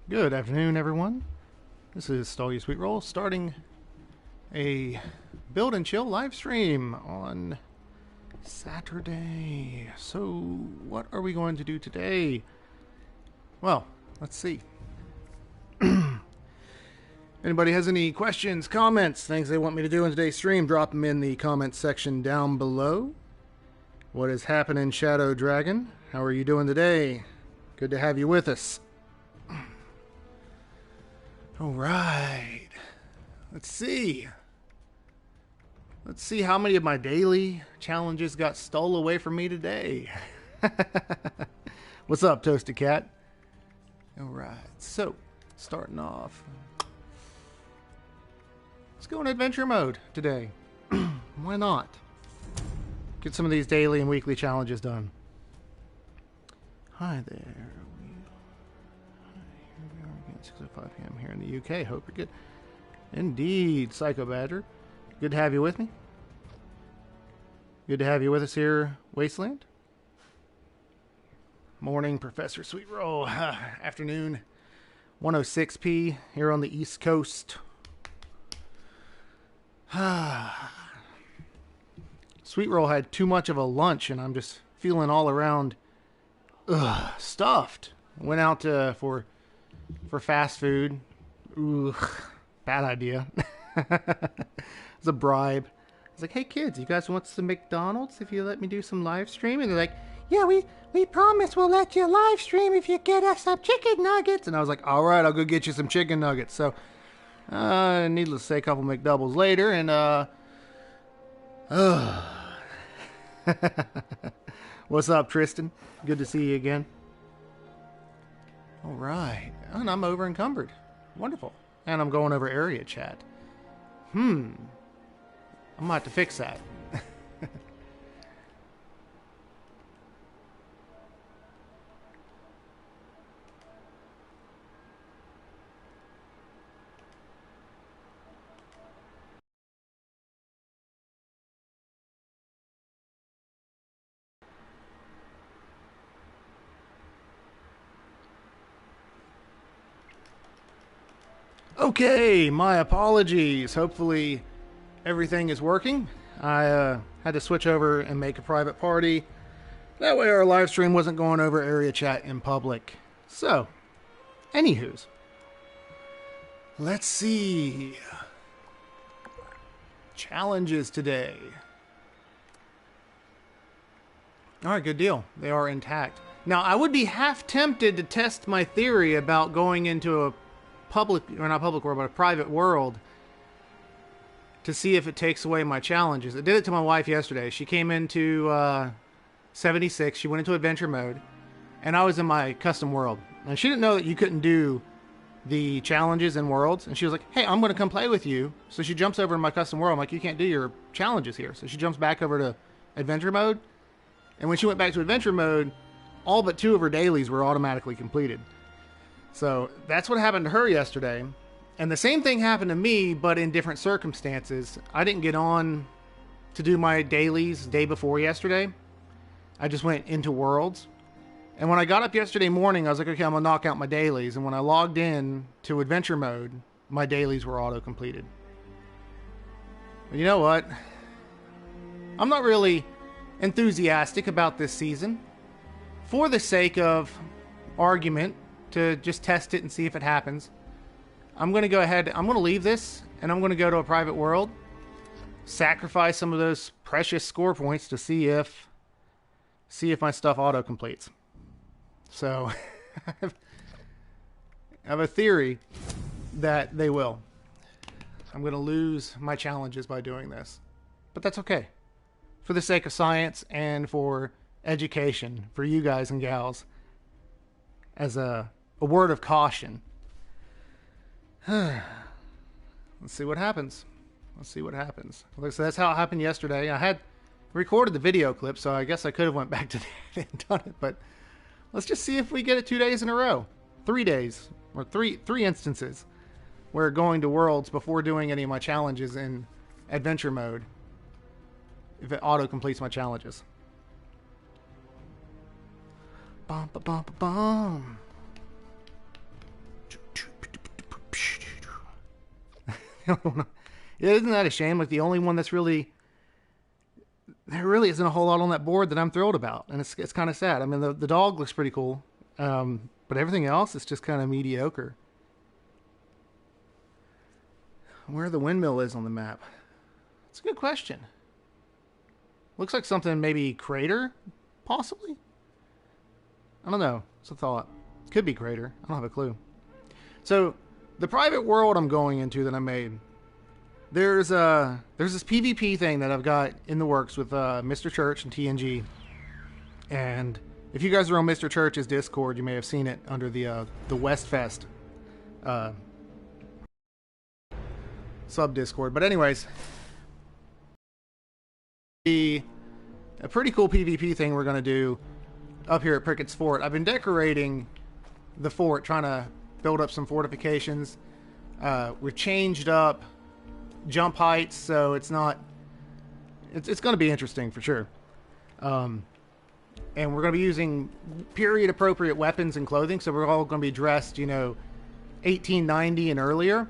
Good afternoon, everyone. This is StoleYaSweetroll starting a build and chill live stream on Saturday. So, what are we going to do today? Well, let's see. Anybody has any questions, comments, things they want me to do in today's stream, drop them in the comments section down below. What is happening, Shadow Dragon? How are you doing today? Good to have you with us. All right. Let's see. Let's see how many of my daily challenges got stole away from me today. What's up, Toasted Cat? All right. So, starting off. Let's go in adventure mode today. Why not? Get some of these daily and weekly challenges done. Hi there. 6:05 p.m. here in the UK. Hope you're good. Indeed, Psycho Badger. Good to have you with me. Good to have you with us here, Wasteland. Morning, Professor Sweetroll. Afternoon, 1:06 here on the East Coast. Sweetroll had too much of a lunch, and I'm just feeling all around stuffed. Went out for fast food. Ooh, bad idea. It's a bribe. It's like, hey kids, you guys want some McDonald's if you let me do some live stream? And they're like, yeah, we promise we'll let you live stream if you get us some chicken nuggets. And I was like, all right, I'll go get you some chicken nuggets. So, needless to say, a couple McDoubles later, and what's up, Tristan? Good to see you again. All right. And I'm over encumbered. Wonderful. And I'm going over area chat. I might have to fix that. Okay, my apologies. Hopefully everything is working. I had to switch over and make a private party. That way our live stream wasn't going over area chat in public. So, anywho's. Let's see. Challenges today. Alright, good deal. They are intact. Now, I would be half tempted to test my theory about going into a a private world to see if it takes away my challenges. I did it to my wife yesterday. She came into 76. She went into adventure mode, and I was in my custom world. And she didn't know that you couldn't do the challenges in worlds. And she was like, hey, I'm going to come play with you. So she jumps over in my custom world. I'm like, you can't do your challenges here. So she jumps back over to adventure mode. And when she went back to adventure mode, all but 2 of her dailies were automatically completed. So that's what happened to her yesterday. And the same thing happened to me, but in different circumstances. I didn't get on to do my dailies day before yesterday. I just went into worlds. And when I got up yesterday morning, I was like, okay, I'm going to knock out my dailies. And when I logged in to adventure mode, my dailies were auto-completed. But you know what? I'm not really enthusiastic about this season. For the sake of argument, to just test it and see if it happens, I'm going to go ahead, I'm going to leave this, and I'm going to go to a private world, sacrifice some of those precious score points to see if my stuff auto-completes. So, I have a theory that they will. I'm going to lose my challenges by doing this. But that's okay. For the sake of science and for education, for you guys and gals, as a word of caution. Let's see what happens. Let's see what happens. So that's how it happened yesterday. I had recorded the video clip, so I guess I could have went back to that and done it. But let's just see if we get it 2 days in a row. 3 days. Or three instances where going to worlds before doing any of my challenges in adventure mode, if it auto-completes my challenges. Bum, ba, bum, ba, bum. Yeah, isn't that a shame? Like the only one that's really, there really isn't a whole lot on that board that I'm thrilled about, and it's kind of sad. I mean, the dog looks pretty cool, but everything else is just kind of mediocre. Where the windmill is on the map? It's a good question. Looks like something maybe crater, possibly. I don't know. It's a thought. Could be crater. I don't have a clue. So, the private world I'm going into that I made. There's this PvP thing that I've got in the works with Mr. Church and TNG. And if you guys are on Mr. Church's Discord, you may have seen it under the Westfest sub Discord. But anyways, a pretty cool PvP thing we're gonna do up here at Prickett's Fort. I've been decorating the fort, trying to build up some fortifications. We've changed up jump heights, so it's not. It's going to be interesting for sure. And we're going to be using period appropriate weapons and clothing, so we're all going to be dressed, 1890 and earlier.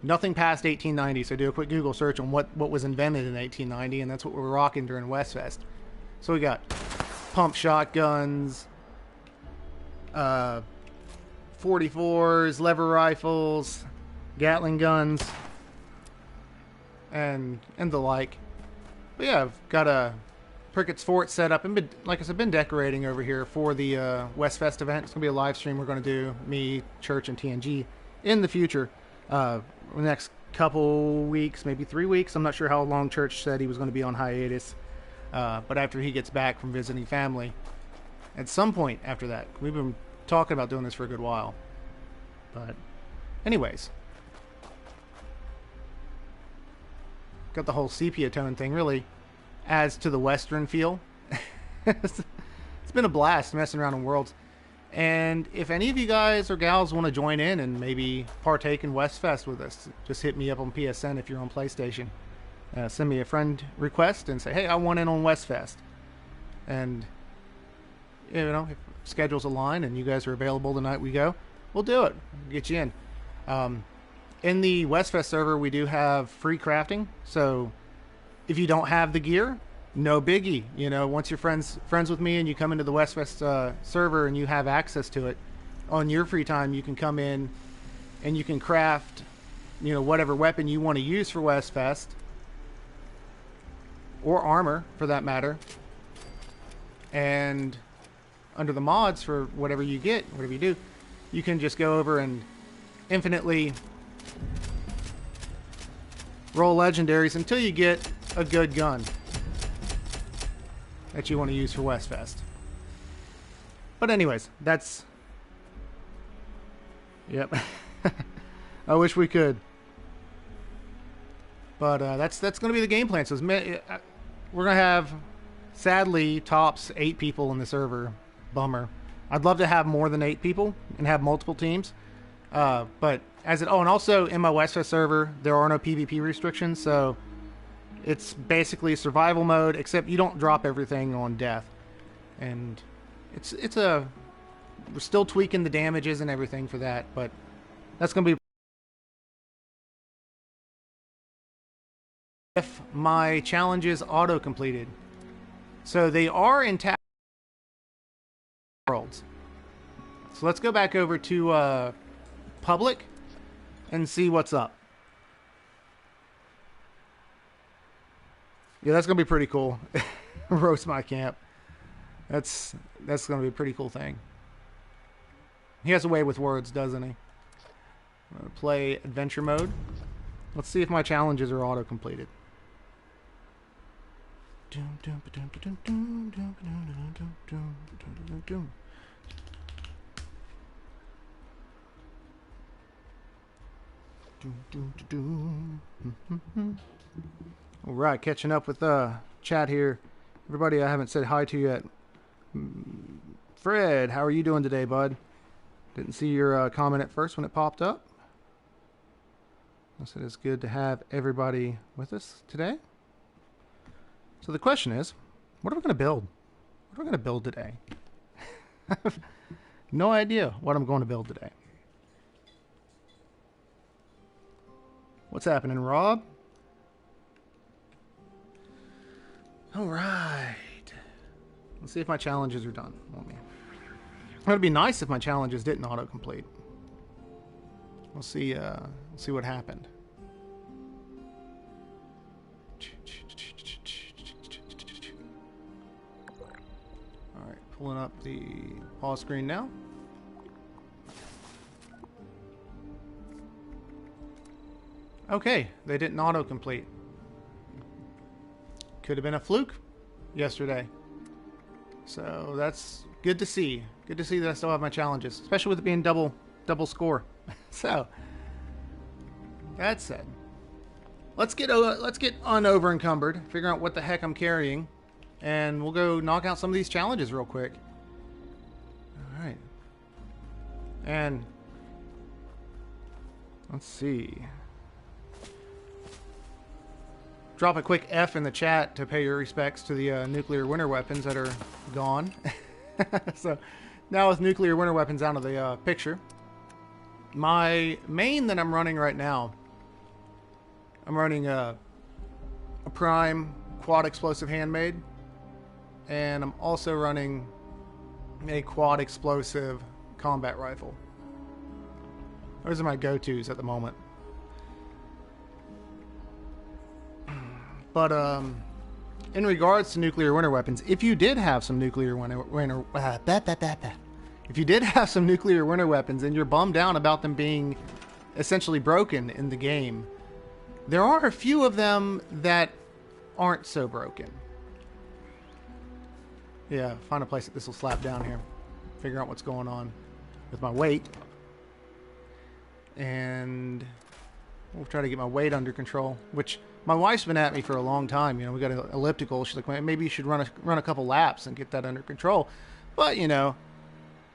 Nothing past 1890. So do a quick Google search on what was invented in 1890, and that's what we're rocking during Westfest. So we got pump shotguns, 44s, lever rifles, Gatling guns, and the like. But yeah, I've got a Prickett's Fort set up, and like I said, been decorating over here for the Westfest event. It's gonna be a live stream we're gonna do, me, Church, and TNG in the future. The next couple weeks, maybe 3 weeks. I'm not sure how long Church said he was going to be on hiatus. But after he gets back from visiting family, at some point after that, we've been talking about doing this for a good while. But anyways, got the whole sepia tone thing really adds to the Western feel. It's been a blast messing around in Worlds. And if any of you guys or gals want to join in and maybe partake in Westfest with us, just hit me up on PSN if you're on PlayStation. Send me a friend request and say, hey, I want in on Westfest. And, if schedules align and you guys are available the night we go, we'll do it. We'll get you in. In the Westfest server, we do have free crafting. So if you don't have the gear, no biggie. Once you're friends with me and you come into the Westfest server and you have access to it, on your free time, you can come in and you can craft, whatever weapon you want to use for Westfest. Or armor, for that matter. And under the mods for whatever you get, whatever you do, you can just go over and infinitely roll legendaries until you get a good gun that you want to use for Westfest. But anyways, that's... Yep. I wish we could. But that's going to be the game plan. So we're going to have, sadly, tops 8 people in the server. Bummer. I'd love to have more than 8 people and have multiple teams. But and also in my Westfest server, there are no PvP restrictions. So it's basically survival mode, except you don't drop everything on death. And we're still tweaking the damages and everything for that. But that's going to be... if my challenges auto-completed. So they are intact worlds. So let's go back over to public and see what's up. Yeah, that's going to be pretty cool. Roast my camp. That's going to be a pretty cool thing. He has a way with words, doesn't he? I'm going to play adventure mode. Let's see if my challenges are auto-completed. Alright, catching up with chat here. Everybody I haven't said hi to yet. Fred, how are you doing today, bud? Didn't see your comment at first when it popped up. I said it's good to have everybody with us today. So the question is, what are we going to build? What are we going to build today? I have no idea what I'm going to build today. What's happening, Rob? All right. Let's see if my challenges are done. It would be nice if my challenges didn't autocomplete. We'll see what happened. All right, pulling up the pause screen now. Okay, they didn't autocomplete. Could have been a fluke yesterday. So that's good to see. Good to see that I still have my challenges, especially with it being double score. So that said, let's get unover encumbered, figure out what the heck I'm carrying, and we'll go knock out some of these challenges real quick. All right, and let's see. Drop a quick F in the chat to pay your respects to the nuclear winter weapons that are gone. So now with nuclear winter weapons out of the picture, my main that I'm running right now, I'm running a prime quad explosive handmade, and I'm also running a quad explosive combat rifle. Those are my go-tos at the moment. But in regards to nuclear winter weapons, if you did have some nuclear winter weapons and you're bummed out about them being essentially broken in the game, there are a few of them that aren't so broken. Yeah, find a place that this will slap down here. Figure out what's going on with my weight. And we'll try to get my weight under control, which my wife's been at me for a long time. You know, we got an elliptical. She's like, maybe you should run a couple laps and get that under control. But, you know,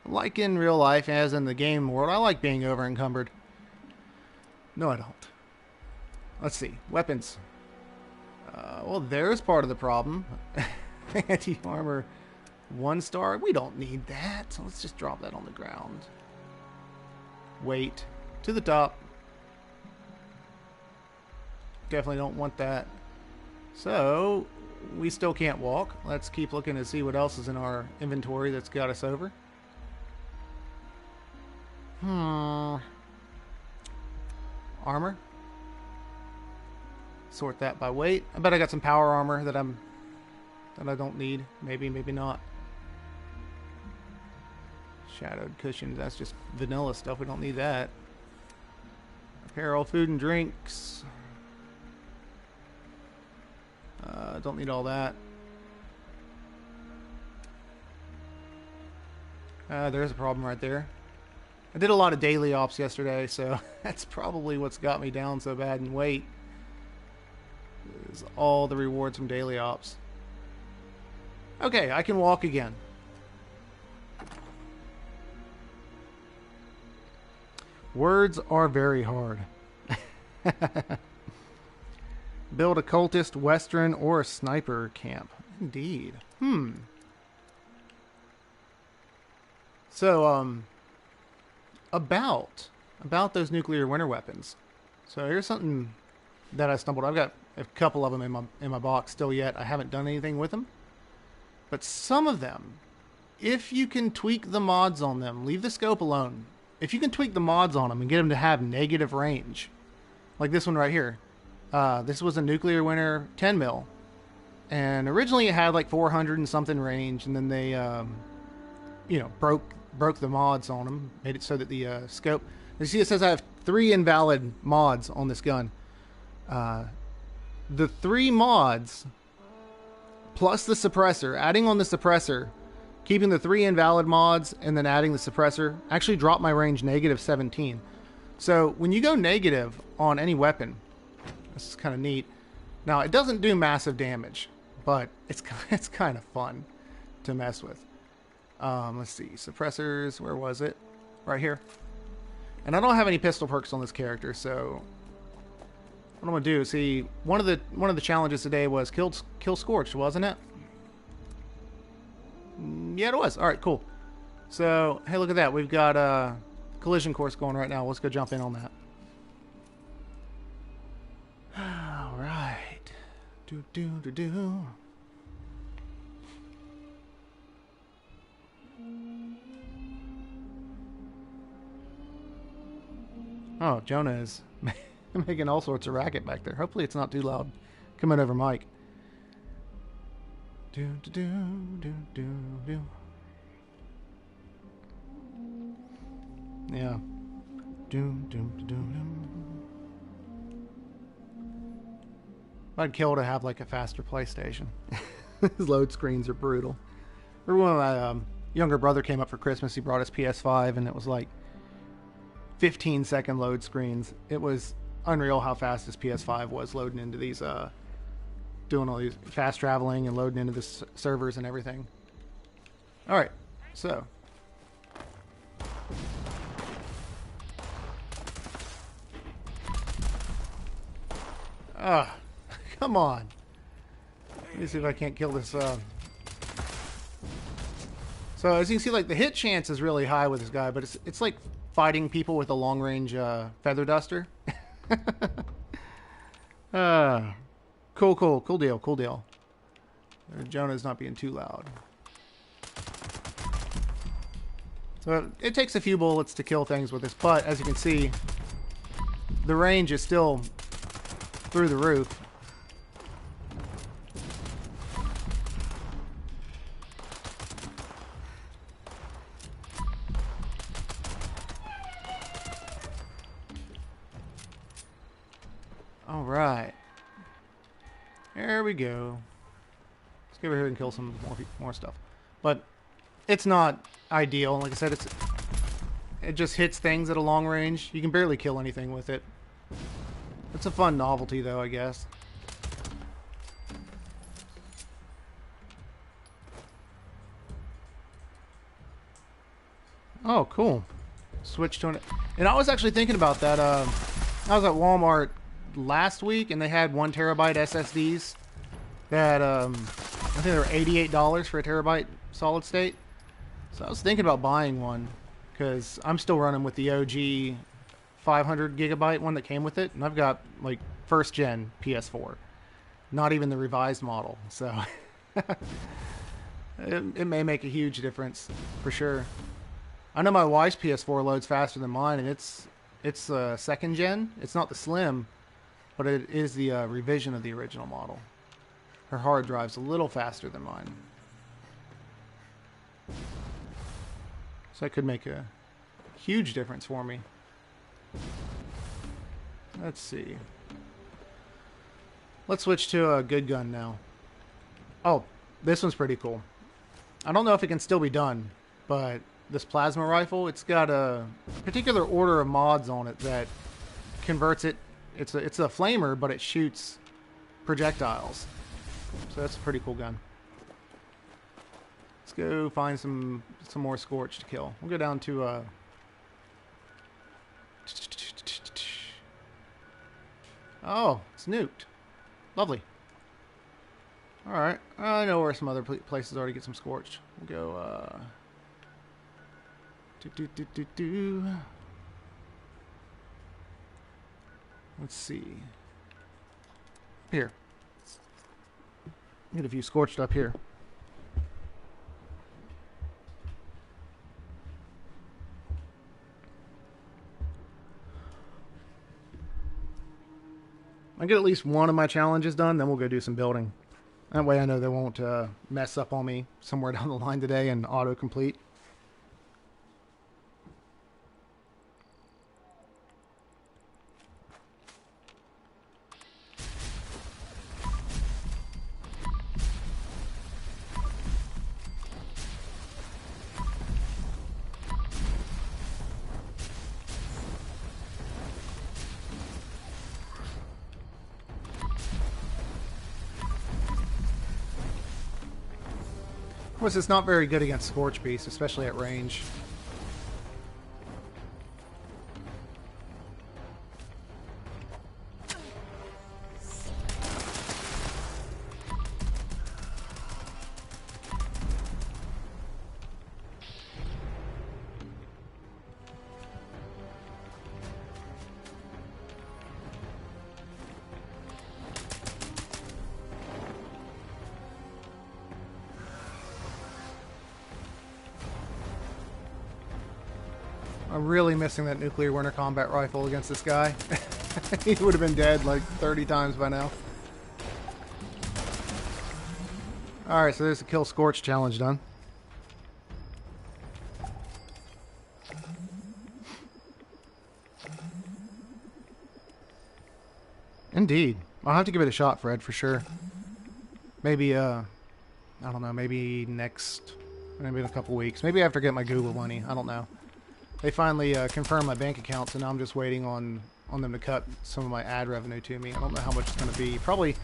like in real life, as in the game world, I like being over encumbered. No, I don't. Let's see. Weapons. Well, there's part of the problem. Anti-armor 1-star. We don't need that. So let's just drop that on the ground. Weight to the top. Definitely don't want that. So we still can't walk. Let's keep looking to see what else is in our inventory that's got us over. Armor. Sort that by weight. I bet I got some power armor that I don't need. Maybe, maybe not. Shadowed cushions. That's just vanilla stuff. We don't need that. Apparel, food and drinks. Don't need all that. There's a problem right there. I did a lot of daily ops yesterday, so that's probably what's got me down so bad in weight. Is all the rewards from daily ops. Okay, I can walk again. Words are very hard. Build a cultist, western, or a sniper camp. Indeed. So, about those nuclear winter weapons. So here's something that I stumbled. I've got a couple of them in my box still yet. I haven't done anything with them. But some of them, if you can tweak the mods on them, leave the scope alone. If you can tweak the mods on them and get them to have negative range, like this one right here. This was a nuclear winter 10 mil, and originally it had like 400 and something range, and then they, you know, broke the mods on them, made it so that the scope. You see, it says I have 3 invalid mods on this gun. The 3 mods plus the suppressor, adding on the suppressor, keeping the 3 invalid mods, and then adding the suppressor, actually dropped my range negative 17. So when you go negative on any weapon. This is kind of neat. Now, it doesn't do massive damage, but it's kind of fun to mess with. Let's see. Suppressors, where was it? Right here. And I don't have any pistol perks on this character, so what I'm going to do is see, one of the challenges today was kill Scorched, wasn't it? Yeah, it was. All right, cool. So, hey, look at that. We've got a collision course going right now. Let's go jump in on that. Do do do do. Oh, Jonah is making all sorts of racket back there. Hopefully it's not too loud coming over mic. Do do do do do do. Yeah. Do do do do do. I'd kill to have like a faster PlayStation. His load screens are brutal. Remember when my younger brother came up for Christmas, he brought his PS5 and it was like 15-second load screens. It was unreal how fast his PS5 was loading into these, doing all these fast traveling and loading into the servers and everything. Alright, so. Come on. Let me see if I can't kill this. So as you can see, like the hit chance is really high with this guy, but it's like fighting people with a long range feather duster. Cool deal. Jonah's not being too loud. So it takes a few bullets to kill things with this, but as you can see, the range is still through the roof. All right, there we go. Let's get over here and kill some more stuff. But it's not ideal. Like I said, it just hits things at a long range. You can barely kill anything with it. It's a fun novelty, though, I guess. Oh, cool. Switch to it. And I was actually thinking about that. I was at Walmart last week, and they had 1 terabyte SSDs that I think they were $88 for a terabyte solid state. So I was thinking about buying one because I'm still running with the OG 500 gigabyte one that came with it, and I've got like first gen PS4, not even the revised model. So it may make a huge difference for sure. I know my wife's PS4 loads faster than mine, and it's second gen. It's not the slim, but it is the revision of the original model. Her hard drive's a little faster than mine, so that could make a huge difference for me. Let's see. Let's switch to a good gun now. Oh, this one's pretty cool. I don't know if it can still be done, but this plasma rifle, it's got a particular order of mods on it that converts it. It's a flamer, but it shoots projectiles. So that's a pretty cool gun. Let's go find some more Scorch to kill. We'll go down to oh, it's nuked. Lovely. Alright. I know where some other places are to get some Scorched. We'll go, Let's see. Here. Get a few Scorched up here. I get at least one of my challenges done, then we'll go do some building. That way I know they won't mess up on me somewhere down the line today and auto-complete. Of course, it's not very good against Scorch Beasts, especially at range. I'm really missing that nuclear winter combat rifle against this guy. He would have been dead like 30 times by now. Alright, so there's the Kill Scorch challenge done. Indeed. I'll have to give it a shot, Fred, for sure. Maybe, I don't know, maybe in a couple weeks. Maybe after I get my Google money. I don't know. They finally confirmed my bank account, so now I'm just waiting on them to cut some of my ad revenue to me. I don't know how much it's going to be. Probably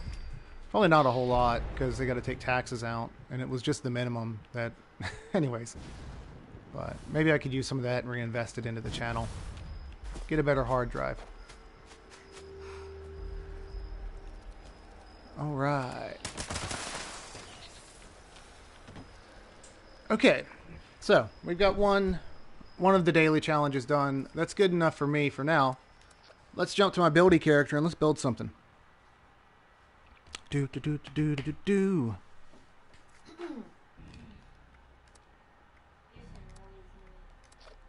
not a whole lot, because they got to take taxes out, and it was just the minimum that... Anyways. But maybe I could use some of that and reinvest it into the channel. Get a better hard drive. Alright. Okay, so we've got one of the daily challenges done. That's good enough for me for now. Let's jump to my buildy character and let's build something. Do.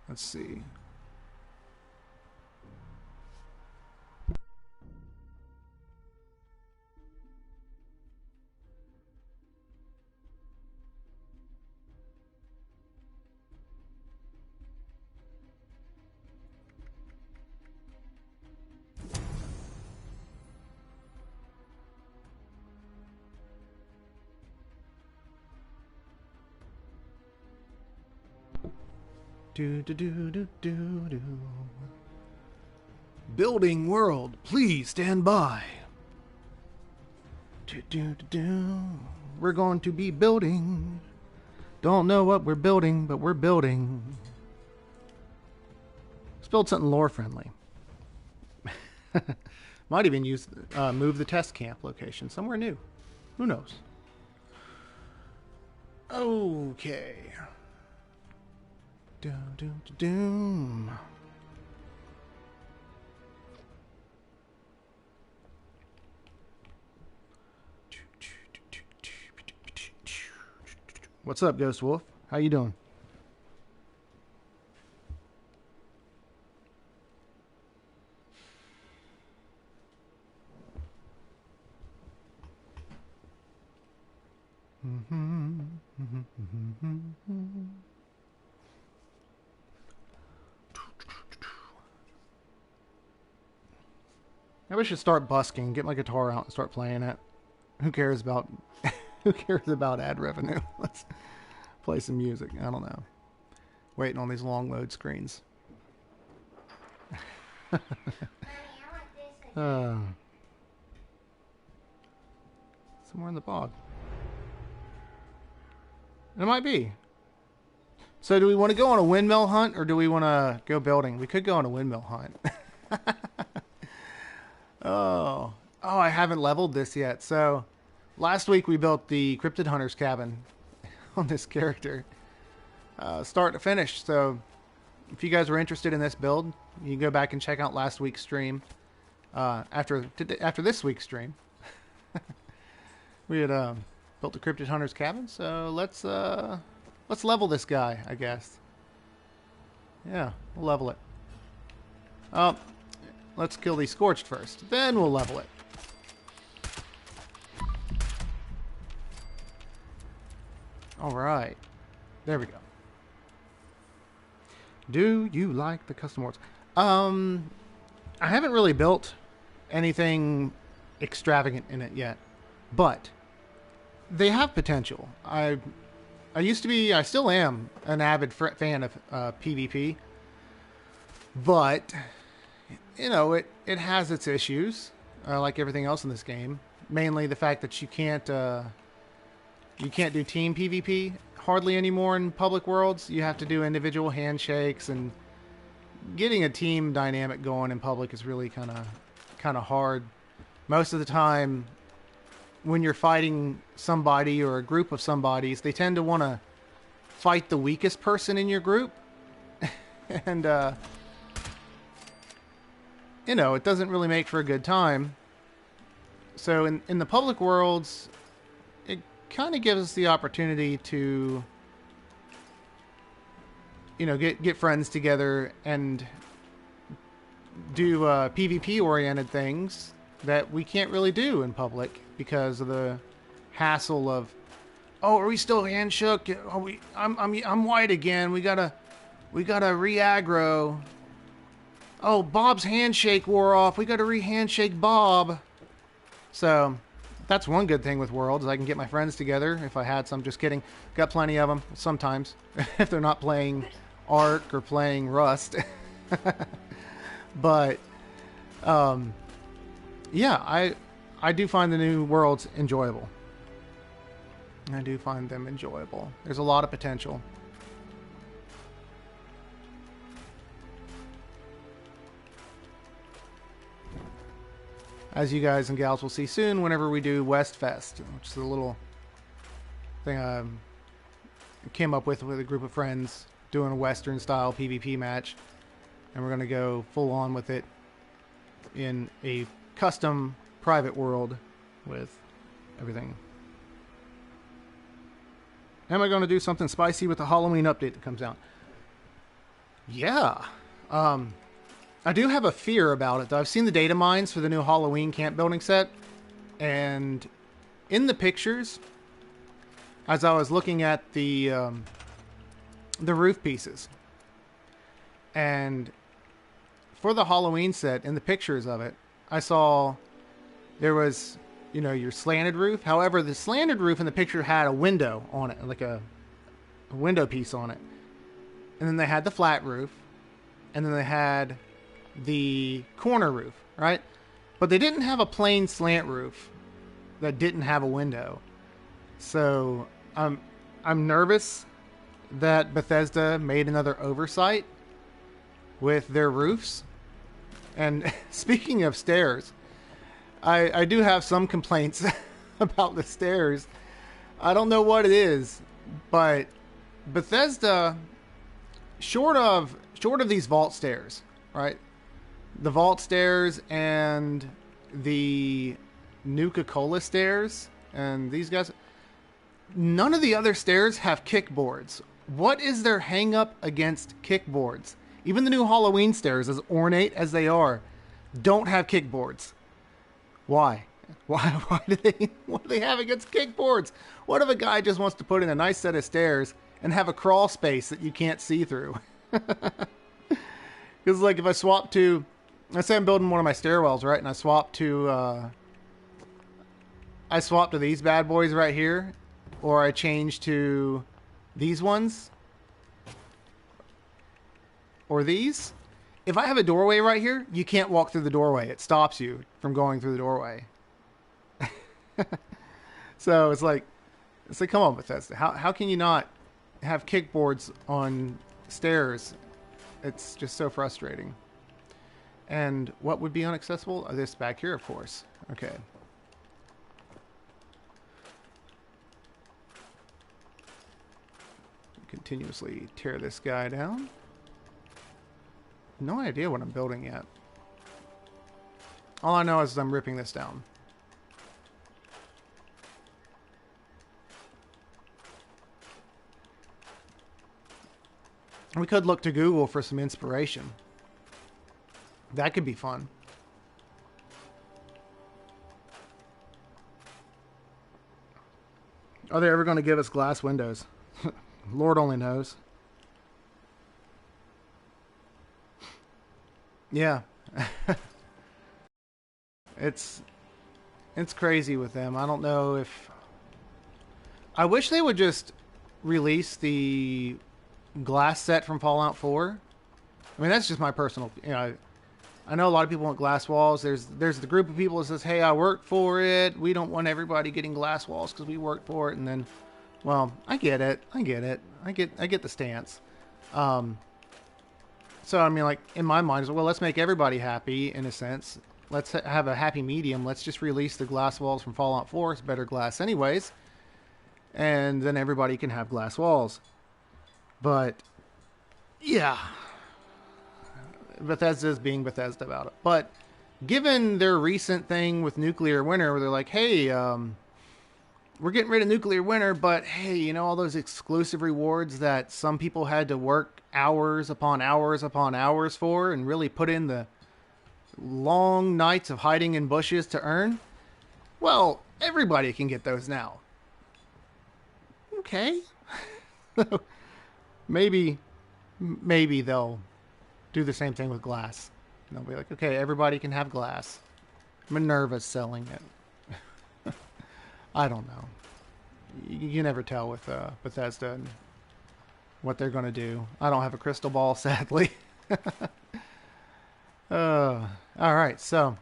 Let's see. Do. Building world, please stand by. We're going to be building. Don't know what we're building, but we're building. Let's build something lore friendly. Might even move the test camp location somewhere new. Who knows? Okay. Doom. What's up, Ghost Wolf? How you doing? Maybe I should start busking, get my guitar out and start playing it. Who cares about ad revenue? Let's play some music. I don't know. Waiting on these long load screens. Somewhere in the bog. It might be. So do we want to go on a windmill hunt or do we want to go building? We could go on a windmill hunt. Oh, I haven't leveled this yet. So last week we built the Cryptid Hunter's cabin on this character, start to finish. So if you guys were interested in this build, you can go back and check out last week's stream. After this week's stream, we had built the Cryptid Hunter's cabin. So let's level this guy, I guess. Yeah, we'll level it. Let's kill these Scorched first. Then we'll level it. Alright. There we go. Do you like the custom worlds? I haven't really built anything extravagant in it yet. But they have potential. I still am an avid fan of PvP. But... you know, it has its issues, like everything else in this game. Mainly the fact that you can't do team PvP hardly anymore in public worlds. You have to do individual handshakes, and getting a team dynamic going in public is really kind of hard. Most of the time, when you're fighting somebody or a group of somebodies, they tend to want to fight the weakest person in your group, and you know, it doesn't really make for a good time. So in the public worlds, it kind of gives us the opportunity to get friends together and do PvP oriented things that we can't really do in public because of the hassle of, oh, are we still handshook? Oh, I'm white again. We gotta re-aggro. Oh, Bob's handshake wore off. We gotta re-handshake Bob. So that's one good thing with Worlds. I can get my friends together if I had some. Just kidding. Got plenty of them sometimes if they're not playing Ark or playing Rust. But yeah, I do find the new Worlds enjoyable. I do find them enjoyable. There's a lot of potential. As you guys and gals will see soon whenever we do West Fest, which is a little thing I came up with a group of friends doing a Western style PvP match. And we're going to go full on with it in a custom private world with everything. Am I going to do something spicy with the Halloween update that comes out? Yeah. I do have a fear about it, though. I've seen the data mines for the new Halloween camp building set. And in the pictures, as I was looking at the roof pieces, and for the Halloween set, in the pictures of it, I saw there was, your slanted roof. However, the slanted roof in the picture had a window on it, like a window piece on it. And then they had the flat roof. And then they had the corner roof, right? But they didn't have a plain slant roof that didn't have a window. So I'm nervous that Bethesda made another oversight with their roofs. And speaking of stairs, I do have some complaints about the stairs. I don't know what it is, but Bethesda, short of these vault stairs, right? The vault stairs and the Nuka-Cola stairs and these guys, none of the other stairs have kickboards. What is their hang up against kickboards? Even the new Halloween stairs, as ornate as they are, don't have kickboards. Why? Why do they? What do they have against kickboards? What if a guy just wants to put in a nice set of stairs and have a crawl space that you can't see through? Because like if I swap to, let's say I'm building one of my stairwells, right, and I swap to these bad boys right here, or I change to these ones, or these. If I have a doorway right here, you can't walk through the doorway. It stops you from going through the doorway. So it's like, come on, Bethesda. How can you not have kickboards on stairs? It's just so frustrating. And what would be inaccessible? This back here, of course. Okay. Continuously tear this guy down. No idea what I'm building yet. All I know is I'm ripping this down. We could look to Google for some inspiration. That could be fun. Are they ever going to give us glass windows? Lord only knows. Yeah. It's crazy with them. I don't know if... I wish they would just release the glass set from Fallout 4. I mean, that's just my personal... I know a lot of people want glass walls. There's the group of people that says, hey, I worked for it. We don't want everybody getting glass walls because we worked for it. And then, well, I get it. I get the stance. So, I mean, like, in my mind, well, let's make everybody happy, in a sense. Let's have a happy medium. Let's just release the glass walls from Fallout 4. It's better glass anyways. And then everybody can have glass walls. But, yeah. Bethesda's being Bethesda about it. But, given their recent thing with Nuclear Winter, where they're like, hey, we're getting rid of Nuclear Winter, but, hey, all those exclusive rewards that some people had to work hours upon hours upon hours for and really put in the long nights of hiding in bushes to earn, well, everybody can get those now. Okay. maybe they'll do the same thing with glass. And they'll be like, okay, everybody can have glass. Minerva's selling it. I don't know. You never tell with Bethesda and what they're going to do. I don't have a crystal ball, sadly. All right, so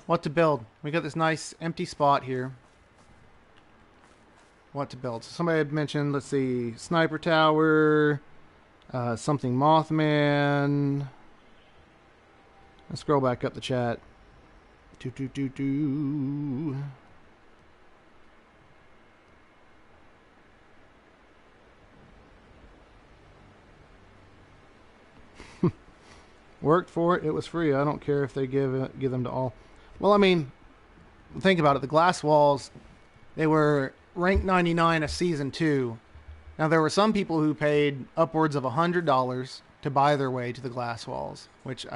what to build? We got this nice empty spot here. What to build? So somebody had mentioned, let's see, sniper tower, something Mothman. Let's scroll back up the chat. Worked for it. It was free. I don't care if they give them to all. Well, I mean, think about it. The glass walls, they were ranked 99 a season 2. Now, there were some people who paid upwards of $100 to buy their way to the glass walls, which,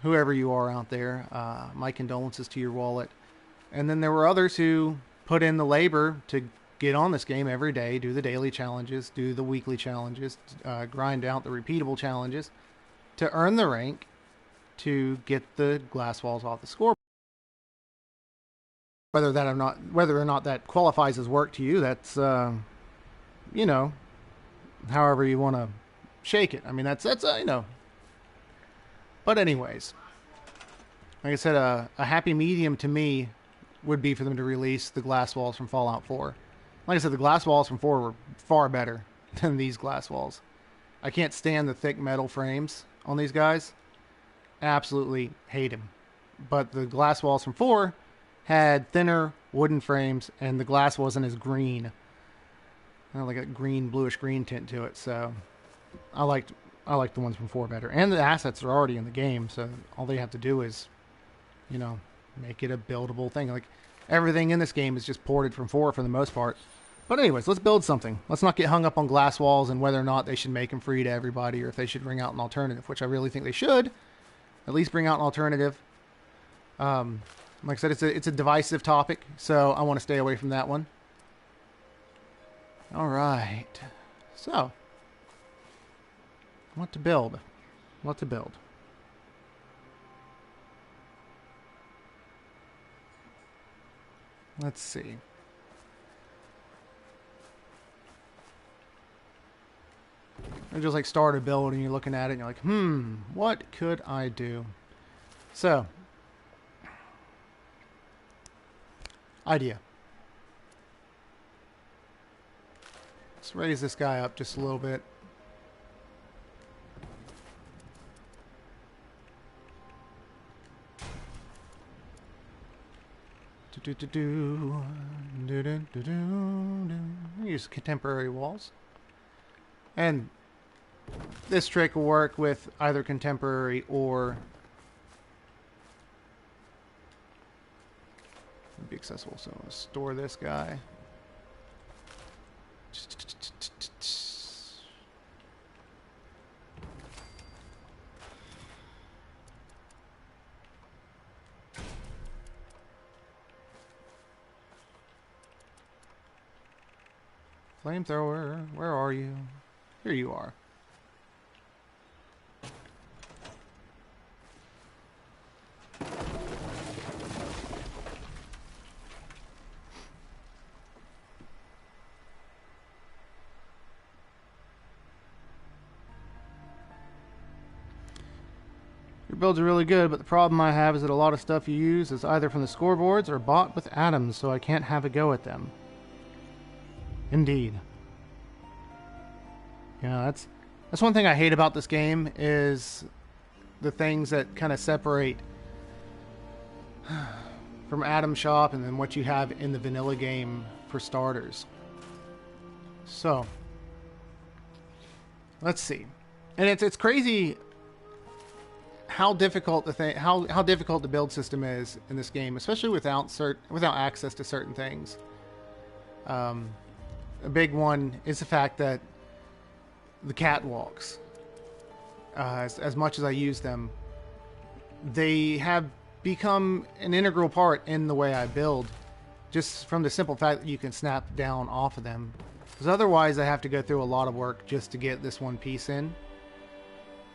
whoever you are out there, my condolences to your wallet. And then there were others who put in the labor to get on this game every day, do the daily challenges, do the weekly challenges, grind out the repeatable challenges to earn the rank to get the glass walls off the score. Whether or not that qualifies as work to you, that's you know, however you want to shake it. I mean, that's you know. But anyways, like I said, a happy medium to me would be for them to release the glass walls from Fallout 4. Like I said, the glass walls from 4 were far better than these glass walls. I can't stand the thick metal frames on these guys. Absolutely hate them. But the glass walls from 4 had thinner wooden frames, and the glass wasn't as green. Like a green, bluish green tint to it. So I liked the ones from 4 better. And the assets are already in the game, so all they have to do is, you know, make it a buildable thing. Like, everything in this game is just ported from 4 for the most part. But anyways, let's build something. Let's not get hung up on glass walls and whether or not they should make them free to everybody or if they should bring out an alternative, which I really think they should. At least bring out an alternative. Like I said, it's a divisive topic, so I want to stay away from that one. All right. So, what to build? What to build? Let's see. I just like start a build and you're looking at it and you're like, what could I do? So, idea. Let's raise this guy up just a little bit. Use contemporary walls. And this trick will work with either contemporary or be accessible. So I'll store this guy. Flamethrower, where are you? Here you are. Your builds are really good, but the problem I have is that a lot of stuff you use is either from the scoreboards or bought with atoms, so I can't have a go at them. Indeed. Yeah, that's one thing I hate about this game is the things that kind of separate from Atom Shop and then what you have in the vanilla game for starters. So, let's see. And it's crazy how difficult how difficult the build system is in this game, especially without access to certain things. A big one is the fact that the catwalks. As much as I use them, they have become an integral part in the way I build, just from the simple fact that you can snap down off of them. Because otherwise I have to go through a lot of work just to get this one piece in.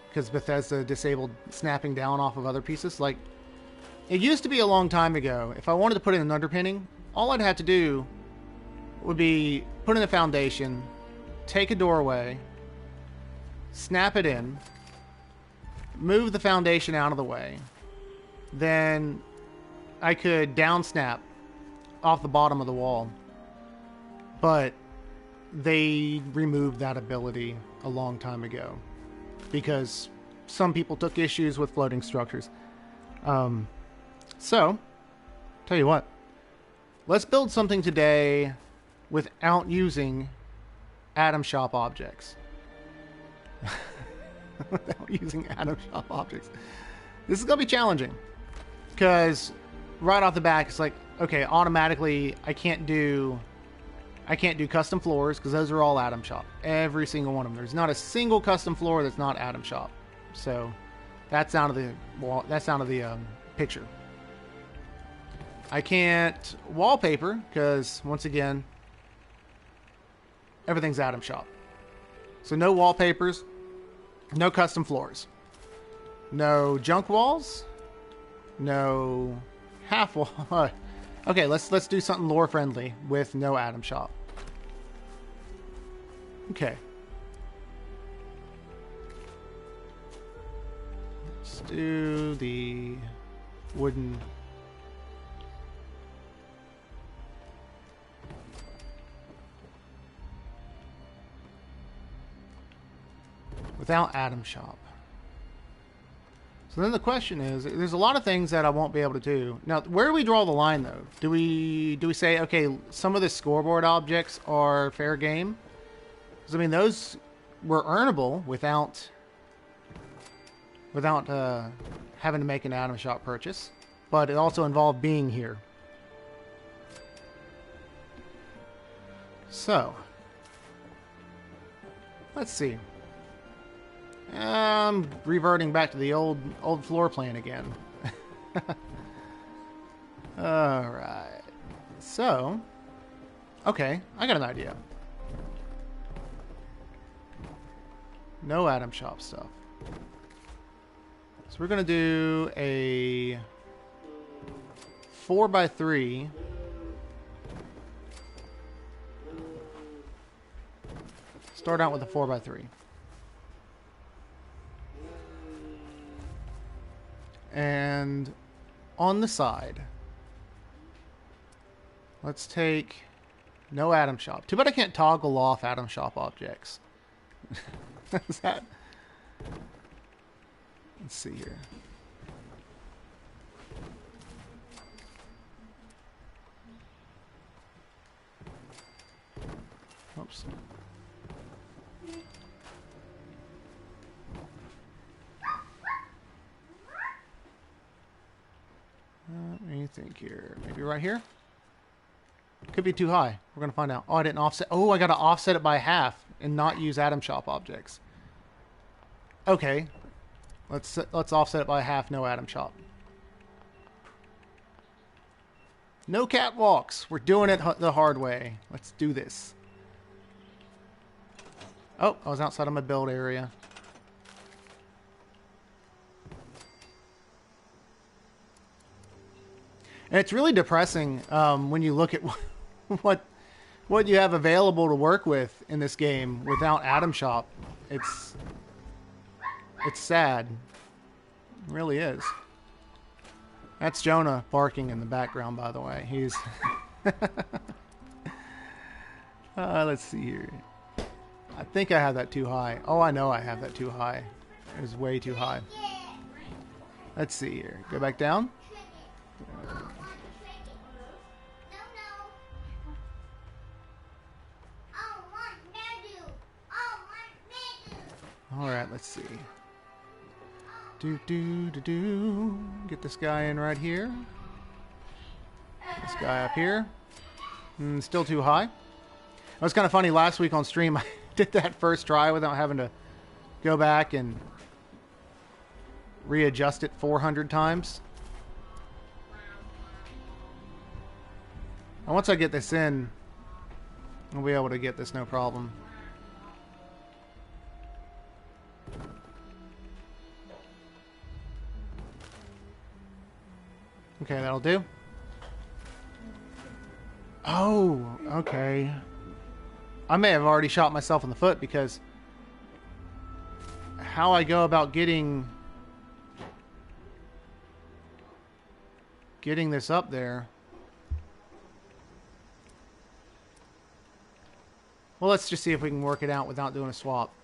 Because Bethesda disabled snapping down off of other pieces. Like, it used to be a long time ago, if I wanted to put in an underpinning, all I'd have to do would be put in a foundation, take a doorway, snap it in, move the foundation out of the way, then I could down snap off the bottom of the wall. But they removed that ability a long time ago because some people took issues with floating structures. So, tell you what, let's build something today without using Atom Shop objects. Without using Atom Shop objects. This is going to be challenging because right off the bat, it's like, okay, automatically I can't do custom floors because those are all Atom Shop. Every single one of them. There's not a single custom floor that's not Atom Shop. So that's out of the picture. I can't wallpaper because once again, everything's Atom Shop. So no wallpapers, no custom floors, no junk walls, no half wall. Okay, let's do something lore friendly with no Atom Shop. Okay. Let's do the wooden. Without Atom Shop. So then the question is, there's a lot of things that I won't be able to do. Now, where do we draw the line though? Do we say, okay, some of the scoreboard objects are fair game? Because I mean, those were earnable without having to make an Atom Shop purchase, but it also involved being here. So, let's see. I'm reverting back to the old floor plan again. Alright. So, okay, I got an idea. No Atom Shop stuff. So we're going to do a 4x3. Start out with a 4x3. And on the side, let's take no Atom Shop. Too bad I can't toggle off Atom Shop objects. Is that? Let's see here. Oops. Let me think here. Maybe right here? Could be too high. We're going to find out. Oh, I didn't offset. Oh, I got to offset it by half and not use Atom Shop objects. Okay. Let's offset it by half. No Atom Shop. No catwalks. We're doing it the hard way. Let's do this. Oh, I was outside of my build area. And it's really depressing when you look at what you have available to work with in this game without Atom Shop. It's sad. It really is. That's Jonah barking in the background, by the way. He's... let's see here. I think I have that too high. Oh, I know I have that too high. It was way too high. Let's see here. Go back down. Alright, let's see. Get this guy in right here. This guy up here. Still too high. It was kind of funny last week on stream. did that first try without having to go back and readjust it 400 times. And once I get this in, I'll be able to get this no problem. Okay, that'll do. Oh, okay. I may have already shot myself in the foot because how I go about getting this up there. Well, let's just see if we can work it out without doing a swap.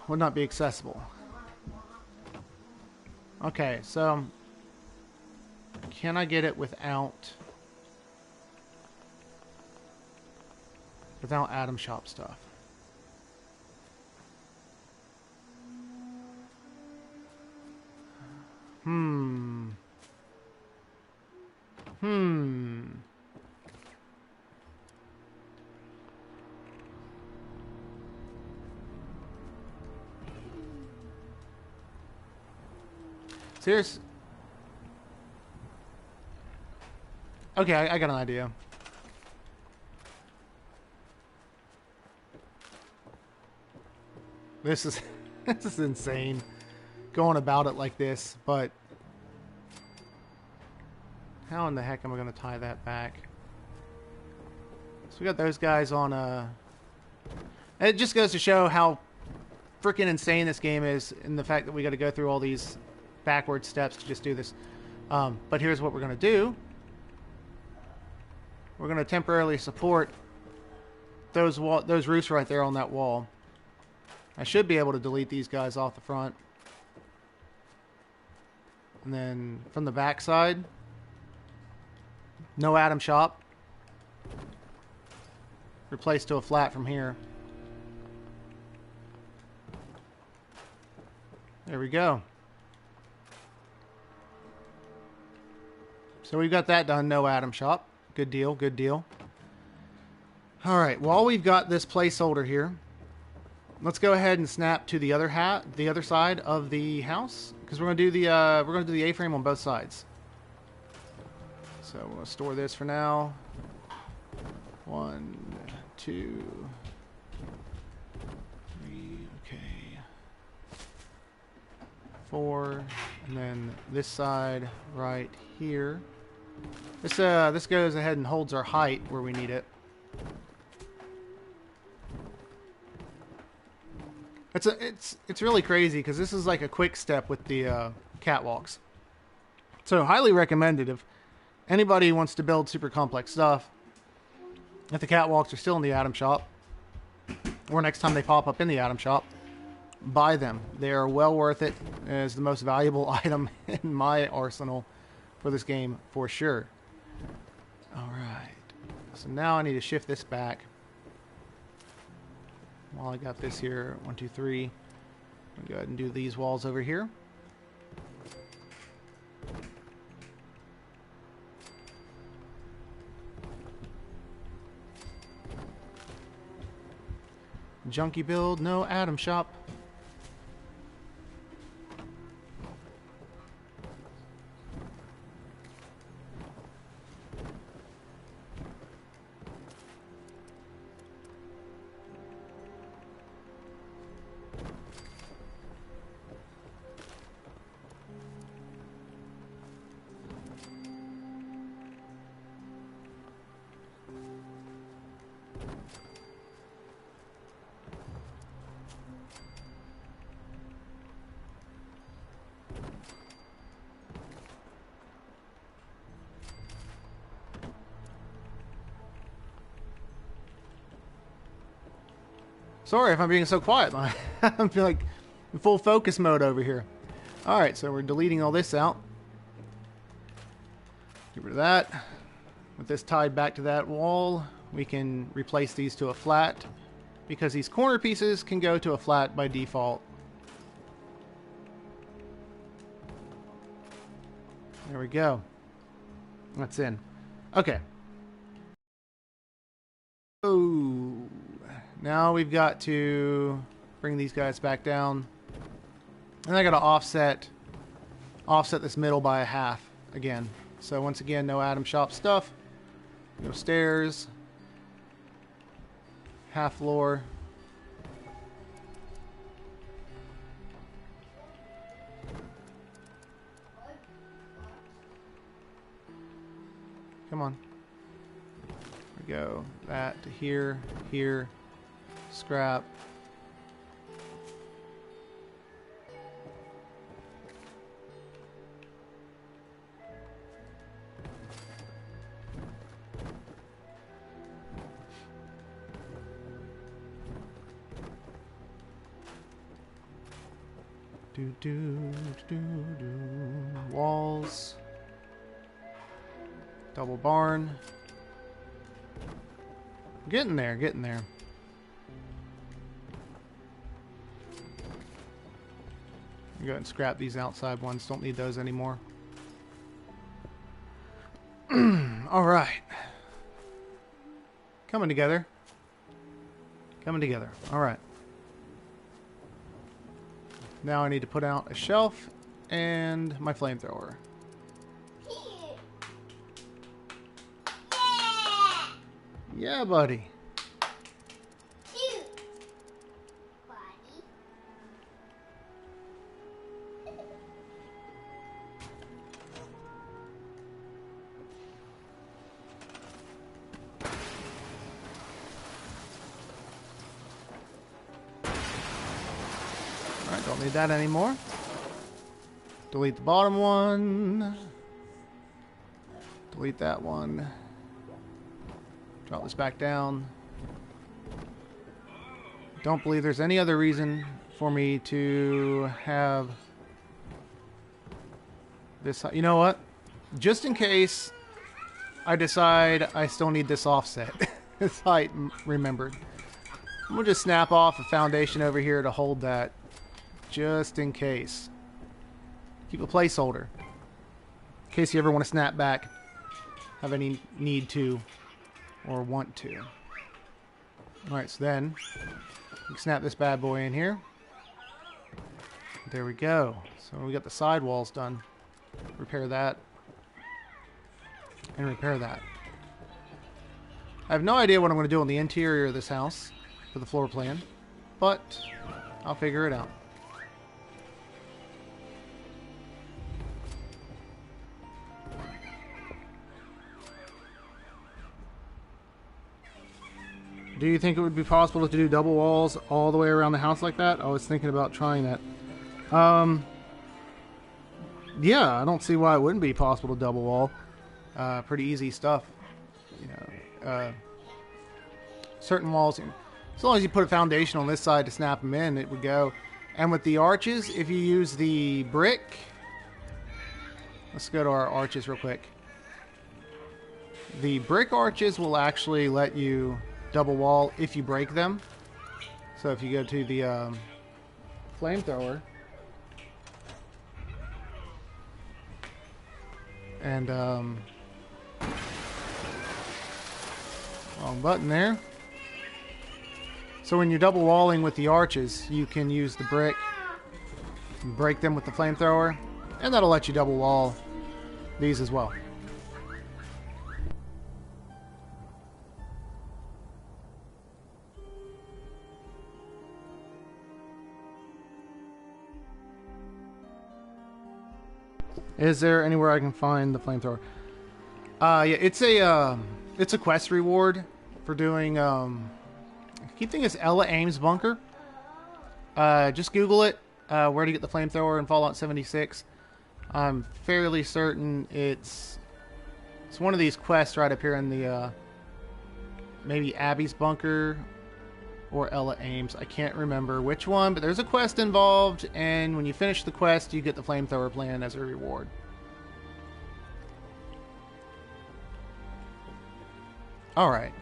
Would not be accessible. Okay, so can I get it without Atom Shop stuff? Serious? Okay, I got an idea. This is this is insane going about it like this, but how in the heck am I going to tie that back? So we got those guys on it just goes to show how freaking insane this game is, and the fact that we got to go through all these backward steps to just do this. But here's what we're going to do. We're going to temporarily support those roofs right there on that wall. I should be able to delete these guys off the front. And then from the back side, no Atom Shop. Replace to a flat from here. There we go. So we've got that done, no Atom Shop. Good deal, good deal. All right, while we've got this placeholder here, let's go ahead and snap to the other side of the house, because we're going to do the A-frame on both sides. So we're going to store this for now. 1, 2, 3, okay. 4, and then this side right here. This goes ahead and holds our height where we need it. It's really crazy because this is like a quick step with the catwalks. So highly recommended if anybody wants to build super complex stuff. If the catwalks are still in the Atom Shop, or next time they pop up in the Atom Shop, buy them. They are well worth it as the most valuable item in my arsenal for this game for sure. Alright, so now I need to shift this back. While I got this here, 1, 2, 3, I'll go ahead and do these walls over here. Junkie build, no Atom Shop. Sorry if I'm being so quiet. I'm like in full focus mode over here. Alright, so we're deleting all this out. Get rid of that. With this tied back to that wall, we can replace these to a flat, because these corner pieces can go to a flat by default. There we go. That's in. Okay. Oh, now we've got to bring these guys back down, and I got to offset this middle by a half again. So once again, no Adam Shop stuff, no stairs, half floor. Come on. There we go. That to here, here, scrap. Walls. Double barn. Getting there, getting there. Go ahead and scrap these outside ones. Don't need those anymore. All right. Coming together. Coming together. All right. Now I need to put out a shelf and my flamethrower. Yeah, buddy. Alright, don't need that anymore. Delete the bottom one. Delete that one. Drop this back down. Don't believe there's any other reason for me to have this. You know what? Just in case I decide I still need this offset. This height remembered. I'm going to just snap off a foundation over here to hold that. Just in case. Keep a placeholder. In case you ever want to snap back. Have any need to. Or want to. Alright, so then we can snap this bad boy in here. There we go. So we got the side walls done. Repair that. And repair that. I have no idea what I'm going to do on the interior of this house for the floor plan, but I'll figure it out. Do you think it would be possible to do double walls all the way around the house like that? I was thinking about trying that. Yeah, I don't see why it wouldn't be possible to double wall. Pretty easy stuff. You know, certain walls, as long as you put a foundation on this side to snap them in, it would go. And with the arches, if you use the brick, let's go to our arches real quick. The brick arches will actually let you double wall if you break them. So if you go to the flamethrower and wrong button there. So when you're double walling with the arches, you can use the brick and break them with the flamethrower, and that'll let you double wall these as well. Is there anywhere I can find the flamethrower? Yeah, it's a quest reward for doing. I keep thinking it's Ella Ames bunker. Just Google it. Where to get the flamethrower in Fallout 76. I'm fairly certain it's one of these quests right up here in the maybe Abby's bunker or Ella Ames. I can't remember which one, but there's a quest involved, and when you finish the quest, you get the flamethrower plan as a reward. Alright.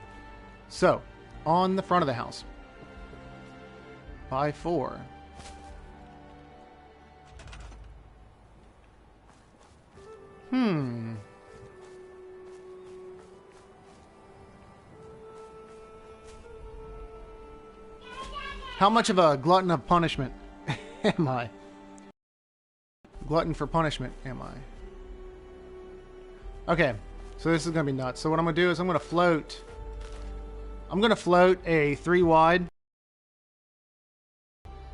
So, on the front of the house. By 4. How much of a glutton of punishment am I? Glutton for punishment am I? Okay, so this is going to be nuts. So what I'm going to do is I'm going to float a 3 wide.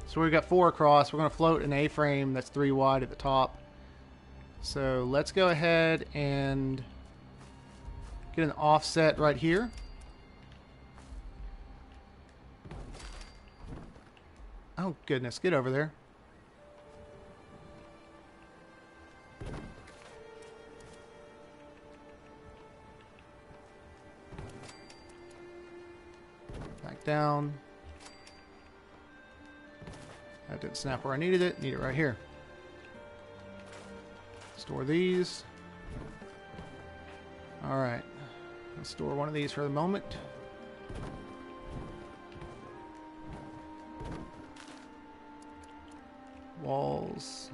So we've got 4 across. We're going to float an A-frame that's 3 wide at the top. So let's go ahead and get an offset right here. Oh goodness, get over there. Back down. That didn't snap where I needed it. Need it right here. Store these. Alright. Let's store one of these for the moment. Walls.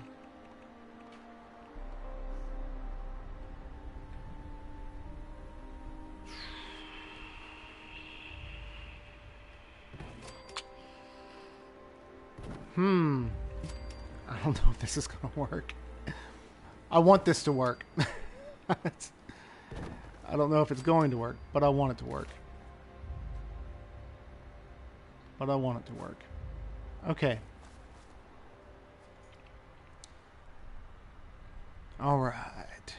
I don't know if this is going to work. I want this to work. I don't know if it's going to work, but I want it to work. But I want it to work. Okay. All right.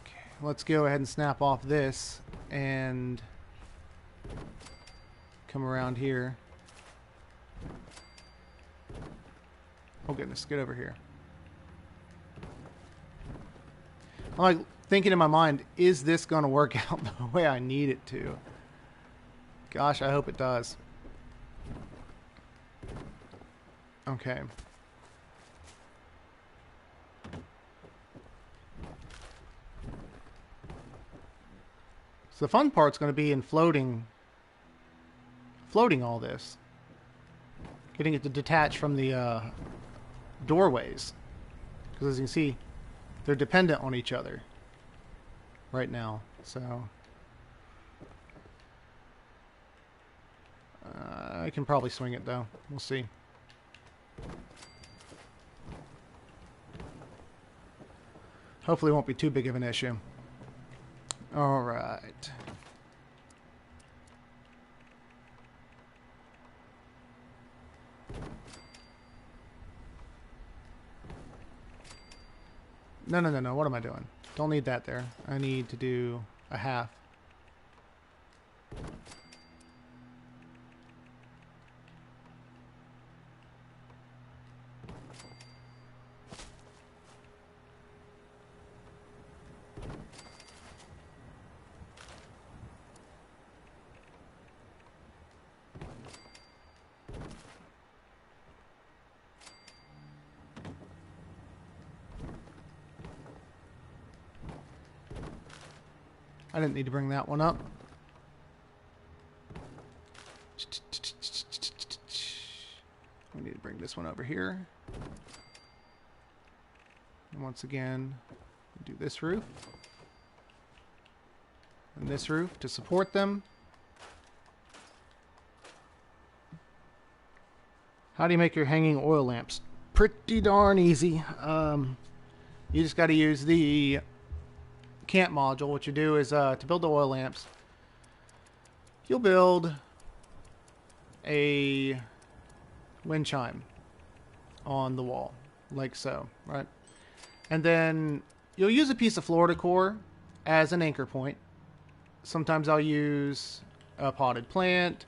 Okay, let's go ahead and snap off this and come around here. Oh goodness, get over here. I'm like thinking in my mind, is this going to work out the way I need it to? Gosh, I hope it does. Okay. So the fun part's going to be in floating all this. Getting it to detach from the doorways. Because as you can see, they're dependent on each other right now. So I can probably swing it though. We'll see. Hopefully it won't be too big of an issue. All right. No. What am I doing? Don't need that there. I need to do a half. I didn't need to bring that one up. We need to bring this one over here. And once again, do this roof. And this roof to support them. How do you make your hanging oil lamps? Pretty darn easy. You just got to use the camp module. What you do is to build the oil lamps, you'll build a wind chime on the wall like so, right? And then you'll use a piece of floor decor as an anchor point. Sometimes I'll use a potted plant,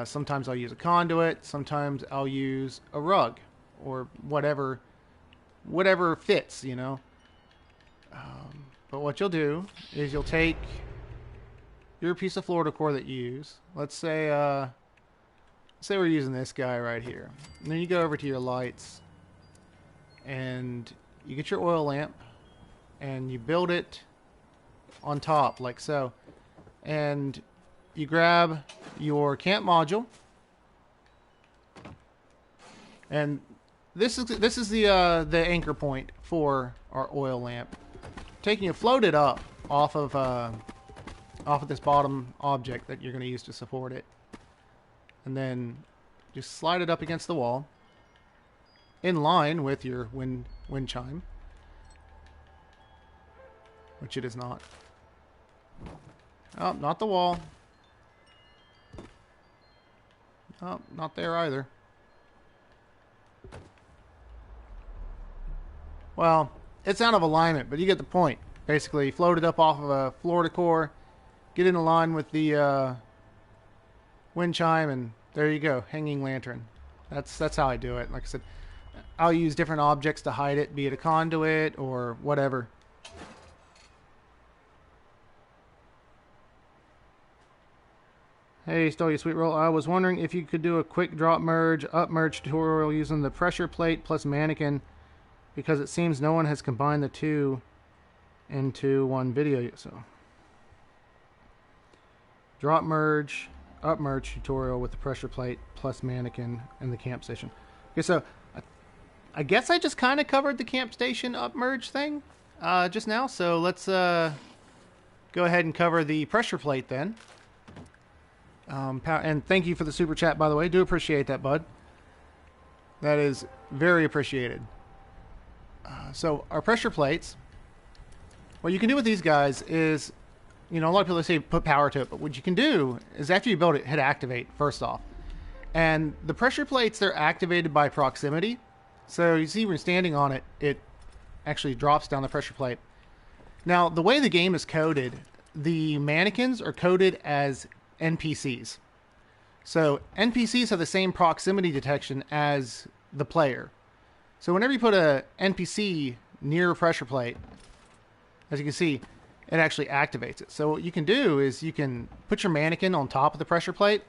sometimes I'll use a conduit, sometimes I'll use a rug or whatever fits, you know. But what you'll do is you'll take your piece of floor decor that you use. Let's say we're using this guy right here. And then you go over to your lights and you get your oil lamp and you build it on top, like so. And you grab your camp module. And this is the anchor point for our oil lamp. Taking it, float it up off of this bottom object that you're going to use to support it, and then just slide it up against the wall, in line with your wind chime, which it is not. Oh, not the wall. Oh, not there either. Well, it's out of alignment, but you get the point. Basically, float it up off of a floor decor, get in line with the wind chime, and there you go, hanging lantern. That's how I do it. Like I said, I'll use different objects to hide it, be it a conduit or whatever. Hey, StoleYaSweetroll, I was wondering if you could do a quick drop merge, up merge tutorial using the pressure plate plus mannequin, because it seems no one has combined the two into one video. So, drop merge, up merge tutorial with the pressure plate plus mannequin and the camp station. Okay, so I guess I just kind of covered the camp station up merge thing just now. So let's go ahead and cover the pressure plate then. And thank you for the super chat, by the way. Do appreciate that, bud. That is very appreciated. So our pressure plates, what you can do with these guys is, you know, a lot of people say put power to it, but what you can do is after you build it, hit activate first off. And the pressure plates, they're activated by proximity. So you see when you're standing on it, it actually drops down the pressure plate. Now, the way the game is coded, the mannequins are coded as NPCs. So NPCs have the same proximity detection as the player. So whenever you put a NPC near a pressure plate, as you can see, it actually activates it. So what you can do is you can put your mannequin on top of the pressure plate.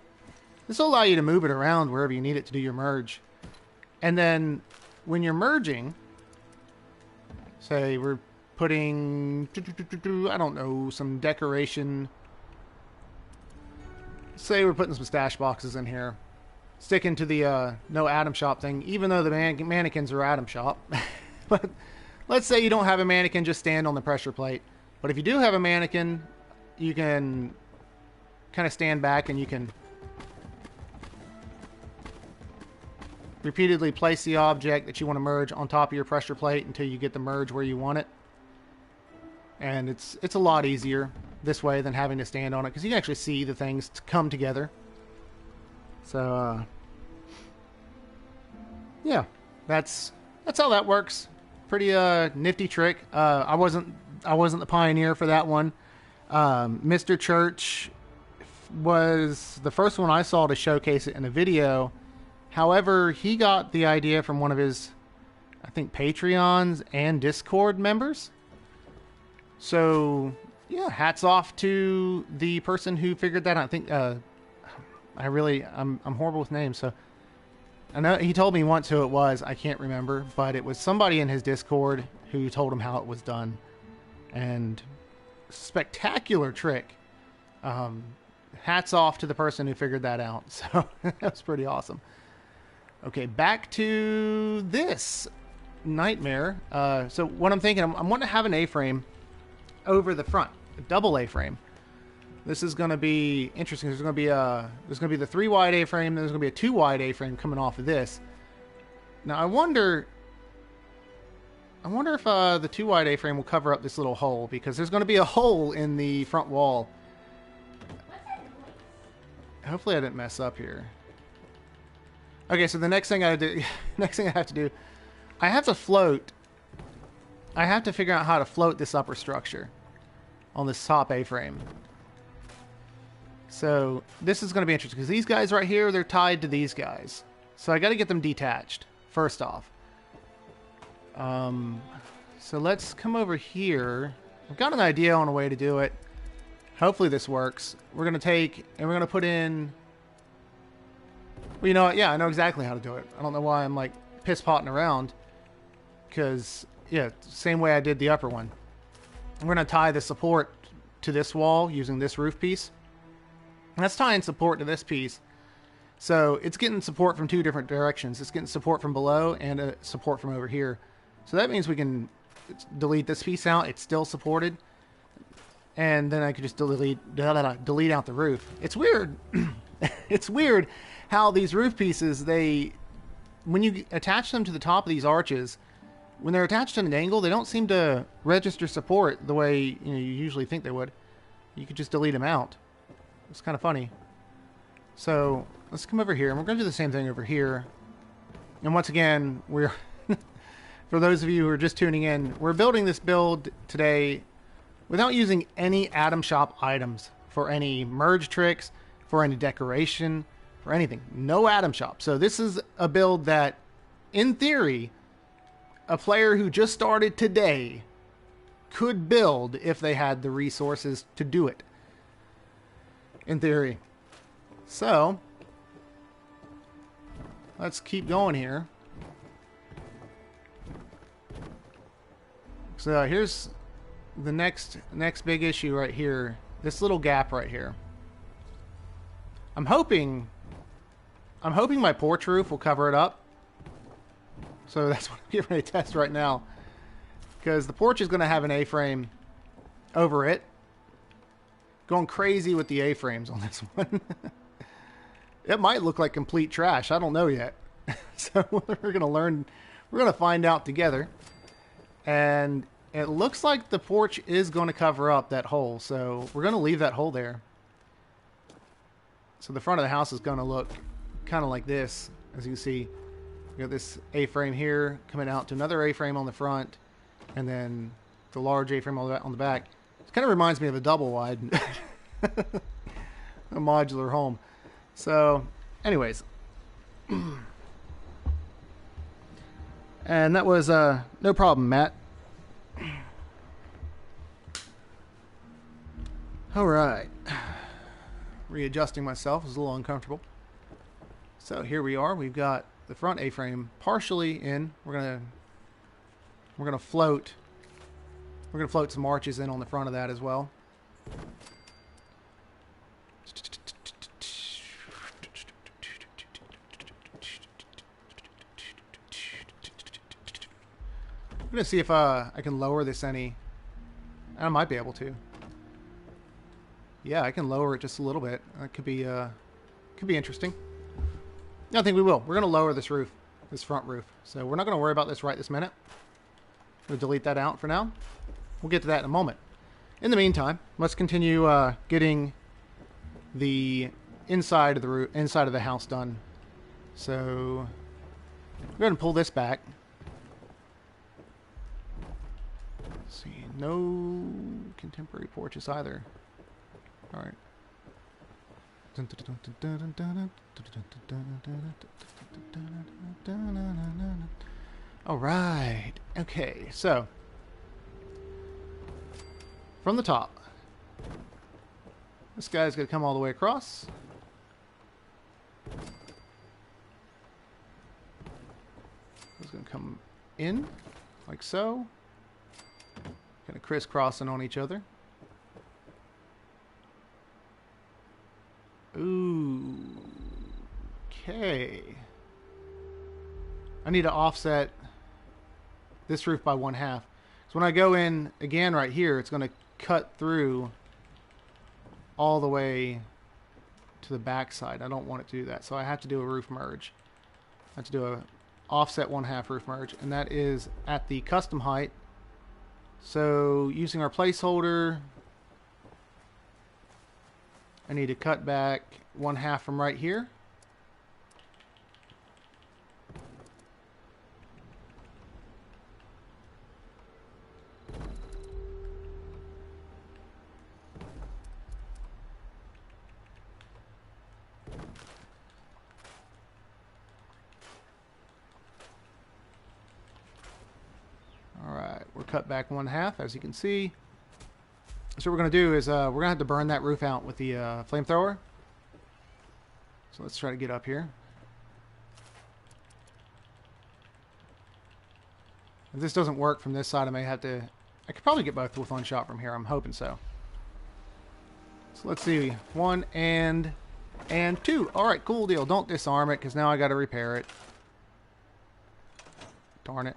This will allow you to move it around wherever you need it to do your merge. And then when you're merging, say we're putting, I don't know, some decoration. Say we're putting some stash boxes in here. Sticking to the no Atom Shop thing, even though the mannequins are Atom Shop. But let's say you don't have a mannequin just stand on the pressure plate. But if you do have a mannequin, you can kind of stand back and you can repeatedly place the object that you want to merge on top of your pressure plate until you get the merge where you want it. And it's a lot easier this way than having to stand on it, because you can actually see the things come together. So yeah, that's how that works. Pretty nifty trick. I wasn't the pioneer for that one. Mr. Church was the first one I saw to showcase it in a video. However, he got the idea from one of his, I think, Patreons and Discord members. So yeah, hats off to the person who figured that out. I think I'm horrible with names, so I know he told me once who it was. I can't remember, but it was somebody in his Discord who told him how it was done. And spectacular trick. Hats off to the person who figured that out. So that was pretty awesome. Okay, back to this nightmare. So what I'm thinking, I'm wanting to have an A-frame over the front, a double A-frame. This is going to be interesting. There's going to be the 3 wide A-frame. There's going to be a 2 wide A-frame coming off of this. Now I wonder if the 2 wide A-frame will cover up this little hole, because there's going to be a hole in the front wall. Hopefully I didn't mess up here. Okay, so the next thing I have to do, I have to float. I have to figure out how to float this upper structure on this top A-frame. So this is going to be interesting, because these guys right here, they're tied to these guys. So I got to get them detached first off. So let's come over here. I've got an idea on a way to do it. Hopefully this works. We're going to take and we're going to put in. Well, you know what? Yeah, I know exactly how to do it. I don't know why I'm like piss-potting around. Because, yeah, same way I did the upper one. We're going to tie the support to this wall using this roof piece. And that's tying support to this piece. So it's getting support from two different directions. It's getting support from below and support from over here. So that means we can delete this piece out. It's still supported. And then I could just delete out the roof. It's weird. It's weird how these roof pieces, when you attach them to the top of these arches, when they're attached at an angle, they don't seem to register support the way you usually think they would. You could just delete them out. It's kind of funny. So let's come over here, and we're going to do the same thing over here. And once again, we're for those of you who are just tuning in, we're building this build today without using any Atom Shop items for any merge tricks, for any decoration, for anything. No Atom Shop. So this is a build that, in theory, a player who just started today could build if they had the resources to do it. In theory. So, let's keep going here. So here's the next big issue right here. This little gap right here. I'm hoping my porch roof will cover it up. So that's what I'm getting ready to test right now. Because the porch is going to have an A-frame over it. Going crazy with the A-frames on this one. It might look like complete trash. I don't know yet. So we're going to learn. We're going to find out together. And it looks like the porch is going to cover up that hole. So we're going to leave that hole there. So the front of the house is going to look kind of like this. As you can see, we got this A-frame here coming out to another A-frame on the front. And then the large A-frame on the back. It kind of reminds me of a double wide. A modular home. So, anyways. And that was no problem, Matt. Alright. Readjusting myself. It was a little uncomfortable. So here we are. We've got the front A-frame partially in. We're gonna float. We're gonna float some arches in on the front of that as well. I'm gonna see if I can lower this any. I might be able to. Yeah, I can lower it just a little bit. That could be interesting. I think we will. We're gonna lower this roof, this front roof. So we're not gonna worry about this right this minute. We'll delete that out for now. We'll get to that in a moment. In the meantime, let's continue getting the inside of the roof, inside of the house done. So go ahead and pull this back. Let's see, no contemporary porches either. All right. All right. Okay, so from the top, this guy's going to come all the way across. It's going to come in like so. Kind of crisscrossing on each other. Ooh. Okay. I need to offset this roof by 1/2. So when I go in again right here, it's going to cut through all the way to the back side. I don't want it to do that. So I have to do a roof merge. I have to do a offset 1/2 roof merge. And that is at the custom height. So using our placeholder, I need to cut back 1/2 from right here. Alright, we're cut back 1/2 as you can see. So what we're going to do is we're going to have to burn that roof out with the flamethrower. So let's try to get up here. If this doesn't work from this side, I may have to... I could probably get both with one shot from here. I'm hoping so. So let's see. 1 and 2. All right, cool deal. Don't disarm it because now I got to repair it. Darn it.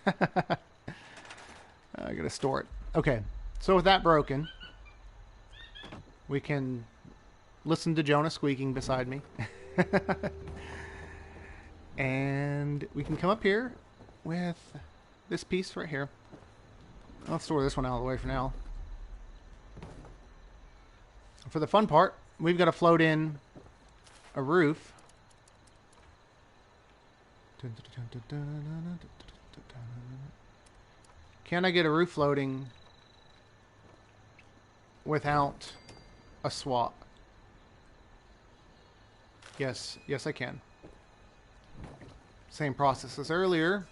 I got to store it. Okay, so with that broken, we can listen to Jonah squeaking beside me. And we can come up here with this piece right here. I'll store this one out of the way for now. For the fun part, we've got to float in a roof. Can I get a roof floating without a swap? Yes, yes I can. Same process as earlier.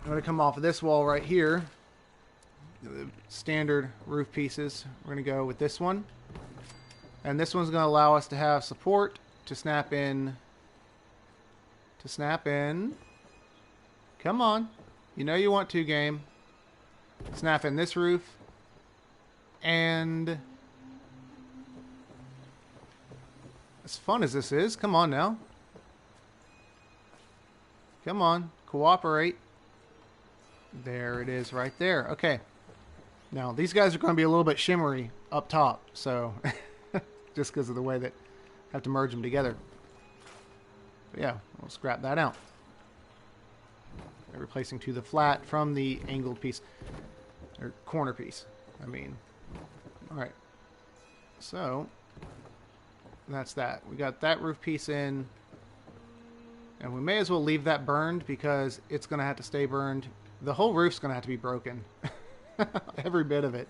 I'm going to come off of this wall right here. The standard roof pieces. We're going to go with this one. And this one's going to allow us to have support to snap in. To snap in. Come on. You know you want to, game. Snap in this roof. And as fun as this is, come on now. Come on. Cooperate. There it is right there. Okay. Now, these guys are going to be a little bit shimmery up top, so just because of the way that I have to merge them together. But yeah, we'll scrap that out. Replacing to the flat from the angled piece, or corner piece, I mean. Alright. So, that's that. We got that roof piece in, and we may as well leave that burned because it's going to have to stay burned. The whole roof's going to have to be broken. Every bit of it.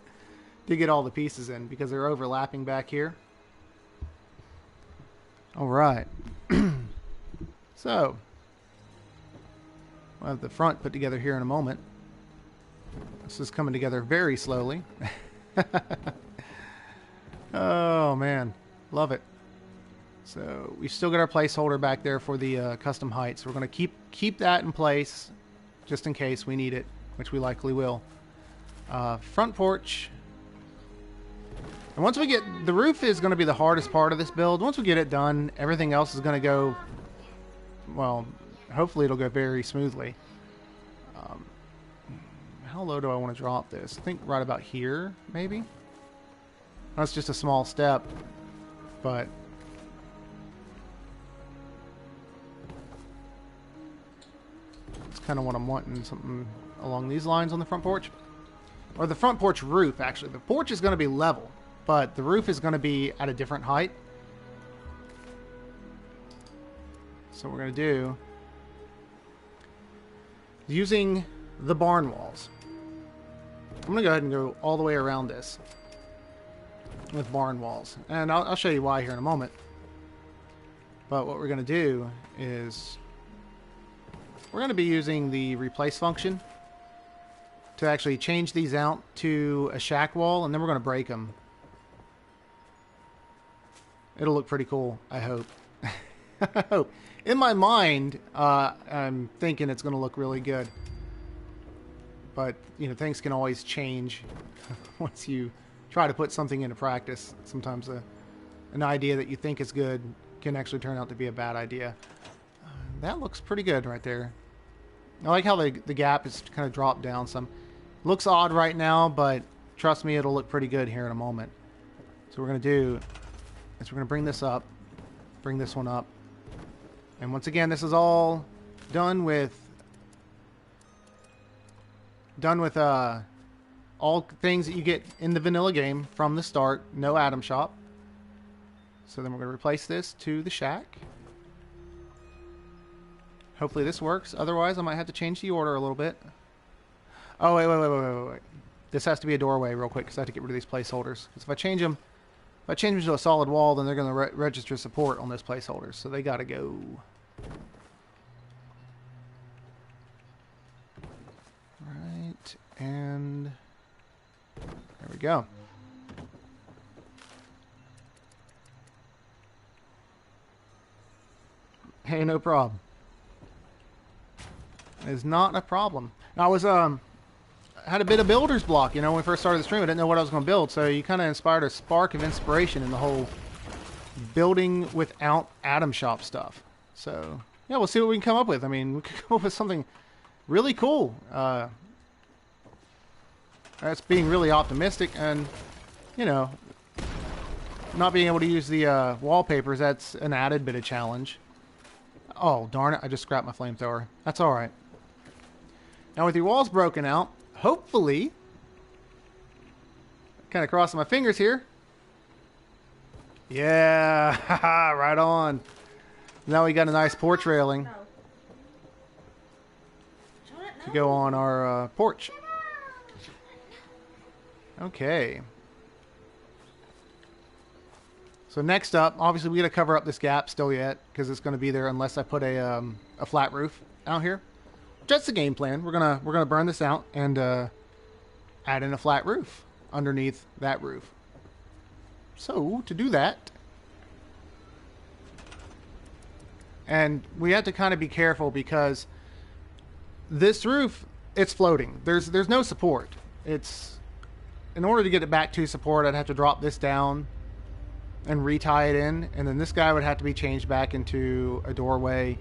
To get all the pieces in because they're overlapping back here. Alright. So, we'll have the front put together here in a moment. This is coming together very slowly. Oh, man. Love it. So, we've still got our placeholder back there for the custom heights. We're going to keep that in place just in case we need it, which we likely will. Front porch. And once we get... The roof is going to be the hardest part of this build. Once we get it done, everything else is going to go... Well, hopefully it'll go very smoothly. How low do I want to drop this? I think right about here, maybe? That's just a small step, but... That's kind of what I'm wanting, something along these lines on the front porch. Or the front porch roof, actually. The porch is going to be level, but the roof is going to be at a different height. So what we're going to do, using the barn walls, I'm going to go ahead and go all the way around this with barn walls. And I'll show you why here in a moment. But what we're going to do is we're going to be using the replace function to actually change these out to a shack wall, and then we're going to break them. It'll look pretty cool, I hope. I hope. In my mind, I'm thinking it's going to look really good. But, you know, things can always change once you try to put something into practice. Sometimes an idea that you think is good can actually turn out to be a bad idea. That looks pretty good right there. I like how the gap is kind of dropped down some. Looks odd right now, but trust me, it'll look pretty good here in a moment. So what we're going to do is we're going to bring this up, bring this one up. And once again, this is all done with all things that you get in the vanilla game from the start. No Atom Shop. So then we're going to replace this to the shack. Hopefully this works. Otherwise, I might have to change the order a little bit. Oh, wait. This has to be a doorway real quick because I have to get rid of these placeholders. Because if I change them to a solid wall, then they're going to register support on those placeholders. So they got to go. Right, and there we go. Hey, no problem. It's not a problem. Now, I was had a bit of builder's block, you know, when we first started the stream. I didn't know what I was going to build, so you kind of inspired a spark of inspiration in the whole building without Atom Shop stuff. So, yeah, we'll see what we can come up with. I mean, we could come up with something really cool. That's being really optimistic, and, you know, not being able to use the wallpapers, that's an added bit of challenge. Oh, darn it, I just scrapped my flamethrower. That's alright. Now with your walls broken out, hopefully, kind of crossing my fingers here. Yeah, right on. Now we got a nice porch railing to go on our porch. Okay. So next up, obviously we got to cover up this gap still yet, because it's going to be there unless I put a flat roof out here. That's the game plan. We're gonna burn this out and add in a flat roof underneath that roof. So to do that, and we have to kind of be careful because this roof, it's floating. There's no support. It's, in order to get it back to support, I'd have to drop this down and retie it in, and then this guy would have to be changed back into a doorway.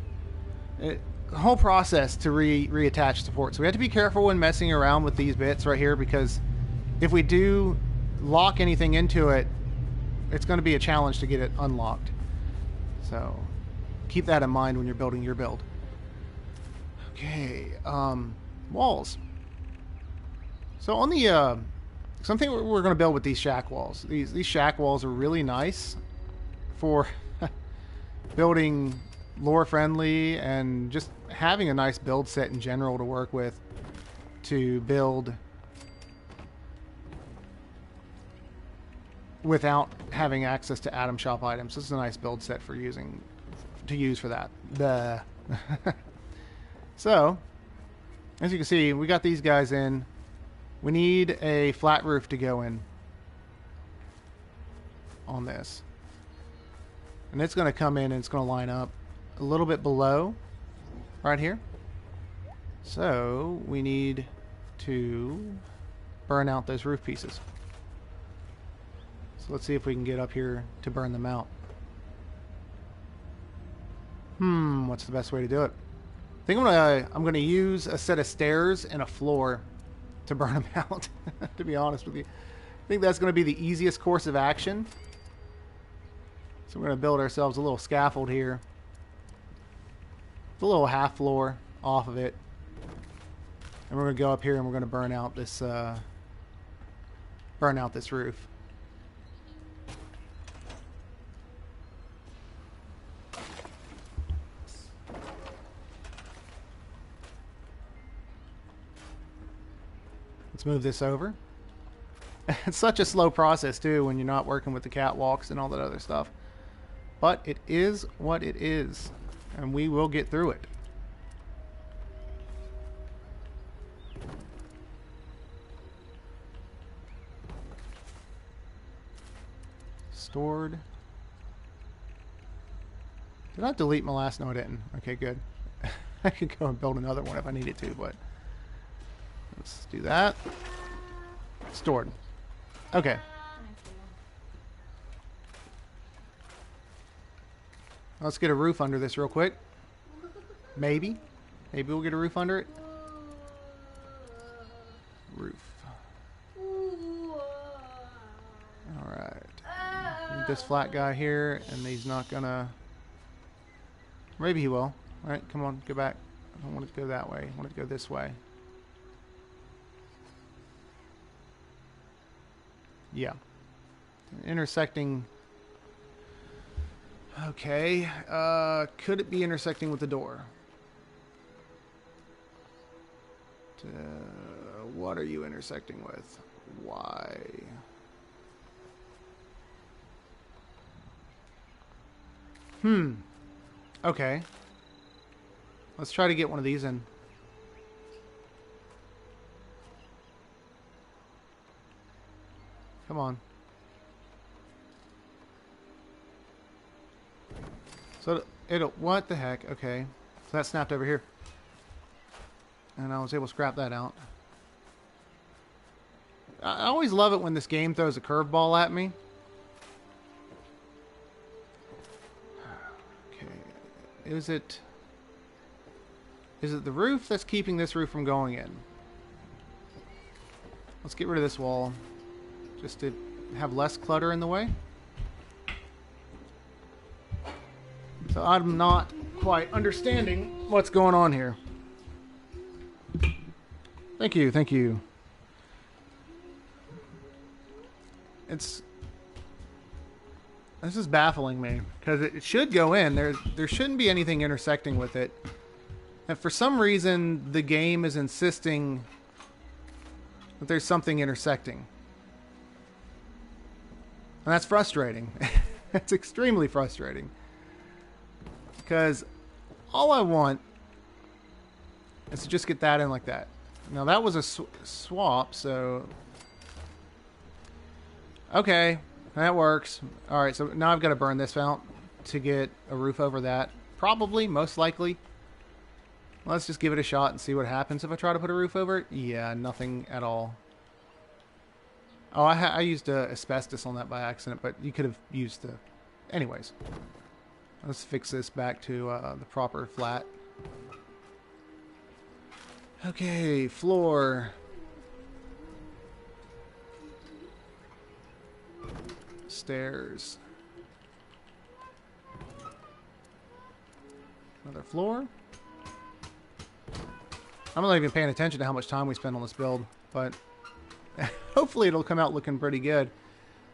The whole process to reattach support. So we have to be careful when messing around with these bits right here, because if we do lock anything into it, it's going to be a challenge to get it unlocked. So keep that in mind when you're building your build. Okay, walls. So on the something we're going to build with these shack walls. These shack walls are really nice for building lore friendly and just having a nice build set in general to work with to build without having access to Atom Shop items. This is a nice build set for use for that. Duh. So, as you can see, we got these guys in. We need a flat roof to go in on this. And it's going to come in and it's going to line up a little bit below right here. So we need to burn out those roof pieces. So let's see if we can get up here to burn them out. What's the best way to do it? I think I'm gonna use a set of stairs and a floor to burn them out, to be honest with you. I think that's going to be the easiest course of action. So we're going to build ourselves a little scaffold here. A little half floor off of it. And we're going to go up here and we're going to burn out this roof. Let's move this over. It's such a slow process too when you're not working with the catwalks and all that other stuff. But it is what it is. And we will get through it. Stored. Did I delete my last? No, I didn't. Okay, good. I could go and build another one if I needed to, but let's do that. Stored. Okay. Let's get a roof under this real quick. Maybe. Maybe we'll get a roof under it. Roof. Alright. This flat guy here, and he's not gonna... Maybe he will. Alright, come on, go back. I don't want it to go that way. I want it to go this way. Yeah. Intersecting. Okay. Could it be intersecting with the door? What are you intersecting with? Why? Okay. Let's try to get one of these in. Come on. So it'll, what the heck? Okay. So that snapped over here. And I was able to scrap that out. I always love it when this game throws a curveball at me. Okay. Is it the roof that's keeping this roof from going in? Let's get rid of this wall just to have less clutter in the way. So I'm not quite understanding what's going on here. Thank you, thank you. This is baffling me because it should go in. There shouldn't be anything intersecting with it. And for some reason the game is insisting that there's something intersecting. And that's frustrating. It's extremely frustrating. Because all I want is to just get that in like that. Now that was a swap, so... Okay, that works. Alright, so now I've got to burn this out to get a roof over that. Probably, most likely. Let's just give it a shot and see what happens if I try to put a roof over it. Yeah, nothing at all. Oh, I used asbestos on that by accident, but you could have used the... Anyways. Let's fix this back to the proper flat. Okay, floor. Stairs. Another floor. I'm not even paying attention to how much time we spend on this build, but hopefully it'll come out looking pretty good.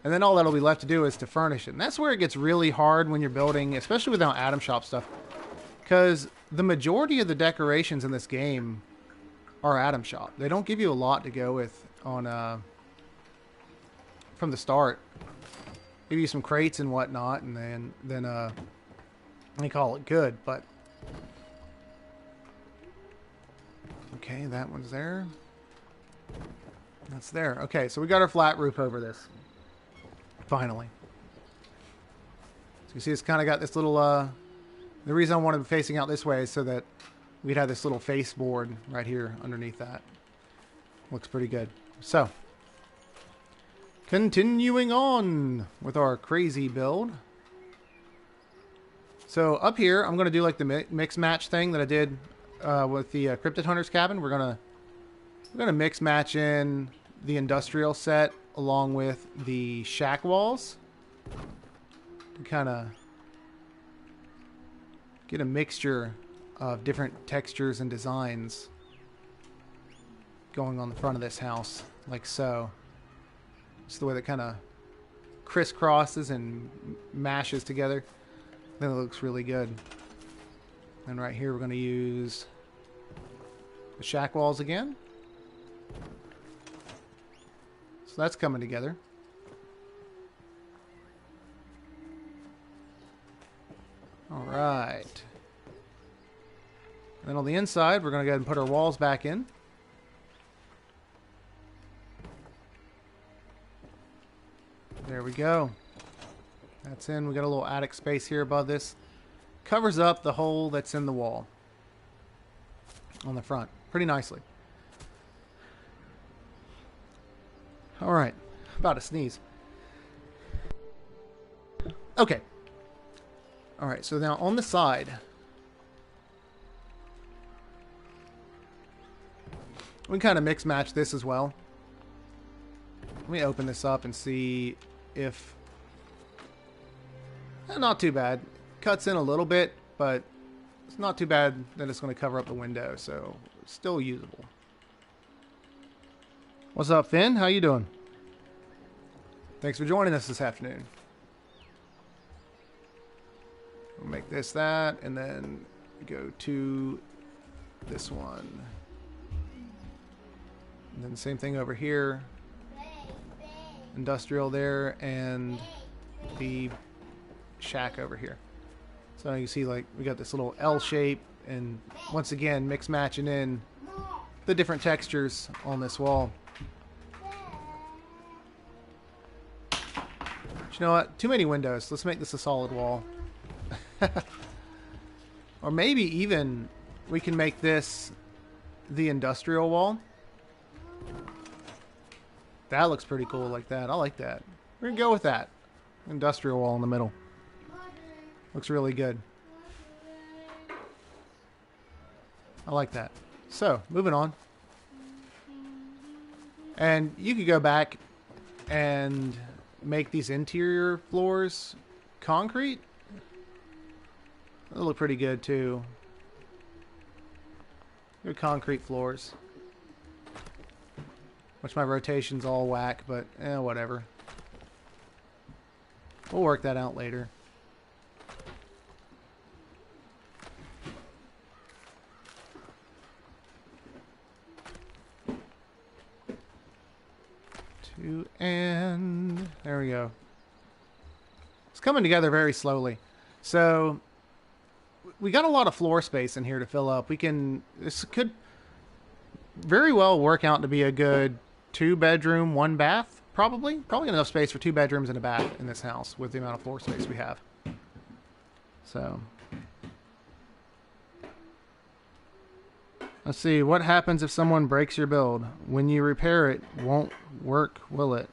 And then all that'll be left to do is to furnish it. And that's where it gets really hard when you're building, especially without Atom Shop stuff. Because the majority of the decorations in this game are Atom Shop. They don't give you a lot to go with on from the start. Give you some crates and whatnot, and then they call it good. But okay, that one's there. That's there. Okay, so we got our flat roof over this. Finally. So you see it's kind of got this little, the reason I wanted it facing out this way is so that we'd have this little face board right here underneath that. Looks pretty good. So, continuing on with our crazy build. So up here, I'm going to do like the mix match thing that I did with the Cryptid Hunter's Cabin. We're gonna mix match in the industrial set along with the shack walls to kind of get a mixture of different textures and designs going on the front of this house, like so. Just the way that kind of crisscrosses and mashes together. Then it looks really good. And right here we're going to use the shack walls again. So that's coming together. Alright. Then on the inside, we're going to go ahead and put our walls back in. There we go. That's in. We got a little attic space here above this. Covers up the hole that's in the wall on the front pretty nicely. Alright. About to sneeze. Okay. Alright, so now on the side, we can kind of mix match this as well. Let me open this up and see if... not too bad. Cuts in a little bit, but it's not too bad that it's going to cover up the window, so it's still usable. What's up, Finn? How you doing? Thanks for joining us this afternoon. We'll make this that, and then go to this one. And then same thing over here. Industrial there, and the shack over here. So you see, like, we got this little L shape, and once again, mix matching in the different textures on this wall. But you know what? Too many windows. Let's make this a solid wall. Or maybe even we can make this the industrial wall. That looks pretty cool like that. I like that. We're going to go with that. Industrial wall in the middle. Looks really good. I like that. So, moving on. And you could go back and make these interior floors concrete. They'll look pretty good too. Good concrete floors. Which my rotation's all whack, but whatever. We'll work that out later. And there we go. It's coming together very slowly. So we got a lot of floor space in here to fill up. This could very well work out to be a good 2-bedroom, 1-bath, probably enough space for 2 bedrooms and a bath in this house with the amount of floor space we have. So let's see, what happens if someone breaks your build? When you repair it, won't work, will it?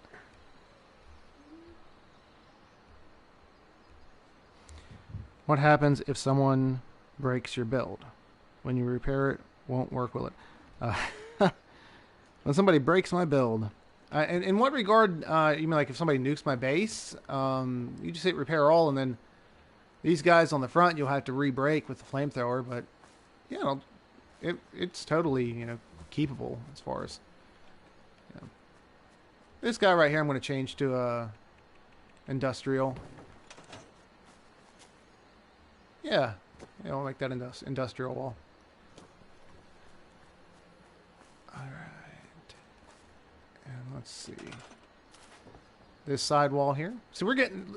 What happens if someone breaks your build? When you repair it, won't work, will it? When somebody breaks my build. In what regard, you mean like if somebody nukes my base? You just hit repair all, and then these guys on the front you'll have to re-break with the flamethrower, but yeah, it's totally, keepable as far as, This guy right here I'm going to change to industrial. Yeah, I don't like that industrial wall. Alright. And let's see. This side wall here. So we're getting...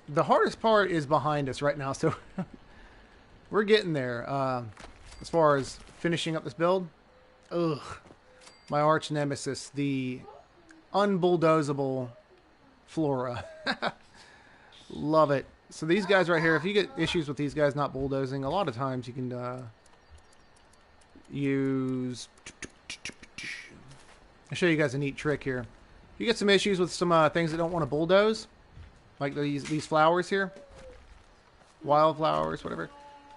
The hardest part is behind us right now, so we're getting there. As far as finishing up this build. Ugh. My arch nemesis, the unbulldozable Flora. Love it. So these guys right here, if you get issues with these guys not bulldozing, a lot of times you can use... I'll show you guys a neat trick here. If you get some issues with some things that don't want to bulldoze, like these flowers here, wildflowers, whatever,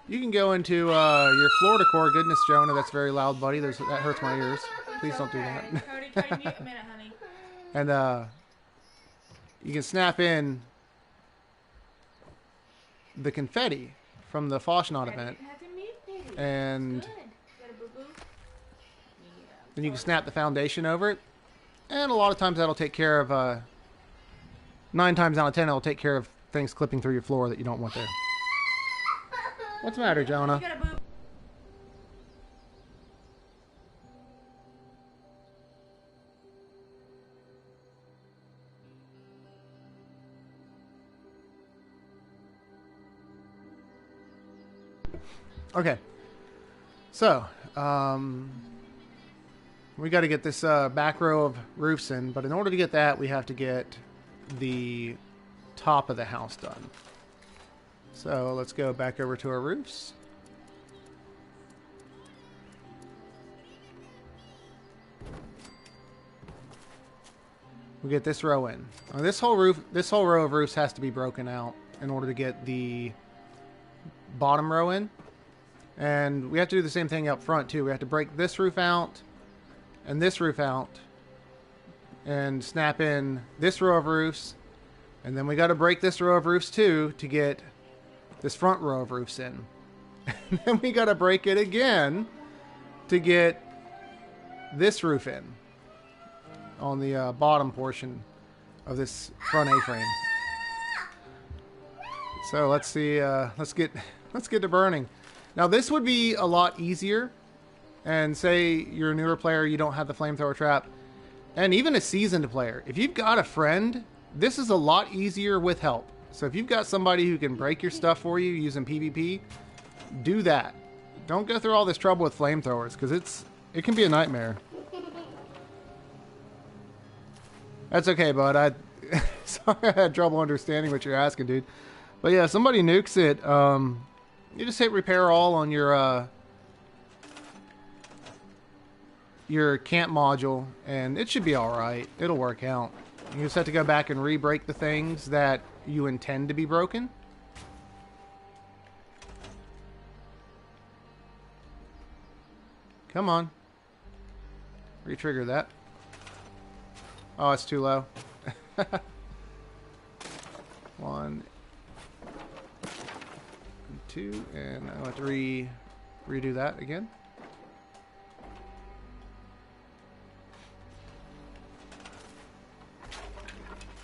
you can go into your floor decor. Goodness, Jonah, that's very loud, buddy. That hurts my ears. Please don't do that. Cody, try to mute a minute, honey. And you can snap in the confetti from the Foshnot event, and then you can snap the foundation over it, and a lot of times that'll take care of 9 times out of 10 it'll take care of things clipping through your floor that you don't want there. What's the matter, Jonah? Okay, so we got to get this back row of roofs in, but in order to get that, we have to get the top of the house done. So let's go back over to our roofs. We get this row in. Now, this whole row of roofs has to be broken out in order to get the bottom row in. And we have to do the same thing up front too. We have to break this roof out and this roof out and snap in this row of roofs, and then we got to break this row of roofs too to get this front row of roofs in. And then we got to break it again to get this roof in on the bottom portion of this front A-frame. So let's see, let's get to burning. Now this would be a lot easier, and say you're a newer player, you don't have the flamethrower trap, and even a seasoned player, if you've got a friend, this is a lot easier with help. So if you've got somebody who can break your stuff for you using PvP, do that. Don't go through all this trouble with flamethrowers, because it can be a nightmare. That's okay, bud. Sorry I had trouble understanding what you're asking, dude. But yeah, if somebody nukes it, you just hit repair all on your your camp module, and it should be alright. It'll work out. You just have to go back and re-break the things that you intend to be broken. Come on. Re-trigger that. Oh, it's too low. 1, 2, and I have to redo that again.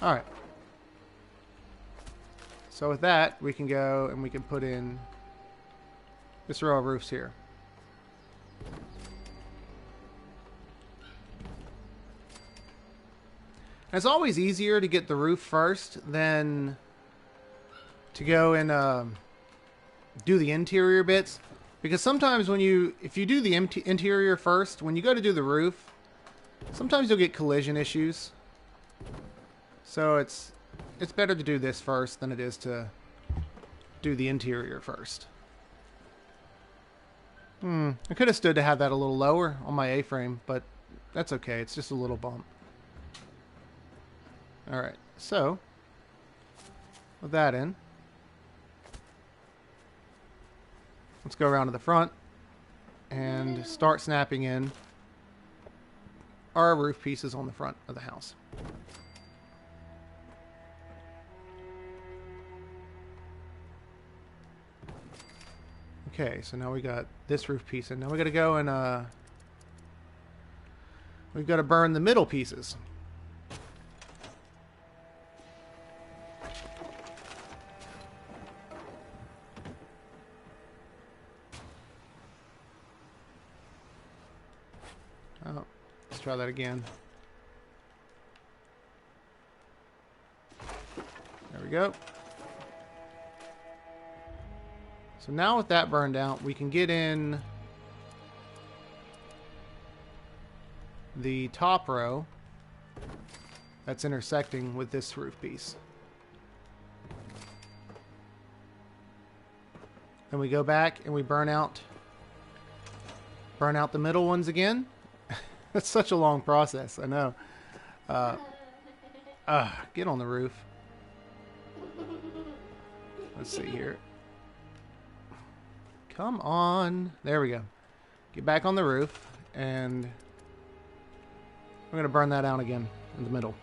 Alright. So with that, we can go and we can put in this row of roofs here. And it's always easier to get the roof first than to go and do the interior bits. Because sometimes if you do the interior first, when you go to do the roof, sometimes you'll get collision issues. So it's better to do this first than it is to do the interior first. I could have stood to have that a little lower on my A-frame, but that's okay. It's just a little bump. Alright, so with that in, let's go around to the front and start snapping in our roof pieces on the front of the house. Okay, so now we got this roof piece, and now we got to go and we've got to burn the middle pieces. Oh, let's try that again. There we go. So now with that burned out, we can get in the top row that's intersecting with this roof piece. Then we go back and we burn out the middle ones again. That's such a long process, I know. Get on the roof. Let's see here. Come on. There we go. Get back on the roof, and we're going to burn that out again in the middle.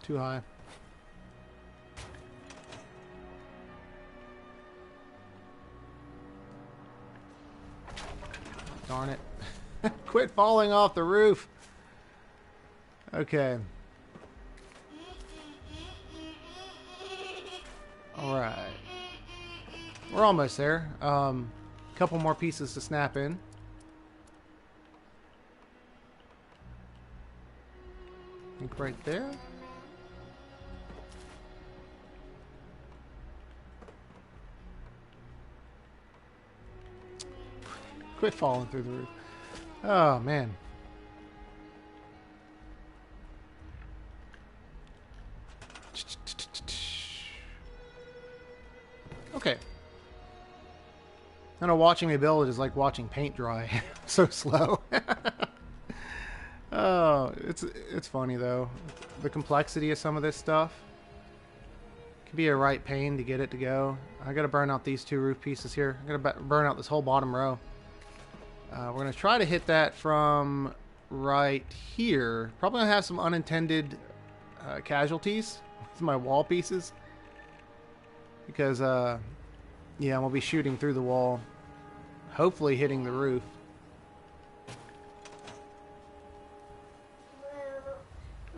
Too high. Darn it. Quit falling off the roof. Okay. Alright. We're almost there. Couple more pieces to snap in. I think right there. Quit falling through the roof. Oh, man. Okay. I know watching me build is like watching paint dry. So slow. Oh, it's funny though. The complexity of some of this stuff can be a right pain to get it to go. I gotta burn out these two roof pieces here. I gotta burn out this whole bottom row. We're going to try to hit that from right here. Probably going to have some unintended casualties with my wall pieces. Because, yeah, I'm going to be shooting through the wall. Hopefully hitting the roof.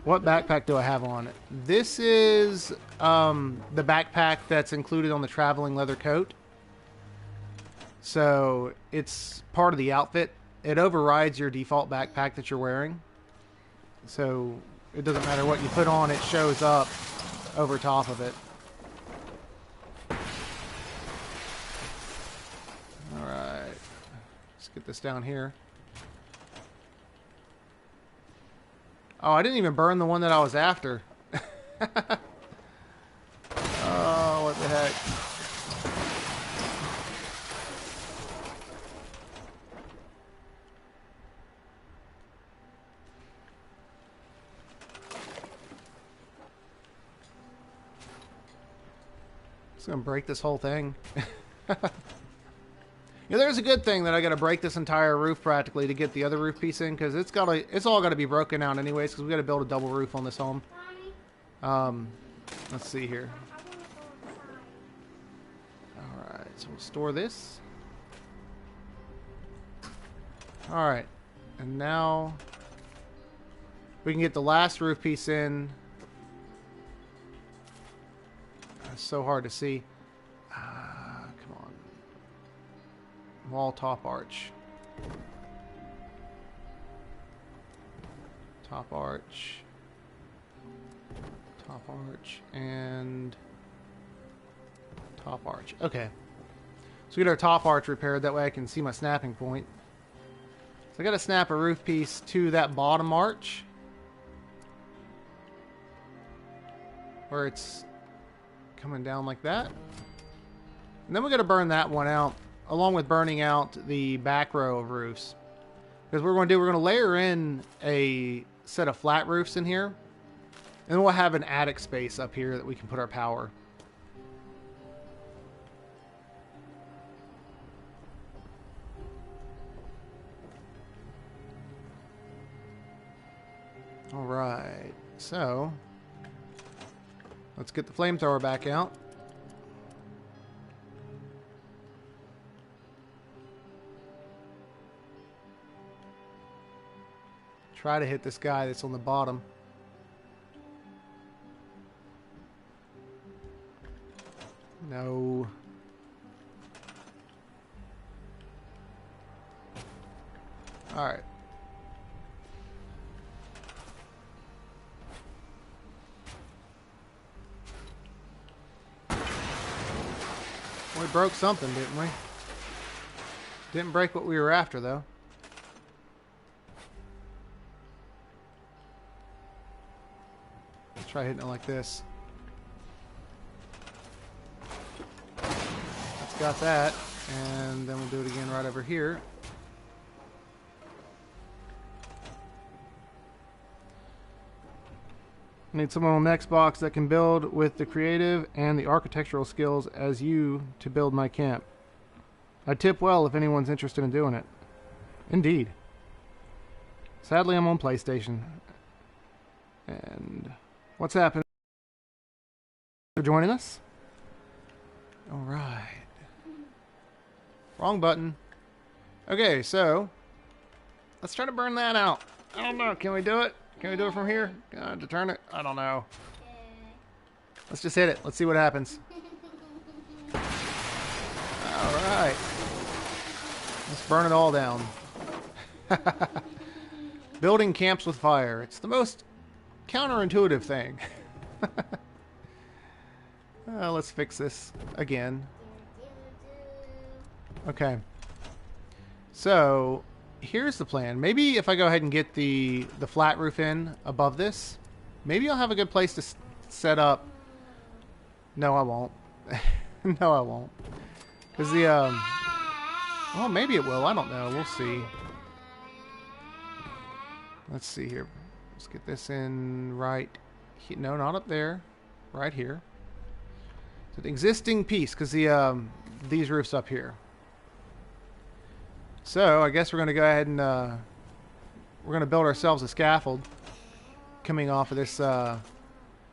What backpack do I have on? This is the backpack that's included on the traveling leather coat. So it's part of the outfit. It overrides your default backpack that you're wearing. So it doesn't matter what you put on, it shows up over top of it. Alright. Let's get this down here. Oh, I didn't even burn the one that I was after. Oh, what the heck. It's gonna break this whole thing. Yeah, there's a good thing that I got to break this entire roof practically to get the other roof piece in, because it's all got to be broken out anyways, because we got to build a double roof on this home. Let's see here. All right, so we'll store this. All right, and now we can get the last roof piece in. It's so hard to see. Come on. Wall top arch. Top arch. Top arch. And top arch. Okay. So we get our top arch repaired. That way I can see my snapping point. So I got to snap a roof piece to that bottom arch, where it's coming down like that. And then we got to burn that one out, along with burning out the back row of roofs. Because what we're going to do, we're going to layer in a set of flat roofs in here. And then we'll have an attic space up here that we can put our power. Alright, so let's get the flamethrower back out. Try to hit this guy that's on the bottom. No. Alright. We broke something, didn't we? Didn't break what we were after, though. Let's try hitting it like this. That's got that. And then we'll do it again right over here. Need someone on Xbox that can build with the creative and the architectural skills as you to build my camp. I tip well if anyone's interested in doing it. Indeed. Sadly, I'm on PlayStation. And what's happened? For joining us? Alright. Wrong button. Okay, so let's try to burn that out. I don't know. Can we do it? Can we do it from here? To turn it? I don't know. Let's just hit it. Let's see what happens. Alright. Let's burn it all down. Building camps with fire. It's the most counterintuitive thing. Let's fix this again. Okay. So here's the plan. Maybe if I go ahead and get the flat roof in above this, maybe I'll have a good place to set up. No, I won't. No, I won't. Because the well, maybe it will. I don't know. We'll see. Let's see here. Let's get this in right here. No, not up there. Right here. So the existing piece, because these roofs up here. So I guess we're going to go ahead and we're going to build ourselves a scaffold coming off of this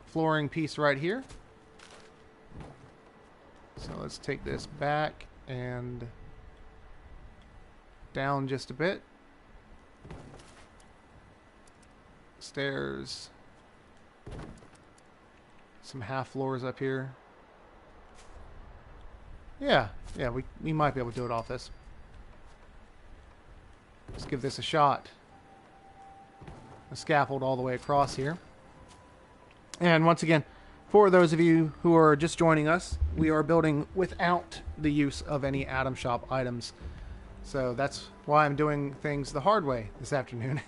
flooring piece right here. So let's take this back and down just a bit. Stairs. Some half floors up here. Yeah, we might be able to do it off this. Let's give this a shot. A scaffold all the way across here. And once again, for those of you who are just joining us, we are building without the use of any Atom Shop items. So that's why I'm doing things the hard way this afternoon.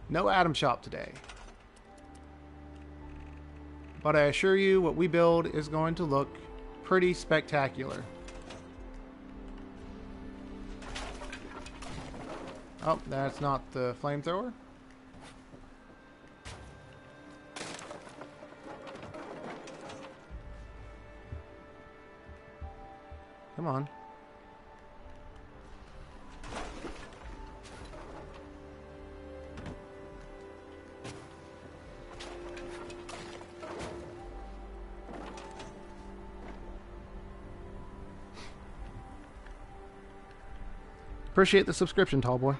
No Atom Shop today. But I assure you, what we build is going to look pretty spectacular. Oh, that's not the flamethrower. Come on. Appreciate the subscription, tall boy.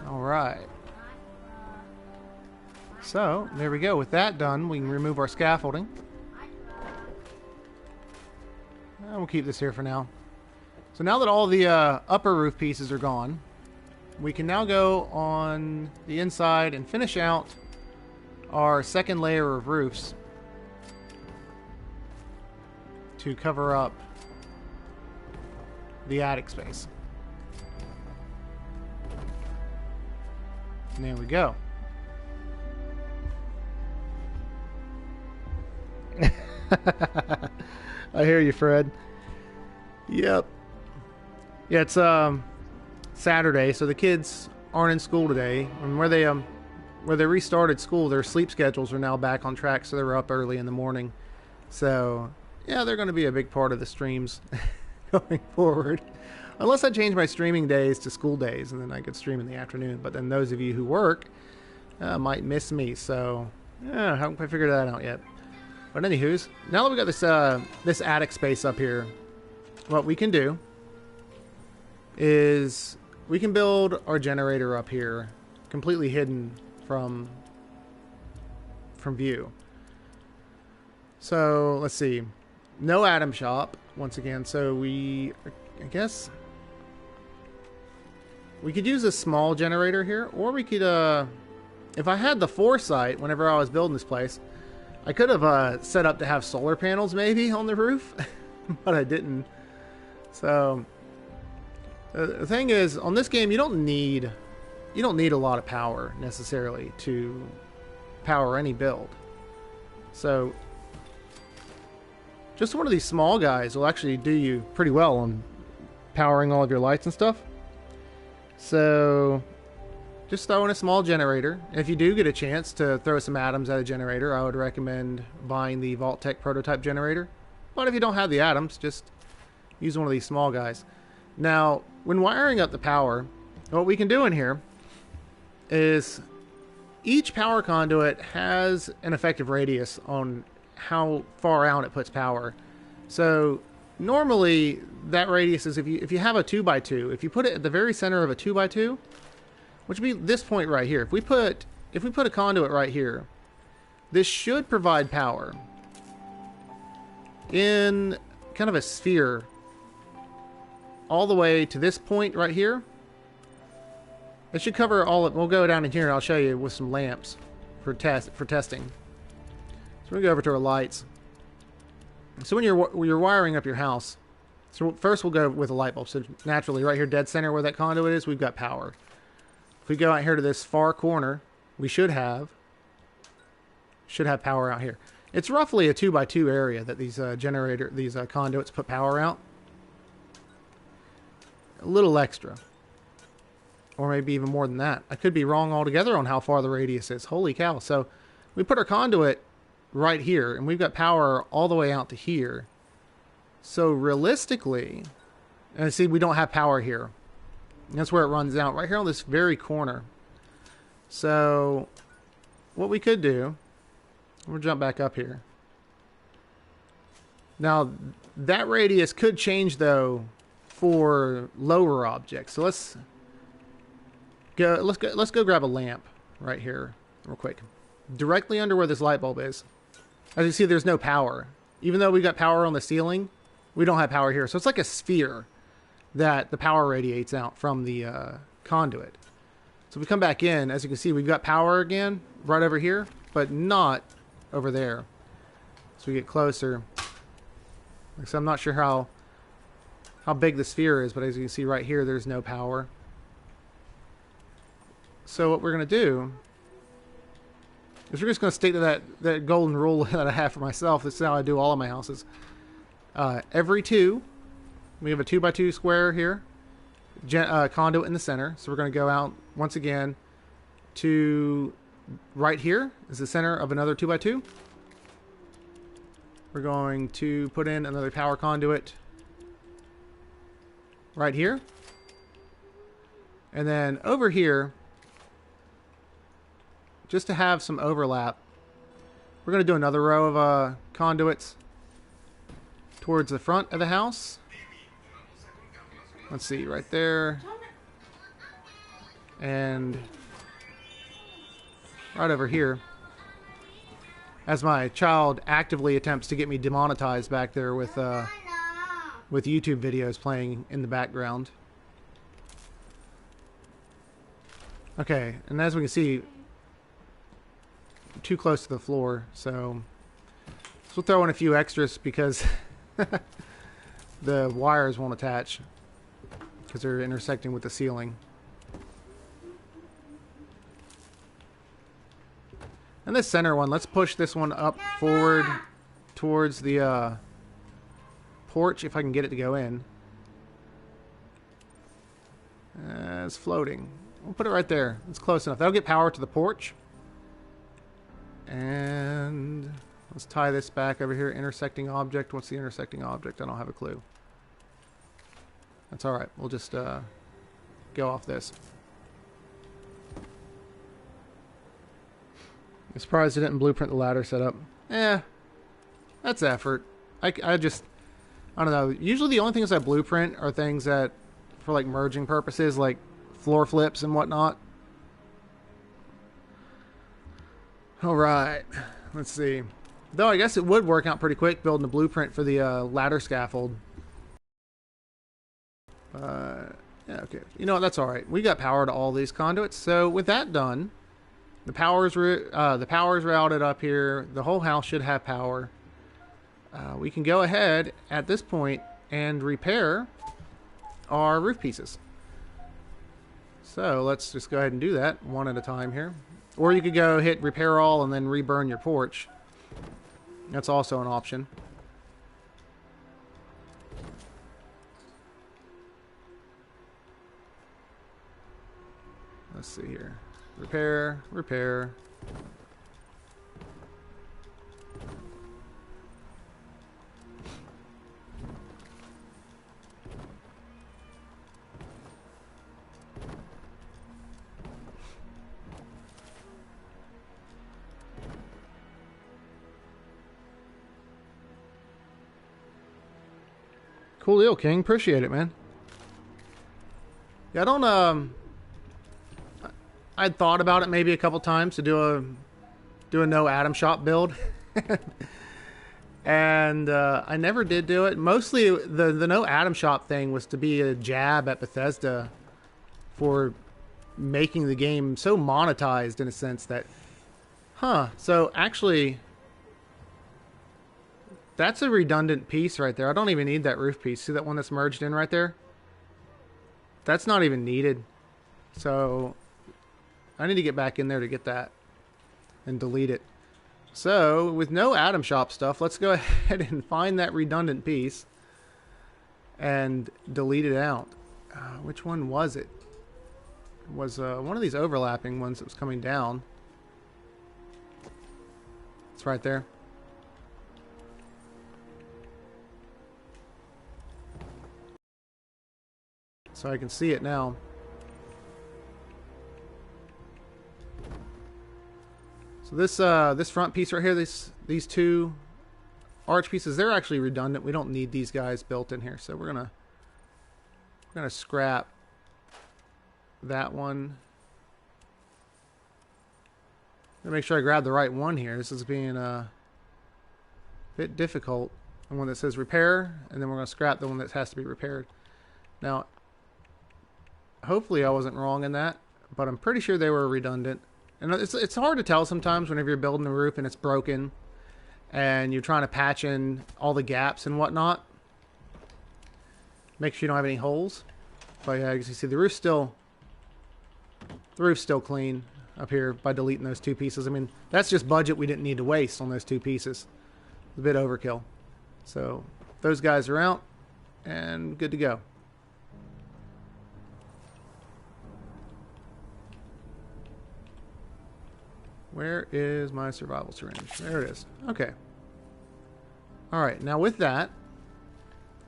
Alright. So, there we go. With that done, we can remove our scaffolding. And we'll keep this here for now. So now that all the upper roof pieces are gone, we can now go on the inside and finish out our second layer of roofs to cover up the attic space. And there we go. I hear you, Fred. Yep. Yeah, it's Saturday, so the kids aren't in school today. And where they restarted school, their sleep schedules are now back on track, so they're up early in the morning. So yeah, they're going to be a big part of the streams going forward. Unless I change my streaming days to school days, and then I could stream in the afternoon. But then those of you who work might miss me. So yeah, haven't quite figured that out yet. But anywho's, now that we got this attic space up here, what we can do is we can build our generator up here, completely hidden from view. So let's see. No Atom Shop, once again, so I guess we could use a small generator here, or we could, if I had the foresight whenever I was building this place, I could have set up to have solar panels maybe on the roof, but I didn't. So the thing is, on this game, you don't need a lot of power necessarily to power any build. So just one of these small guys will actually do you pretty well on powering all of your lights and stuff. So just throw in a small generator. If you do get a chance to throw some atoms at a generator, I would recommend buying the Vault-Tec prototype generator. But if you don't have the atoms, just use one of these small guys. Now, when wiring up the power, what we can do in here is each power conduit has an effective radius on how far out it puts power. So normally that radius is, if you have a 2x2, if you put it at the very center of a 2x2, which would be this point right here. If we put a conduit right here, this should provide power in kind of a sphere all the way to this point right here. It should cover all of, we'll go down in here and I'll show you with some lamps for testing. So we'll go over to our lights. So when you're wiring up your house, so first we'll go with a light bulb. So naturally right here dead center where that conduit is, we've got power. If we go out here to this far corner, we should have power out here. It's roughly a 2x2 area that these conduits put power out. A little extra. Or maybe even more than that. I could be wrong altogether on how far the radius is. Holy cow. So we put our conduit right here, and we've got power all the way out to here. So realistically, and see, we don't have power here. That's where it runs out, right here on this very corner. So what we could do, we'll jump back up here. Now that radius could change though for lower objects. So let's go grab a lamp right here real quick. Directly under where this light bulb is. As you see, there's no power. Even though we got power on the ceiling, we don't have power here. So it's like a sphere that the power radiates out from the conduit. So if we come back in, as you can see, we've got power again right over here, but not over there. So we get closer. So I'm not sure how how big the sphere is, but as you can see right here, there's no power. So what we're going to do is we're just going to stick to that golden rule that I have for myself. This is how I do all of my houses. Every two, we have a 2x2 square here, conduit in the center. So we're going to go out once again to right here is the center of another 2x2. We're going to put in another power conduit right here. And then over here, just to have some overlap, we're going to do another row of conduits towards the front of the house. Let's see, right there. And right over here. As my child actively attempts to get me demonetized back there with YouTube videos playing in the background. Okay, and as we can see, too close to the floor, so we'll throw in a few extras because the wires won't attach because they're intersecting with the ceiling. And this center one, let's push this one up forward towards the porch if I can get it to go in. It's floating. We'll put it right there. It's close enough. That'll get power to the porch. And let's tie this back over here. Intersecting object. What's the intersecting object? I don't have a clue. That's alright. We'll just go off this. I'm surprised I didn't blueprint the ladder setup. That's effort. I don't know. Usually the only things I blueprint are things that, for like merging purposes, like floor flips and whatnot. Alright. Let's see. Though I guess it would work out pretty quick building a blueprint for the ladder scaffold. Yeah, okay. You know what? That's alright. We got power to all these conduits. So with that done, the power's routed up here. The whole house should have power. We can go ahead at this point and repair our roof pieces. So let's just go ahead and do that one at a time here. Or you could go hit repair all and then reburn your porch. That's also an option. Let's see here. Repair, repair. Cool deal, King. Appreciate it, man. Yeah, I don't, I'd thought about it maybe a couple times to do a no Atom Shop build. And I never did do it. Mostly the no Atom Shop thing was to be a jab at Bethesda for making the game so monetized in a sense that, so actually that's a redundant piece right there. I don't even need that roof piece. See that one that's merged in right there? That's not even needed. So I need to get back in there to get that and delete it. So with no Atom Shop stuff, let's go ahead and find that redundant piece and delete it out. Which one was it? It was one of these overlapping ones that was coming down. It's right there. So I can see it now. So this front piece right here, these two arch pieces, they're actually redundant. We don't need these guys built in here, so we're gonna scrap that one. Gotta make sure I grab the right one here. This is being a bit difficult. The one that says repair, and then we're gonna scrap the one that has to be repaired. Now, hopefully I wasn't wrong in that, but I'm pretty sure they were redundant. And it's hard to tell sometimes whenever you're building a roof and it's broken and you're trying to patch in all the gaps and whatnot. Make sure you don't have any holes. But yeah, as you see, the roof's still clean up here by deleting those two pieces. I mean, that's just budget we didn't need to waste on those two pieces. It's a bit overkill. So those guys are out and good to go. Where is my survival syringe? There it is. Okay. All right. Now with that,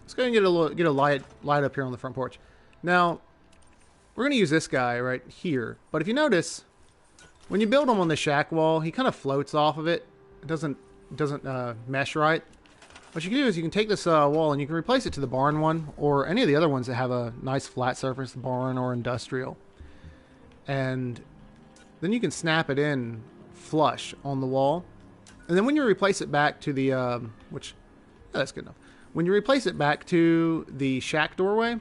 let's go and get a light up here on the front porch. Now we're gonna use this guy right here. But if you notice, when you build him on the shack wall, he kind of floats off of it. It doesn't mesh right. What you can do is you can take this wall and you can replace it to the barn one or any of the other ones that have a nice flat surface, barn or industrial. And then you can snap it in flush on the wall. And then when you replace it back to the, that's good enough. When you replace it back to the shack doorway,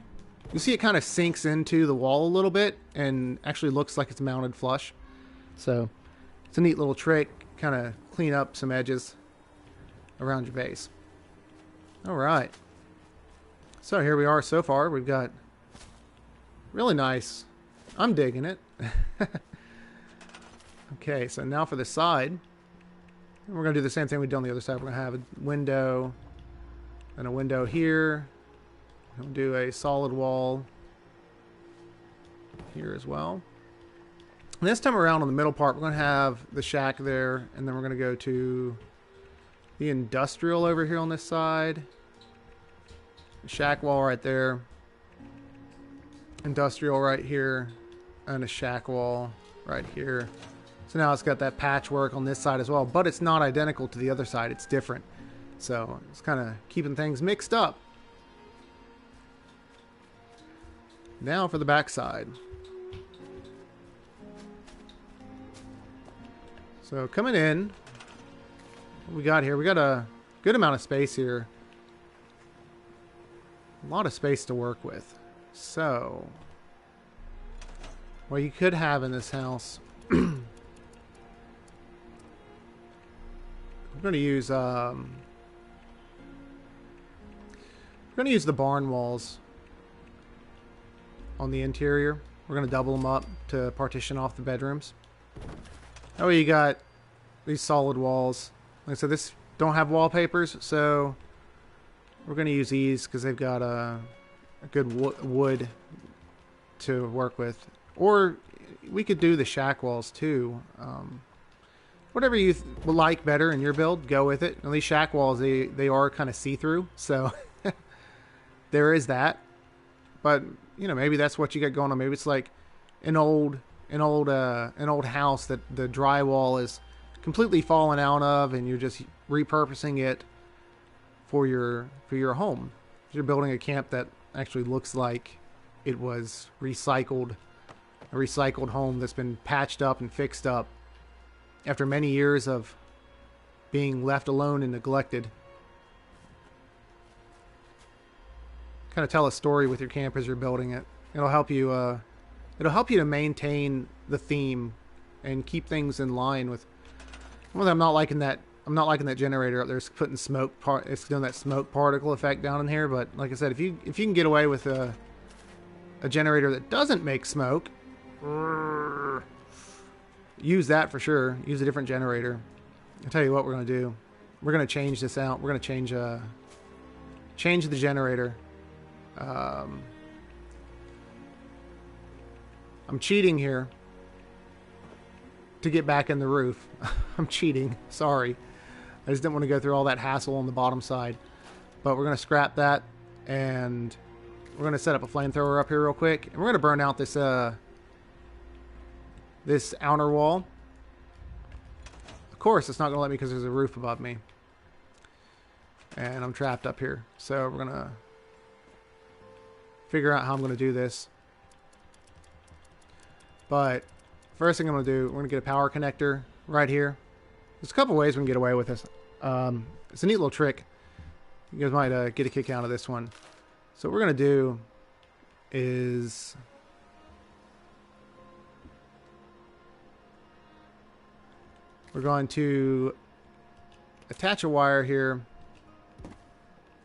you see it kind of sinks into the wall a little bit and actually looks like it's mounted flush. So it's a neat little trick, kind of clean up some edges around your base. All right. So here we are so far. We've got really nice. I'm digging it. Okay, so now for the side. We're going to do the same thing we did on the other side. We're going to have a window and a window here. We'll do a solid wall here as well. And this time around on the middle part, we're going to have the shack there, and then we're going to go to the industrial over here on this side. The shack wall right there. Industrial right here. And a shack wall right here. So now it's got that patchwork on this side as well, but it's not identical to the other side. It's different. So it's kind of keeping things mixed up. Now for the back side. So coming in, what we got here? We got a good amount of space here. A lot of space to work with. So what you could have in this house, we're going to use the barn walls on the interior. We're going to double them up to partition off the bedrooms. That way you got these solid walls. Like I said, this don't have wallpapers, so we're going to use these because they've got a good wood to work with. Or we could do the shack walls too. Whatever you would like better in your build, go with it. And these shack walls, they are kind of see-through, so there is that. But you know, maybe that's what you got going on. Maybe it's like an old house that the drywall is completely fallen out of, and you're just repurposing it for your home. You're building a camp that actually looks like it was recycled, a recycled home that's been patched up and fixed up after many years of being left alone and neglected. Kind of tell a story with your camp as you're building it. It'll help you to maintain the theme and keep things in line with. Well, I'm not liking that generator up there. It's putting smoke it's doing that smoke particle effect down in here. But like I said, if you can get away with a generator that doesn't make smoke, use that for sure. Use a different generator. I'll tell you what we're going to do. We're going to change this out. We're going to change the generator. I'm cheating here to get back in the roof. I'm cheating. Sorry. I just didn't want to go through all that hassle on the bottom side. But we're going to scrap that, and we're going to set up a flamethrower up here real quick. And we're going to burn out this this outer wall. Of course, it's not going to let me because there's a roof above me. And I'm trapped up here. So we're going to figure out how I'm going to do this. But first thing I'm going to do, we're going to get a power connector right here. There's a couple ways we can get away with this. It's a neat little trick. You guys might get a kick out of this one. So what we're going to do is we're going to attach a wire here.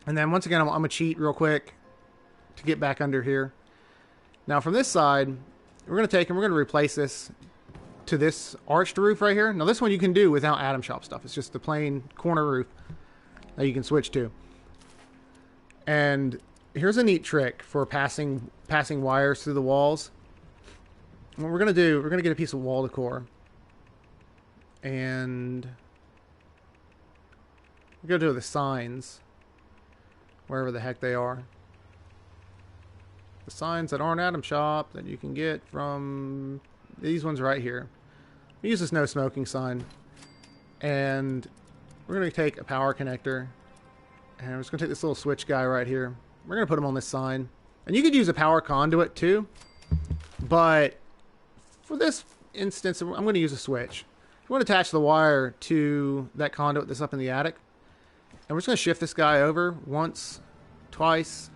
And then once again, I'm going to cheat real quick to get back under here. Now from this side, we're going to take and we're going to replace this to this arched roof right here. Now this one you can do without Atom Shop stuff. It's just the plain corner roof that you can switch to. And here's a neat trick for passing wires through the walls. What we're going to do, we're going to get a piece of wall decor. And we're going to do the signs, wherever the heck they are. The signs that aren't Atom Shop that you can get from these ones right here. We use this no smoking sign. And we're going to take a power connector. And I'm just going to take this little switch guy right here. We're going to put him on this sign. And you could use a power conduit too. But for this instance, I'm going to use a switch. You want to attach the wire to that conduit that's up in the attic. And we're just going to shift this guy over once, twice.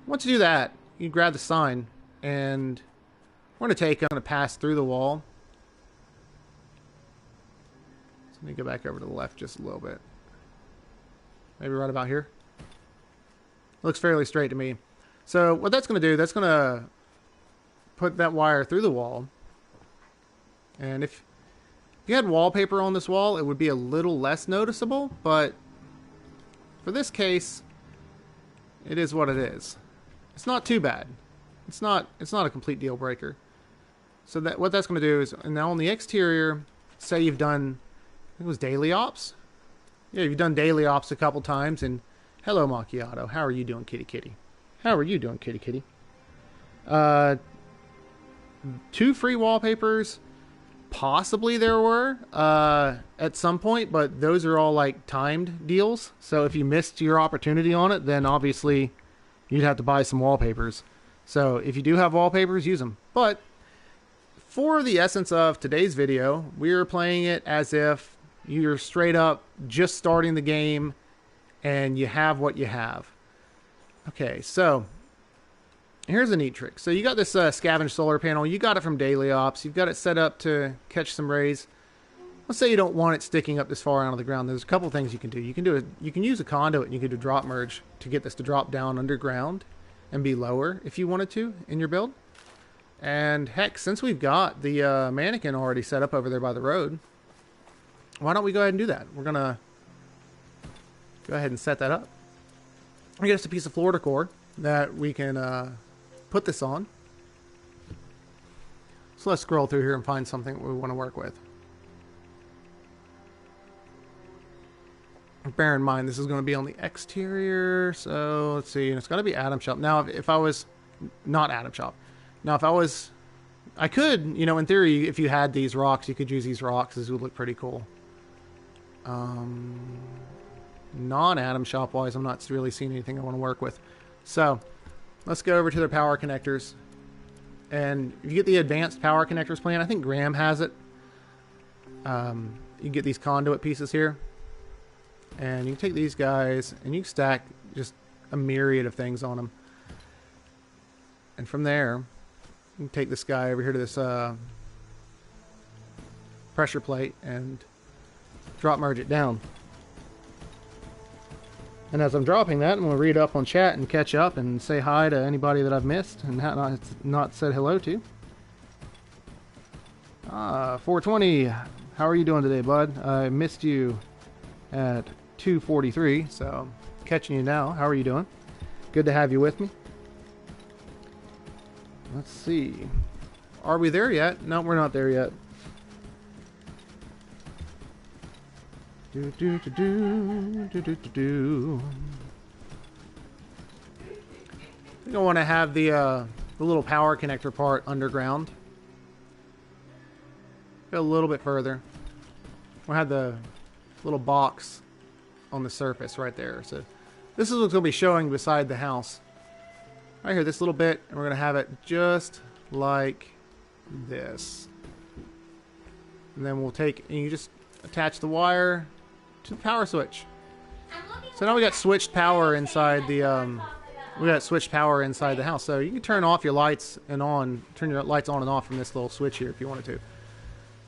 Once you do that, you grab the sign. And we're going to take it, I'm going to pass through the wall. So let me go back over to the left just a little bit. Maybe right about here. Looks fairly straight to me. So what that's going to do, that's going to put that wire through the wall. And if you had wallpaper on this wall, it would be a little less noticeable, but for this case, it is what it is. It's not too bad. It's not a complete deal breaker. So that what that's going to do is, and now on the exterior, say you've done, I think it was daily ops. Yeah, you've done daily ops a couple times, and hello Macchiato, how are you doing, kitty kitty? How are you doing, kitty kitty? 2 free wallpapers, possibly there were at some point, but those are all like timed deals. So if you missed your opportunity on it, then obviously you'd have to buy some wallpapers. So if you do have wallpapers, use them. But for the essence of today's video, we're playing it as if you're straight up just starting the game and you have what you have. Okay, so here's a neat trick. So you got this scavenge solar panel. You got it from Daily Ops. You've got it set up to catch some rays. Let's say you don't want it sticking up this far out of the ground. There's a couple things you can do. You can use a conduit and you can do drop merge to get this to drop down underground and be lower if you wanted to in your build. And heck, since we've got the mannequin already set up over there by the road, why don't we go ahead and do that? We're going to go ahead and set that up. We get us a piece of floor decor that we can put this on. So let's scroll through here and find something we want to work with. Bear in mind, this is going to be on the exterior. So let's see. It's got to be Atom Shop. Now, if I was not Atom Shop. Now, if I was, I could, you know, in theory, if you had these rocks, you could use these rocks. This would look pretty cool. Non-Atom Shop wise, I'm not really seeing anything I want to work with. So let's go over to their power connectors. And if you get the advanced power connectors plan, I think Graham has it. You get these conduit pieces here. And you can take these guys and you can stack just a myriad of things on them. And from there, you can take this guy over here to this pressure plate and drop merge it down. And as I'm dropping that, I'm going to read up on chat and catch up and say hi to anybody that I've missed and not said hello to. 420, how are you doing today, bud? I missed you at 2:43, so catching you now. How are you doing? Good to have you with me. Let's see. Are we there yet? No, we're not there yet. I think I want to have the little power connector part underground. Go a little bit further. We'll have the little box on the surface right there. So this is what's going to be showing beside the house. Right here, this little bit, and we're going to have it just like this. And then we'll take, and you just attach the wire to the power switch. So now we got switched power inside the house. So you can turn off your lights and turn your lights on and off from this little switch here if you wanted to.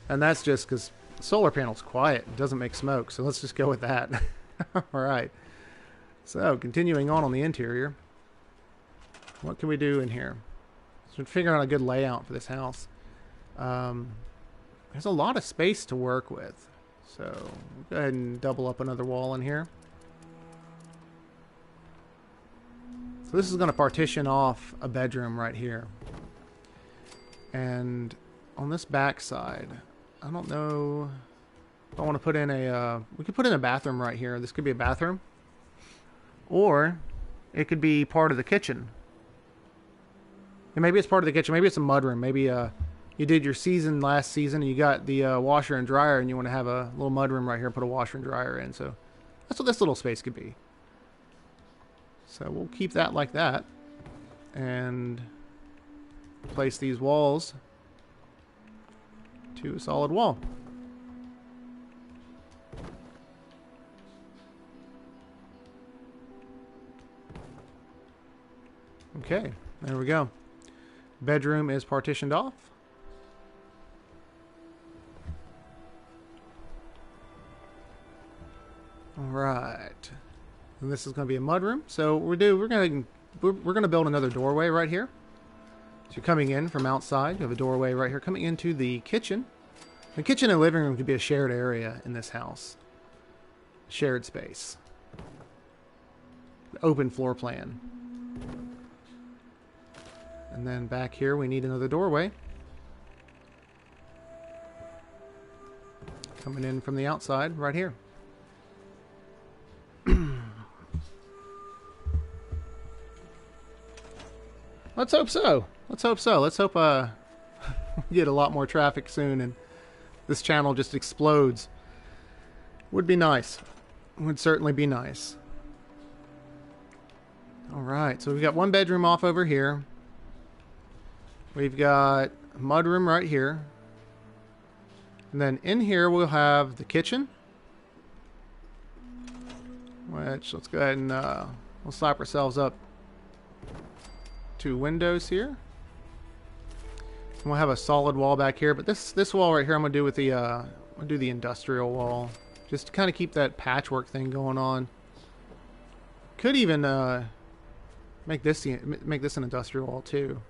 And that's just because the solar panel's quiet, it doesn't make smoke. So let's just go with that. All right. So continuing on the interior. What can we do in here? So we're figuring out a good layout for this house. There's a lot of space to work with. So we'll go ahead and double up another wall in here. So this is going to partition off a bedroom right here. And on this back side, I don't know if I want to put in a... we could put in a bathroom right here. This could be a bathroom. Or it could be part of the kitchen. And maybe it's part of the kitchen. Maybe it's a mudroom. Maybe you did your season last season and you got the washer and dryer and you want to have a little mudroom right here and put a washer and dryer in. So that's what this little space could be. So we'll keep that like that. And place these walls to a solid wall. Okay, there we go. Bedroom is partitioned off. All right. And this is going to be a mudroom. So we're going to build another doorway right here. So you're coming in from outside. You have a doorway right here coming into the kitchen. The kitchen and living room could be a shared area in this house. Shared space. Open floor plan. And then back here we need another doorway. Coming in from the outside right here. Let's hope so. Let's hope so. Let's hope we get a lot more traffic soon and this channel just explodes. Would be nice. Would certainly be nice. Alright, so we've got one bedroom off over here. We've got a mudroom right here. And then in here we'll have the kitchen. Which, let's go ahead and we'll slap ourselves up 2 windows here. And we'll have a solid wall back here, but this wall right here I'm gonna do with the I'm gonna do the industrial wall, just to kind of keep that patchwork thing going on. Could even make this an industrial wall too.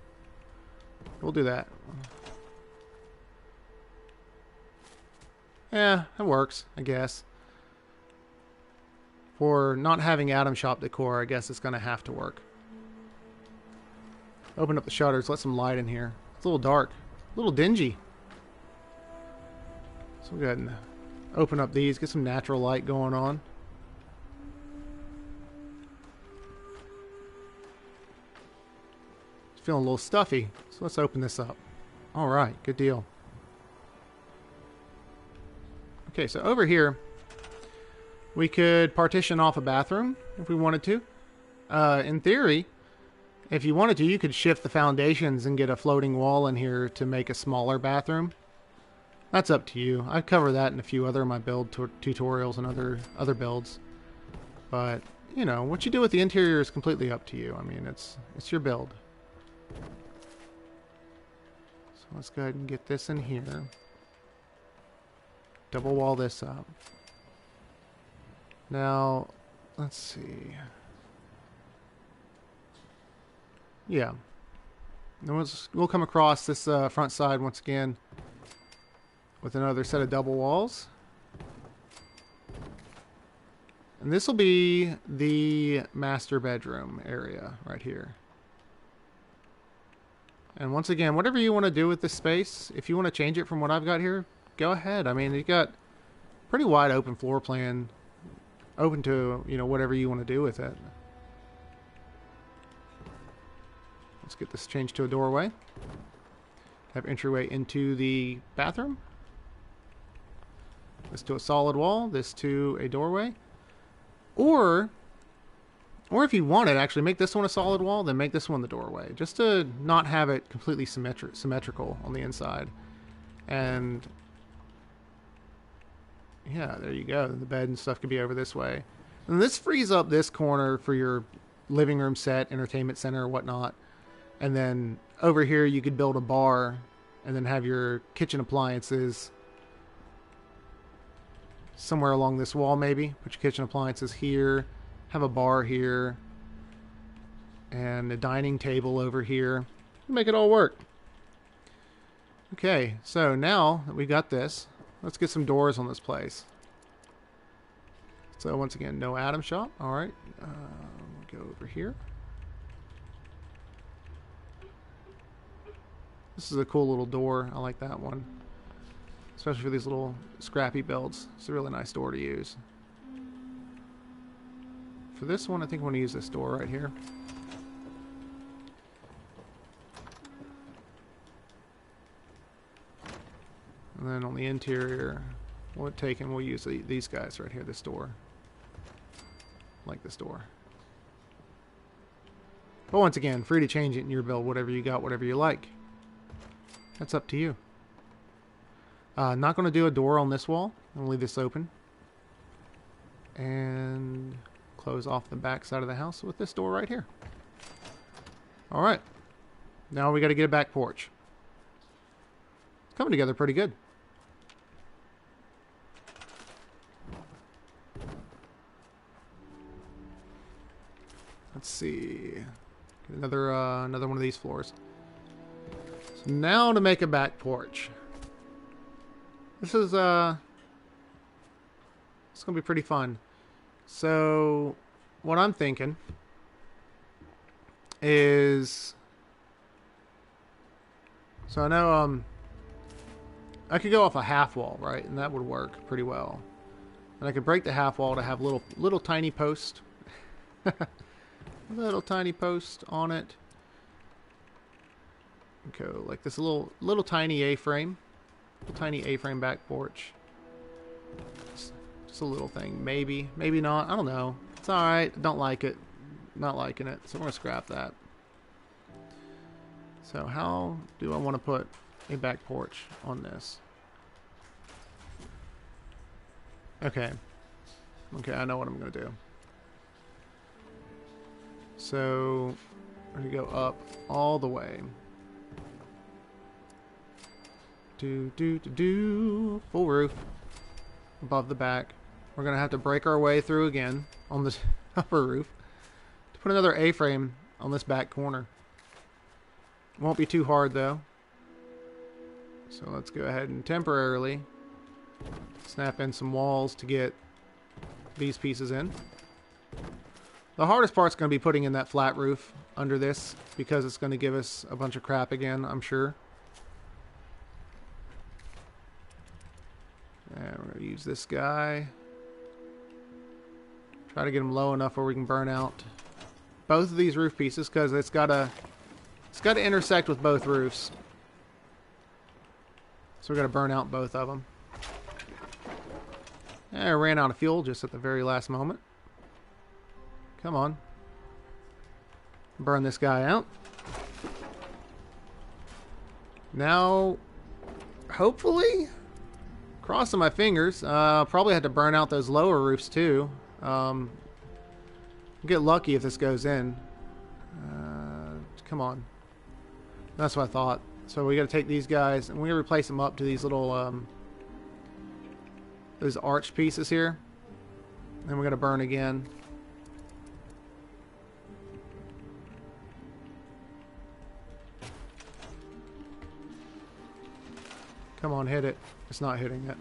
We'll do that. Yeah, it works, I guess. For not having Atom Shop decor, I guess it's gonna have to work. Open up the shutters, let some light in here. It's a little dark, a little dingy. So we'll go ahead and open up these, get some natural light going on. It's feeling a little stuffy, so let's open this up. Alright, good deal. Okay, so over here, we could partition off a bathroom if we wanted to. In theory, if you wanted to, you could shift the foundations and get a floating wall in here to make a smaller bathroom. That's up to you. I cover that in a few other of my build tutorials and other builds. But, you know, what you do with the interior is completely up to you. I mean, it's your build. So let's go ahead and get this in here. Double wall this up. Now, let's see. Yeah. And we'll come across this front side once again with another set of double walls. And this will be the master bedroom area right here. And once again, whatever you want to do with this space, if you want to change it from what I've got here, go ahead. I mean, you've got pretty wide open floor plan, open to, you know, whatever you want to do with it. Let's get this changed to a doorway. Have entryway into the bathroom. This to a solid wall. This to a doorway. Or if you wanted, actually make this one a solid wall, then make this one the doorway. Just to not have it completely symmetrical on the inside. And yeah, there you go. The bed and stuff could be over this way. And this frees up this corner for your living room set, entertainment center, or whatnot. And then over here you could build a bar and then have your kitchen appliances somewhere along this wall maybe. Put your kitchen appliances here, have a bar here, and a dining table over here. Make it all work. Okay, so now that we got this, let's get some doors on this place. So once again, no Adam shop. All right, we'll go over here. This is a cool little door. I like that one, especially for these little scrappy builds. It's a really nice door to use. For this one, I think I want to use this door right here. And then on the interior, we'll use these guys right here, this door. Like this door. But once again, free to change it in your build, whatever you got, whatever you like. That's up to you. Not going to do a door on this wall. I'm going to leave this open. And close off the back side of the house with this door right here. Alright. Now we got to get a back porch. It's coming together pretty good. Let's see. Get another one of these floors. So now to make a back porch. This is it's gonna be pretty fun. So what I'm thinking is, so I know I could go off a half wall, right, and that would work pretty well. And I could break the half wall to have little tiny post. Little tiny post on it. Go like this little tiny A-frame. Tiny A-frame back porch. Just a little thing. Maybe not. I don't know. It's alright. Don't like it. Not liking it. So we're going to scrap that. So how do I want to put a back porch on this? Okay. Okay, I know what I'm going to do. So we're going to go up all the way. Full roof above the back. We're going to have to break our way through again on this upper roof to put another A-frame on this back corner. Won't be too hard though. So let's go ahead and temporarily snap in some walls to get these pieces in. The hardest part's going to be putting in that flat roof under this because it's going to give us a bunch of crap again, I'm sure. And we're going to use this guy. Try to get him low enough where we can burn out both of these roof pieces because it's got to intersect with both roofs. So we're going to burn out both of them. And I ran out of fuel just at the very last moment. Come on. Burn this guy out. Now, hopefully, crossing my fingers, probably had to burn out those lower roofs too. Get lucky if this goes in. Come on. That's what I thought. So we got to take these guys and we're going to replace them up to these little those arch pieces here. And we're going to burn again. Come on, hit it. It's not hitting it.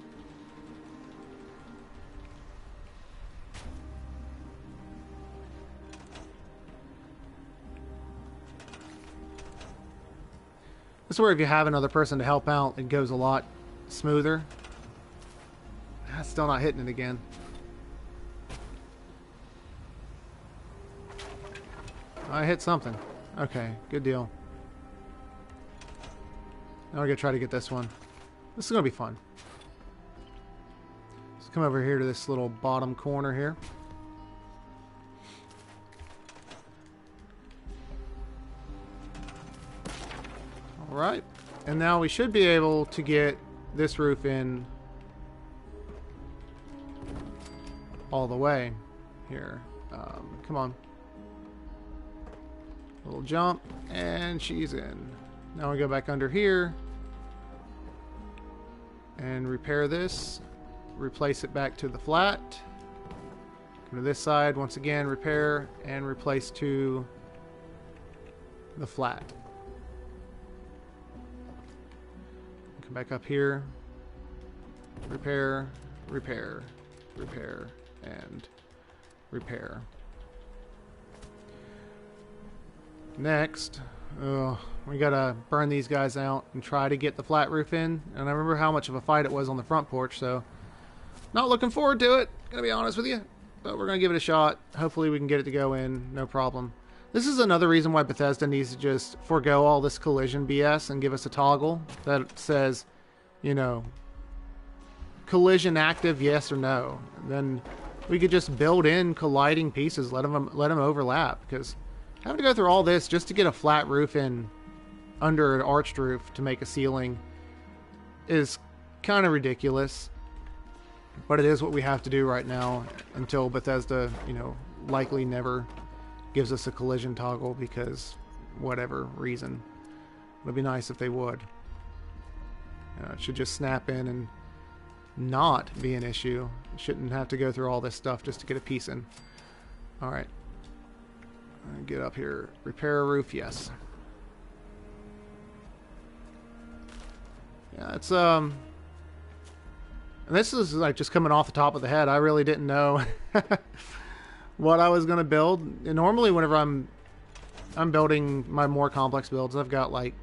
This is where if you have another person to help out, it goes a lot smoother. That's still not hitting it again. I hit something. Okay, good deal. Now we're going to try to get this one. This is going to be fun. Let's come over here to this little bottom corner here. Alright. And now we should be able to get this roof in all the way here. Come on. Little jump. And she's in. Now we go back under here. And repair this, replace it back to the flat. Come to this side, once again, repair and replace to the flat. Come back up here. Repair, repair, repair, and repair. Next, we gotta burn these guys out and try to get the flat roof in. And I remember how much of a fight it was on the front porch, so not looking forward to it, gonna be honest with you. But we're gonna give it a shot. Hopefully we can get it to go in, no problem. This is another reason why Bethesda needs to just forego all this collision BS and give us a toggle that says, you know, collision active, yes or no. And then we could just build in colliding pieces, let them overlap, because having to go through all this just to get a flat roof in under an arched roof to make a ceiling is kind of ridiculous. But it is what we have to do right now until Bethesda, you know, likely never gives us a collision toggle because whatever reason. It would be nice if they would. It should just snap in and not be an issue. Shouldn't have to go through all this stuff just to get a piece in. Alright. Get up here. Repair a roof, yes. Yeah, it's and this is like just coming off the top of the head. I really didn't know what I was gonna build. And normally whenever I'm building my more complex builds, I've got like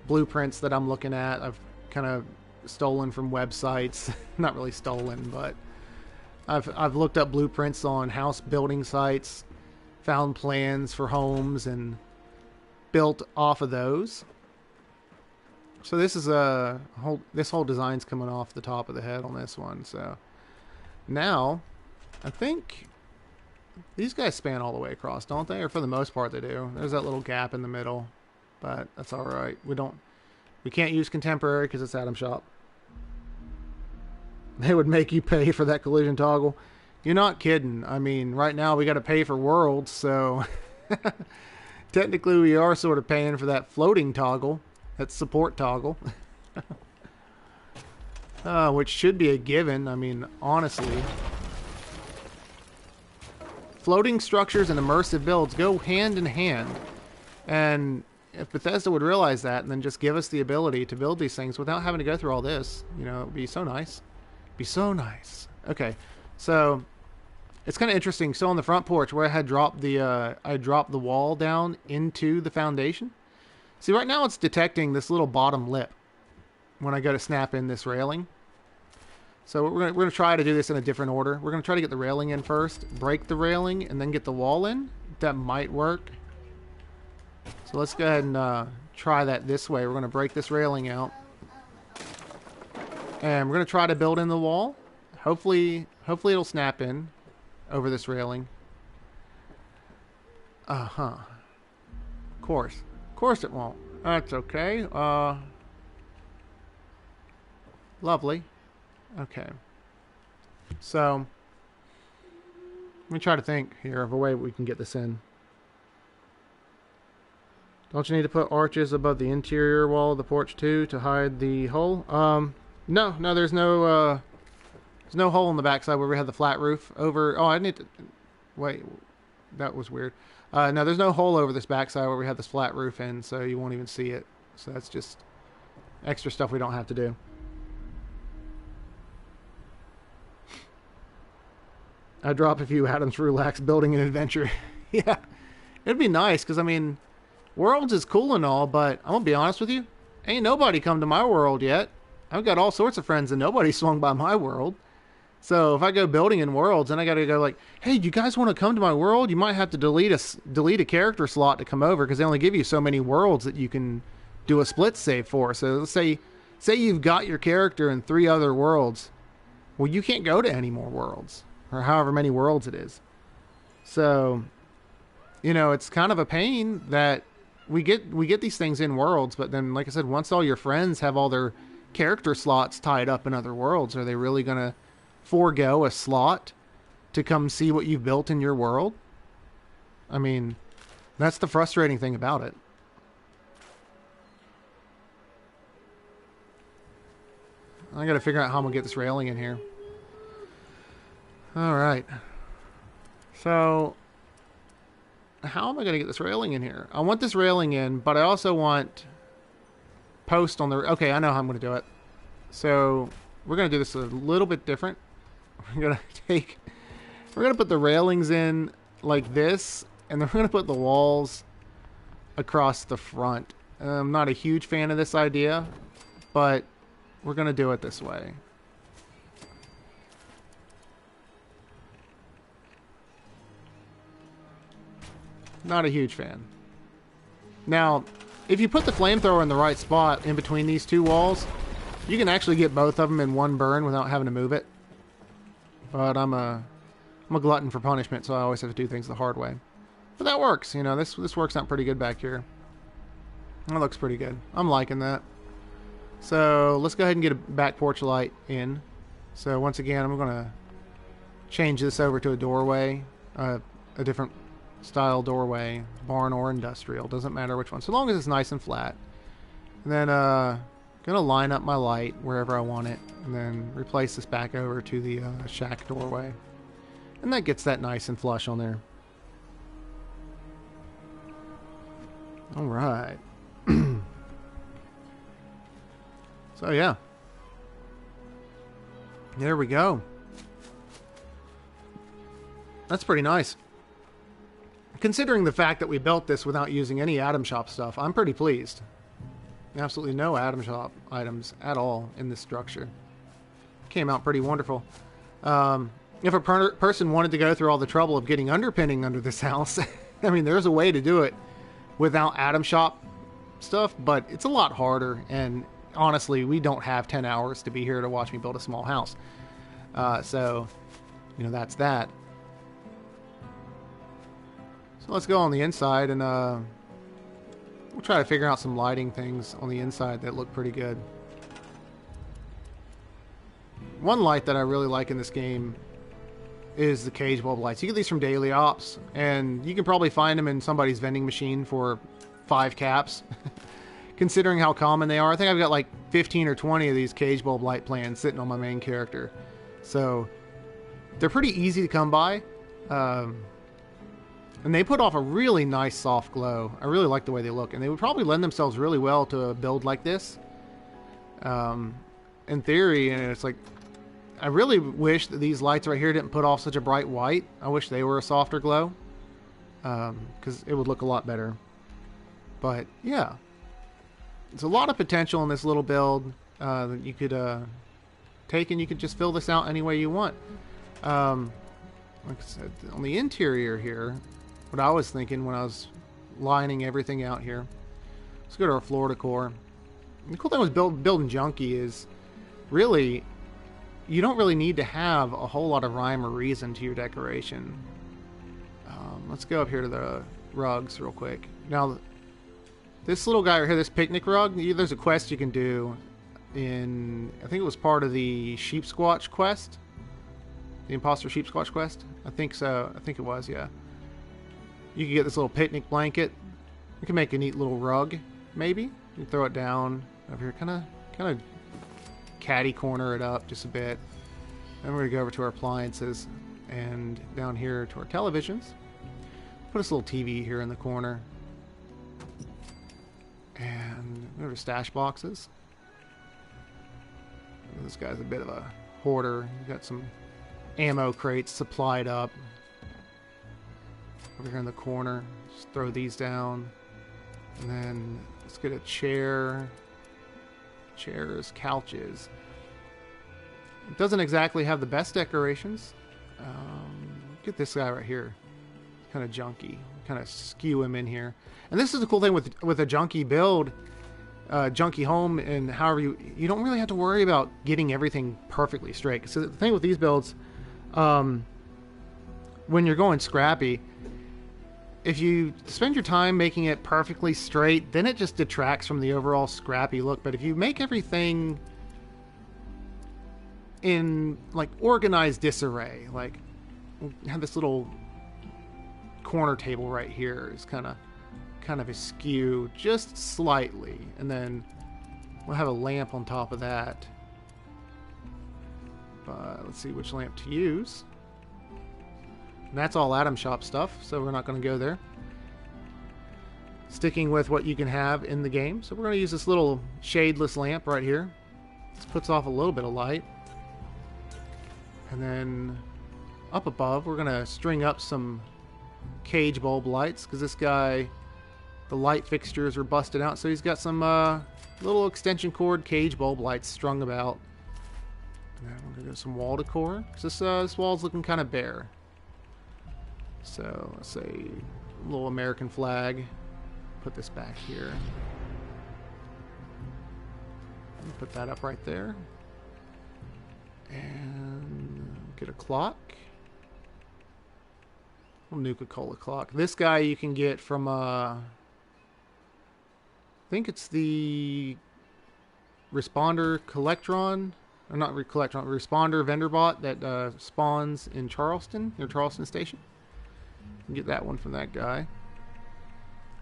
blueprints that I'm looking at. I've kind of stolen from websites. Not really stolen, but I've looked up blueprints on house building sites, found plans for homes, and built off of those. So this is this whole design's coming off the top of the head on this one. So now I think these guys span all the way across, don't they? Or for the most part they do. There's that little gap in the middle, but that's all right. We can't use contemporary because it's Atom Shop. They would make you pay for that collision toggle. You're not kidding. I mean, right now we got to pay for worlds, so technically we are sort of paying for that floating toggle, that support toggle, which should be a given. I mean, honestly, floating structures and immersive builds go hand in hand, and if Bethesda would realize that and then just give us the ability to build these things without having to go through all this, you know, it would be so nice. Be so nice. Okay, so it's kind of interesting. So on the front porch where I had dropped the wall down into the foundation. See, right now it's detecting this little bottom lip when I go to snap in this railing. So we're gonna try to do this in a different order. We're gonna try to get the railing in first, break the railing, and then get the wall in. That might work. So let's go ahead and try that this way. We're gonna break this railing out. And we're going to try to build in the wall. Hopefully it'll snap in over this railing. Uh-huh. Of course it won't. That's okay. Lovely. Okay. So, let me try to think here of a way we can get this in. Don't you need to put arches above the interior wall of the porch too to hide the hole? No, there's no hole in the backside where we had the flat roof over. Oh, I need to wait. That was weird. No, there's no hole over this backside where we had this flat roof in, so you won't even see it. So that's just extra stuff we don't have to do. I drop a few atoms to relax building an adventure. Yeah, it'd be nice because I mean, Worlds is cool and all, but I'm gonna be honest with you, ain't nobody come to my world yet. I've got all sorts of friends and nobody swung by my world. So if I go building in Worlds, then I got to go like, hey, do you guys want to come to my world? You might have to delete a character slot to come over because they only give you so many worlds that you can do a split save for. So let's say you've got your character in 3 other worlds. Well, you can't go to any more worlds or however many worlds it is. So, you know, it's kind of a pain that we get these things in Worlds, but then, like I said, once all your friends have all their character slots tied up in other worlds, are they really going to forego a slot to come see what you've built in your world? I mean, that's the frustrating thing about it. I got to figure out how I'm going to get this railing in here. All right. So how am I going to get this railing in here? I want this railing in, but I also want post on the... Okay, I know how I'm going to do it. So we're going to do this a little bit different. We're going to put the railings in like this, and then we're going to put the walls across the front. I'm not a huge fan of this idea, but we're going to do it this way. Not a huge fan. Now, if you put the flamethrower in the right spot in between these two walls, you can actually get both of them in one burn without having to move it. But I'm a glutton for punishment, so I always have to do things the hard way. But that works, you know, this works out pretty good back here. That looks pretty good. I'm liking that. So let's go ahead and get a back porch light in. So once again, I'm going to change this over to a doorway, a different style doorway, barn or industrial, doesn't matter which one, so long as it's nice and flat. And then gonna line up my light wherever I want it, and then replace this back over to the shack doorway, and that gets that nice and flush on there. All right. So yeah, there we go. That's pretty nice. Considering the fact that we built this without using any Atom Shop stuff, I'm pretty pleased. Absolutely no Atom Shop items at all in this structure. Came out pretty wonderful. If a person wanted to go through all the trouble of getting underpinning under this house, I mean, there's a way to do it without Atom Shop stuff, but it's a lot harder, and honestly, we don't have 10 hours to be here to watch me build a small house. So, you know, that's that. So let's go on the inside, and we'll try to figure out some lighting things on the inside that look pretty good. One light that I really like in this game is the cage bulb lights. You get these from Daily Ops, and you can probably find them in somebody's vending machine for 5 caps. Considering how common they are, I think I've got like 15 or 20 of these cage bulb light plans sitting on my main character. So they're pretty easy to come by. And they put off a really nice soft glow. I really like the way they look. And they would probably lend themselves really well to a build like this. In theory, and it's like, I really wish that these lights right here didn't put off such a bright white. I wish they were a softer glow. Because it would look a lot better. But, yeah. There's a lot of potential in this little build that you could take, and you could just fill this out any way you want. Like I said, on the interior here, what I was thinking when I was lining everything out here. Let's go to our floor decor. The cool thing with building junky is really, you don't really need to have a whole lot of rhyme or reason to your decoration. Let's go up here to the rugs real quick. Now, this little guy right here, this picnic rug, there's a quest you can do in, I think it was part of the Sheep Squatch quest. The Imposter Sheep Squatch quest? I think so. I think it was, yeah. You can get this little picnic blanket. You can make a neat little rug, maybe. You can throw it down over here, kind of catty corner it up just a bit. Then we're going to go over to our appliances and down here to our televisions. Put this little TV here in the corner. And we have our stash boxes. This guy's a bit of a hoarder. He's got some ammo crates supplied up. Over here in the corner, just throw these down. And then let's get a chair. Chairs, couches. It doesn't exactly have the best decorations. Get this guy right here. Kind of junky. Kind of skew him in here. And this is the cool thing with a junky build, junky home, and however you don't really have to worry about getting everything perfectly straight. So the thing with these builds, when you're going scrappy, if you spend your time making it perfectly straight, then it just detracts from the overall scrappy look. But if you make everything in like organized disarray, like have this little corner table right here is kind of askew just slightly, and then we'll have a lamp on top of that. But let's see which lamp to use. And that's all Atom Shop stuff, so we're not going to go there. sticking with what you can have in the game. So we're going to use this little shadeless lamp right here. This puts off a little bit of light. And then up above, we're going to string up some cage bulb lights, because this guy, the light fixtures are busted out. So he's got some little extension cord cage bulb lights strung about. And then we're going to do some wall decor, because this wall's looking kind of bare. So let's say a little American flag. Put this back here. Put that up right there. And get a clock. A Nuka-Cola clock. This guy you can get from I think it's the Responder Collectron. Or not Collectron, Responder vendor bot that spawns in Charleston, near Charleston Station. You can get that one from that guy.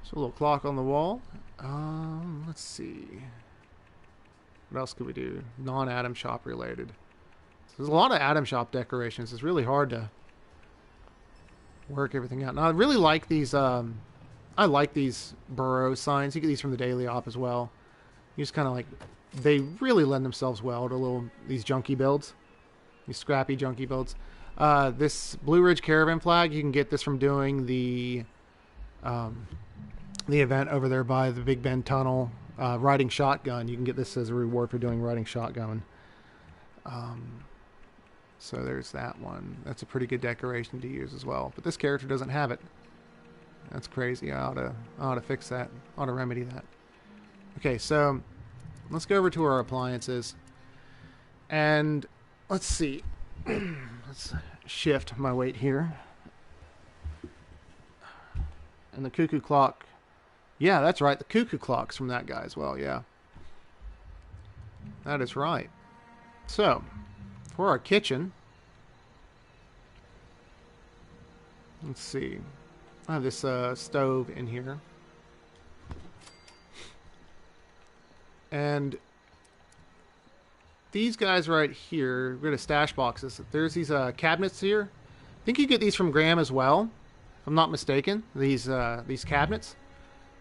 So a little clock on the wall. Let's see. What else could we do? Non-Atom Shop related. So there's a lot of Atom Shop decorations. It's really hard to work everything out. Now I really like these. I like these burrow signs. You get these from the Daily Op as well. You just kind of like, they really lend themselves well to these junky builds, these scrappy junky builds. This Blue Ridge Caravan flag, you can get this from doing the event over there by the Big Bend Tunnel, riding shotgun. You can get this as a reward for doing riding shotgun. So there's that one. That's a pretty good decoration to use as well. But this character doesn't have it. That's crazy. I ought to fix that. I ought to remedy that. Okay, so let's go over to our appliances. And let's see. Let's shift my weight here. And the cuckoo clock. Yeah, that's right. The cuckoo clock's from that guy as well, yeah. That is right. So, for our kitchen, let's see. I have this stove in here. And these guys right here, we're going to stash boxes. There's these cabinets here. I think you get these from Graham as well, if I'm not mistaken. These cabinets.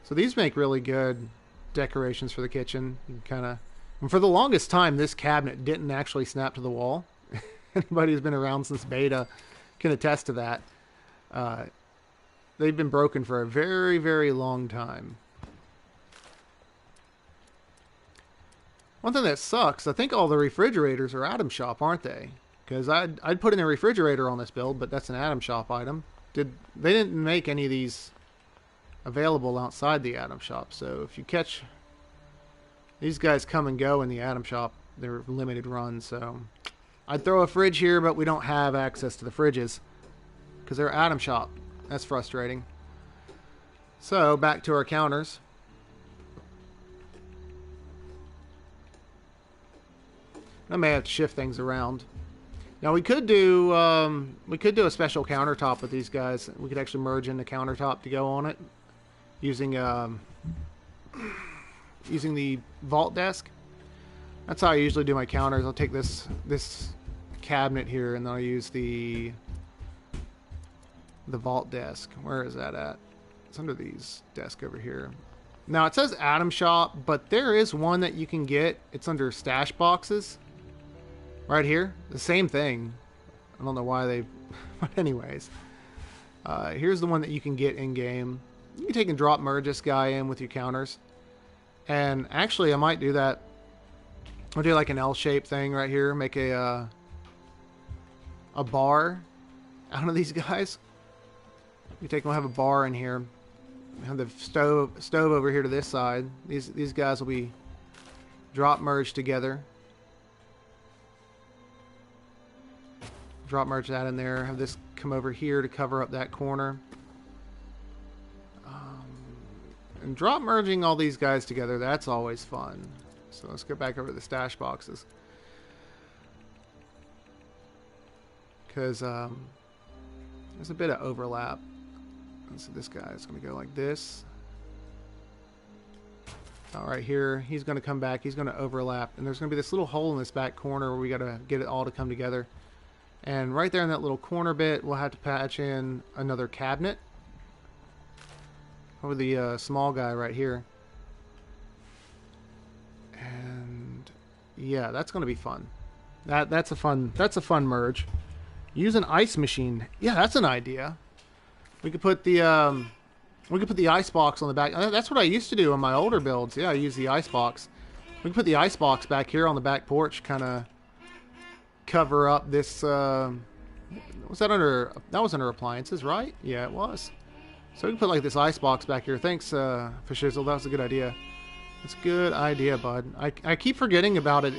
So these make really good decorations for the kitchen. You can kind of, and for the longest time, this cabinet didn't actually snap to the wall. Anybody who's been around since beta can attest to that. They've been broken for a very, very long time. One thing that sucks, I think all the refrigerators are Atom Shop, aren't they? Because I'd put in a refrigerator on this build, but that's an Atom Shop item. They didn't make any of these available outside the Atom Shop, so if you catch these guys come and go in the Atom Shop, they're limited runs. So I'd throw a fridge here, but we don't have access to the fridges because they're Atom Shop. That's frustrating. So back to our counters. I may have to shift things around. Now we could do a special countertop with these guys. We could actually merge in the countertop to go on it using using the vault desk. That's how I usually do my counters. I'll take this cabinet here and then I'll use the vault desk. Where is that at? It's under these desk over here. Now it says Atom Shop, but there is one that you can get. It's under stash boxes. Right here, the same thing. I don't know why they, but anyways. Here's the one that you can get in game. You can take and drop merge this guy in with your counters. And actually, I might do that. I'll do like an L-shaped thing right here. Make a bar out of these guys. You take and have a bar in here. Have the stove over here to this side. These guys will be drop merged together. Drop merge that in there. Have this come over here to cover up that corner. And drop merging all these guys together, that's always fun. So let's go back over to the stash boxes. Because there's a bit of overlap. So this guy is going to go like this. All right, here, he's going to come back. He's going to overlap. And there's going to be this little hole in this back corner where we got to get it all to come together. And right there in that little corner bit, we'll have to patch in another cabinet. Probably the small guy right here. And yeah, that's going to be fun. That's a fun merge. Use an ice machine. Yeah, that's an idea. We could put the ice box on the back. That's what I used to do in my older builds. Yeah, I use the ice box. We can put the ice box back here on the back porch, kind of cover up this. Was that under? That was under appliances, right? Yeah, it was. So we can put like this ice box back here. Thanks, Fishizzle. That was a good idea. It's a good idea, bud. I keep forgetting about it.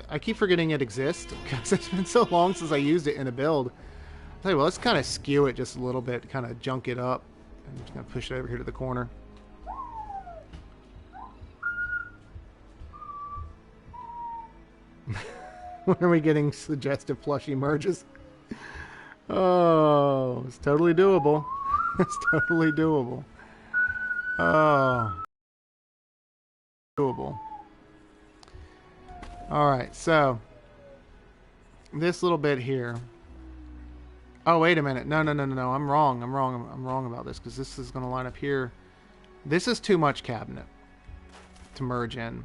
I keep forgetting it exists because it's been so long since I used it in a build. I'll tell you what, let's kind of skew it just a little bit, kind of junk it up. I'm just going to push it over here to the corner. When are we getting suggestive plushie merges? Oh, it's totally doable. It's totally doable. Oh. Doable. Alright, so this little bit here. Oh, wait a minute. No. I'm wrong about this because this is going to line up here. This is too much cabinet to merge in.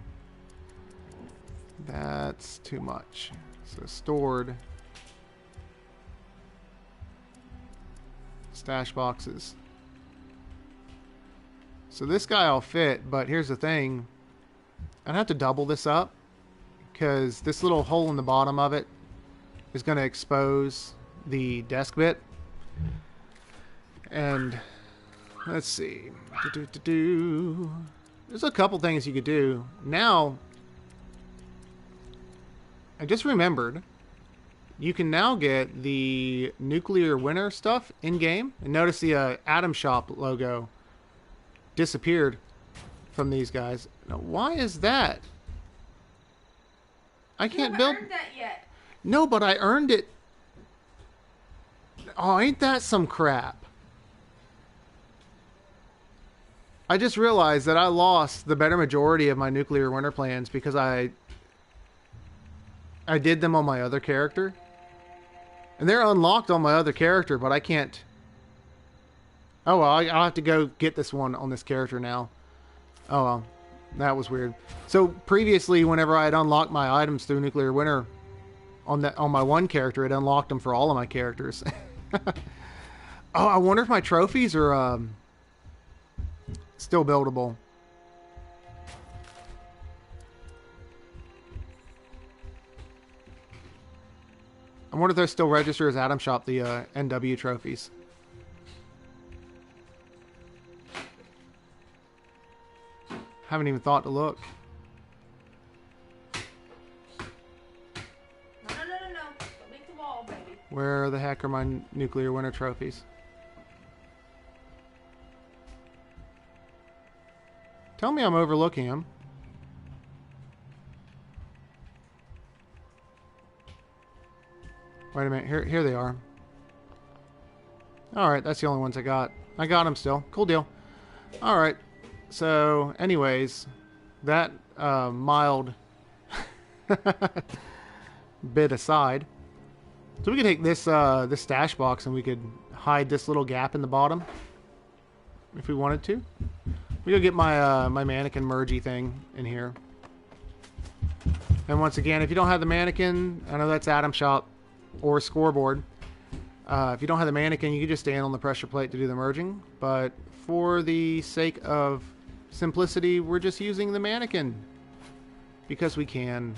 That's too much. So stored. Stash boxes. So this guy will fit, but here's the thing. I'd have to double this up because this little hole in the bottom of it is going to expose the desk bit. And let's see. There's a couple things you could do. Now, I just remembered, you can now get the nuclear winter stuff in-game. And notice the Atom Shop logo disappeared from these guys. Now, why is that? I can't build... earned that yet. No, but I earned it. Oh, ain't that some crap? I just realized that I lost the better majority of my nuclear winter plans because I did them on my other character. And they're unlocked on my other character, but I can't... Oh, well, I'll have to go get this one on this character now. Oh, well. That was weird. So, previously, whenever I had unlocked my items through Nuclear Winter on my one character, it unlocked them for all of my characters. Oh, I wonder if my trophies are still buildable. I wonder if they're still registered as Atom Shop, the NW trophies. Haven't even thought to look. No. Don't make the wall, baby. Where the heck are my nuclear winter trophies? Tell me I'm overlooking them. Wait a minute. Here they are. Alright, that's the only ones I got. I got them still. Cool deal. Alright. So, anyways, that mild bit aside, so we could take this this stash box and we could hide this little gap in the bottom if we wanted to. We could get my my mannequin mergey thing in here. And once again, if you don't have the mannequin, I know that's Atom Shop or Scoreboard. If you don't have the mannequin, you can just stand on the pressure plate to do the merging. But for the sake of simplicity, we're just using the mannequin because we can.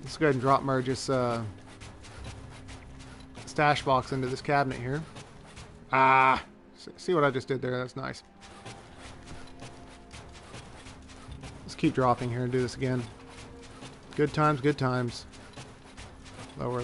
Let's go ahead and drop merge this stash box into this cabinet here. Ah, see what I just did there? That's nice. Let's keep dropping here and do this again. Good times, good times. Lower.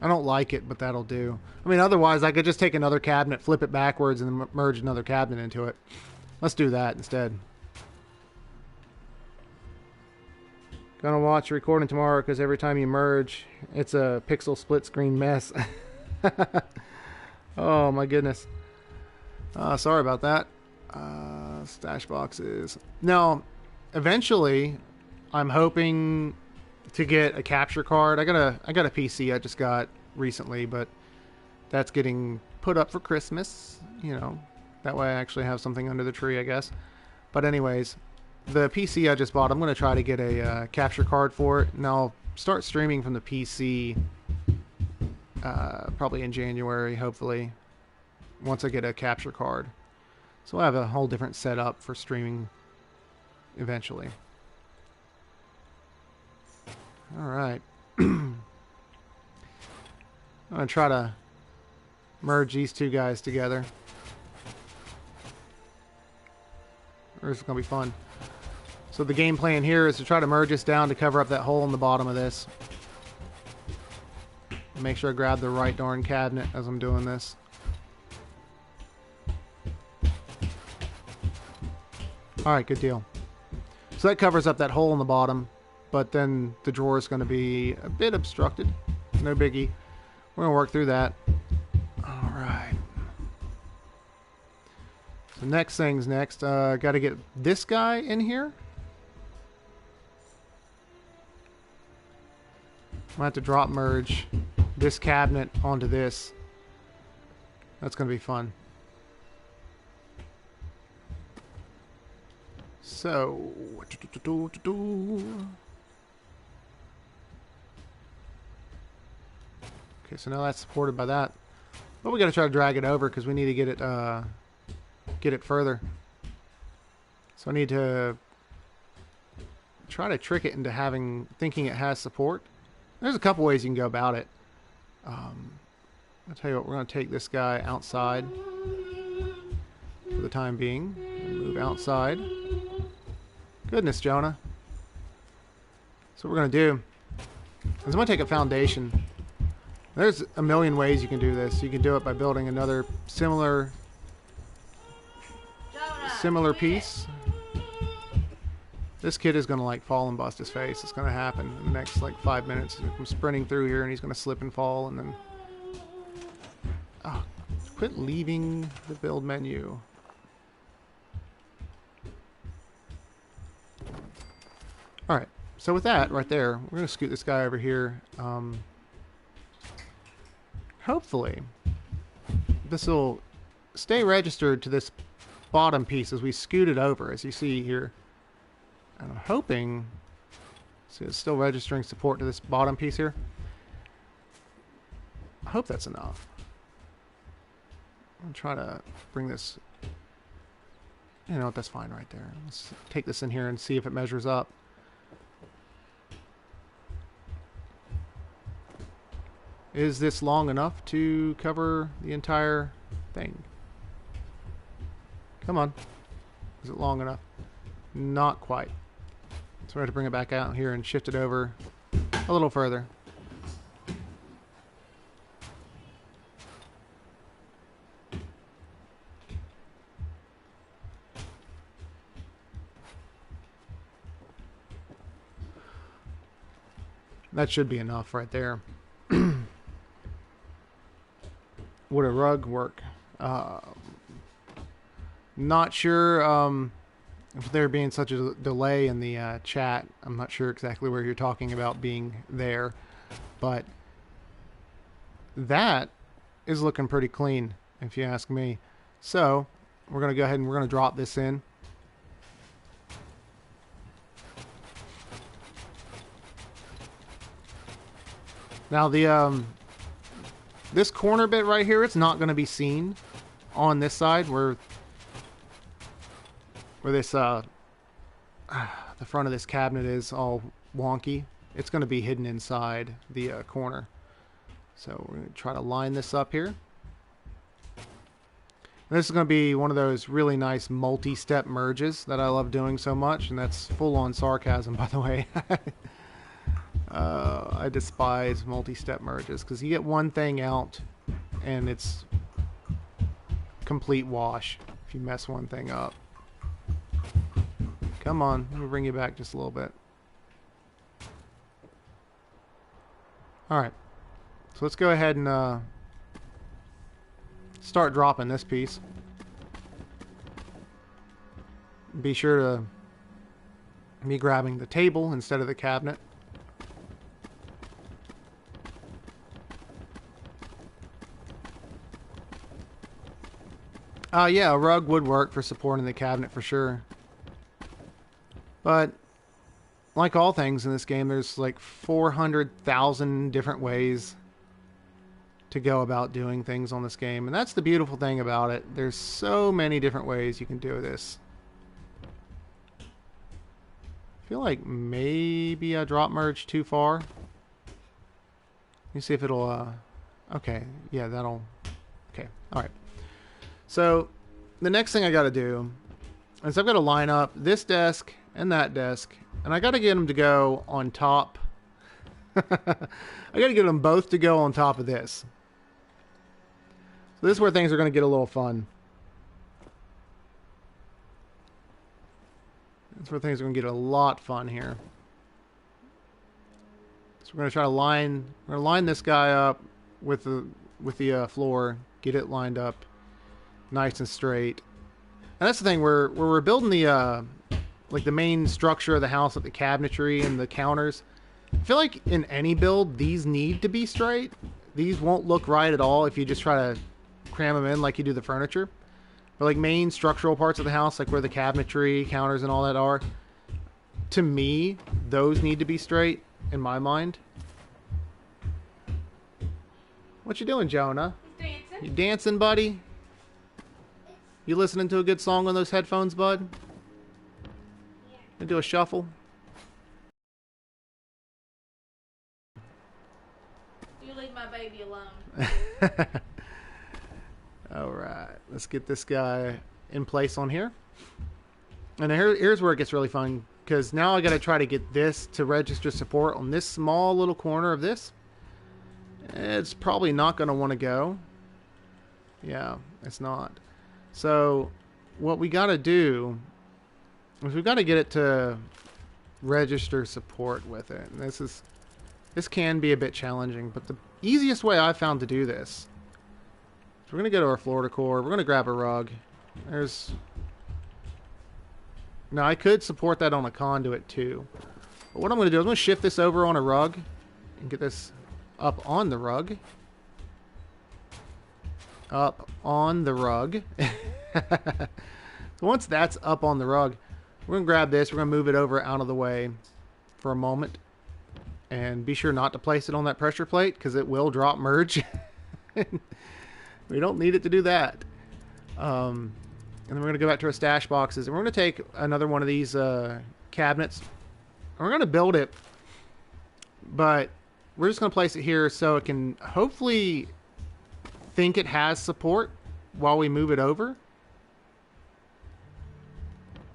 I don't like it, but that'll do. I mean, otherwise, I could just take another cabinet, flip it backwards, and then merge another cabinet into it. Let's do that instead. Gonna watch the recording tomorrow because every time you merge, it's a pixel split screen mess. Oh, my goodness. Sorry about that. Stash boxes. Now, eventually, I'm hoping to get a capture card. I got a PC I just got recently, but that's getting put up for Christmas. You know, that way I actually have something under the tree, I guess. But anyways, the PC I just bought, I'm going to try to get a capture card for it, and I'll start streaming from the PC probably in January, hopefully, once I get a capture card. So I have a whole different setup for streaming eventually. Alright. I'm going to try to merge these two guys together. This is going to be fun. So the game plan here is to try to merge this down to cover up that hole in the bottom of this. Make sure I grab the right darn cabinet as I'm doing this. Alright, good deal. So that covers up that hole in the bottom, but then the drawer is going to be a bit obstructed. No biggie. We're going to work through that. Alright. So next thing's next. Got to get this guy in here. I'm going to have to drop merge this cabinet onto this. That's going to be fun. So, okay, so now that's supported by that, but we got to try to drag it over because we need to get it further. So I need to try to trick it into thinking it has support. There's a couple ways you can go about it. I'll tell you what, we're going to take this guy outside for the time being. Move outside. Goodness, Jonah. So what we're going to do is I'm going to take a foundation. There's a million ways you can do this. You can do it by building another similar piece. This kid is going to like fall and bust his face. It's going to happen in the next like 5 minutes. I'm sprinting through here and he's going to slip and fall and then... Oh, quit leaving the build menu. Alright, so with that right there, we're going to scoot this guy over here. Hopefully, this will stay registered to this bottom piece as we scoot it over, as you see here. And I'm hoping, see, it's still registering support to this bottom piece here. I hope that's enough. I'm going to try to bring this, you know what, that's fine right there. Let's take this in here and see if it measures up. Is this long enough to cover the entire thing? Come on. Is it long enough? Not quite. So we have to bring it back out here and shift it over a little further. That should be enough right there. Would a rug work? Not sure if there being such a delay in the chat. I'm not sure exactly where you're talking about being there, but that is looking pretty clean if you ask me. So we're going to go ahead and we're going to drop this in. Now the this corner bit right here, it's not going to be seen on this side where this the front of this cabinet is all wonky. It's going to be hidden inside the corner. So we're going to try to line this up here. And this is going to be one of those really nice multi-step merges that I love doing so much, and that's full-on sarcasm, by the way. I despise multi-step merges because you get one thing out and it's complete wash if you mess one thing up. Come on, let me bring you back just a little bit. Alright, so let's go ahead and start dropping this piece. Be sure to be grabbing the table instead of the cabinet. Yeah, a rug would work for supporting the cabinet for sure. But like all things in this game, there's like 400,000 different ways to go about doing things on this game. And that's the beautiful thing about it. There's so many different ways you can do this. I feel like maybe I drop merged too far. Let me see if it'll... okay, yeah, that'll... Okay, alright. So, the next thing I gotta do is I've got to line up this desk and that desk. And I gotta get them to go on top. I gotta get them both to go on top of this. So this is where things are gonna get a little fun. That's where things are gonna get a lot fun here. So we're gonna try to line this guy up with the floor, get it lined up nice and straight. And that's the thing, where we're building the like the main structure of the house, like the cabinetry and the counters. I feel like in any build, these need to be straight. These won't look right at all if you just try to cram them in like you do the furniture. But like main structural parts of the house, like where the cabinetry, counters, and all that are, to me, those need to be straight in my mind. What you doing, Jonah? Dancing. You dancing, buddy? You listening to a good song on those headphones, bud? Yeah. And do a shuffle. You leave my baby alone. Alright, let's get this guy in place on here. And here's where it gets really fun, because now I gotta try to get this to register support on this small little corner of this. It's probably not gonna want to go. Yeah, it's not. So what we gotta do is we gotta get it to register support with it. And this can be a bit challenging, but the easiest way I've found to do this, we're going to go to our floor decor. We're going to grab a rug. Now, I could support that on a conduit, too. But what I'm going to do is I'm going to shift this over on a rug and get this up on the rug. Up on the rug. So once that's up on the rug, we're going to grab this. We're going to move it over out of the way for a moment. And be sure not to place it on that pressure plate, because it will drop merge. We don't need it to do that. And then we're going to go back to our stash boxes. And we're going to take another one of these cabinets. And we're going to build it. But we're just going to place it here so it can hopefully think it has support while we move it over.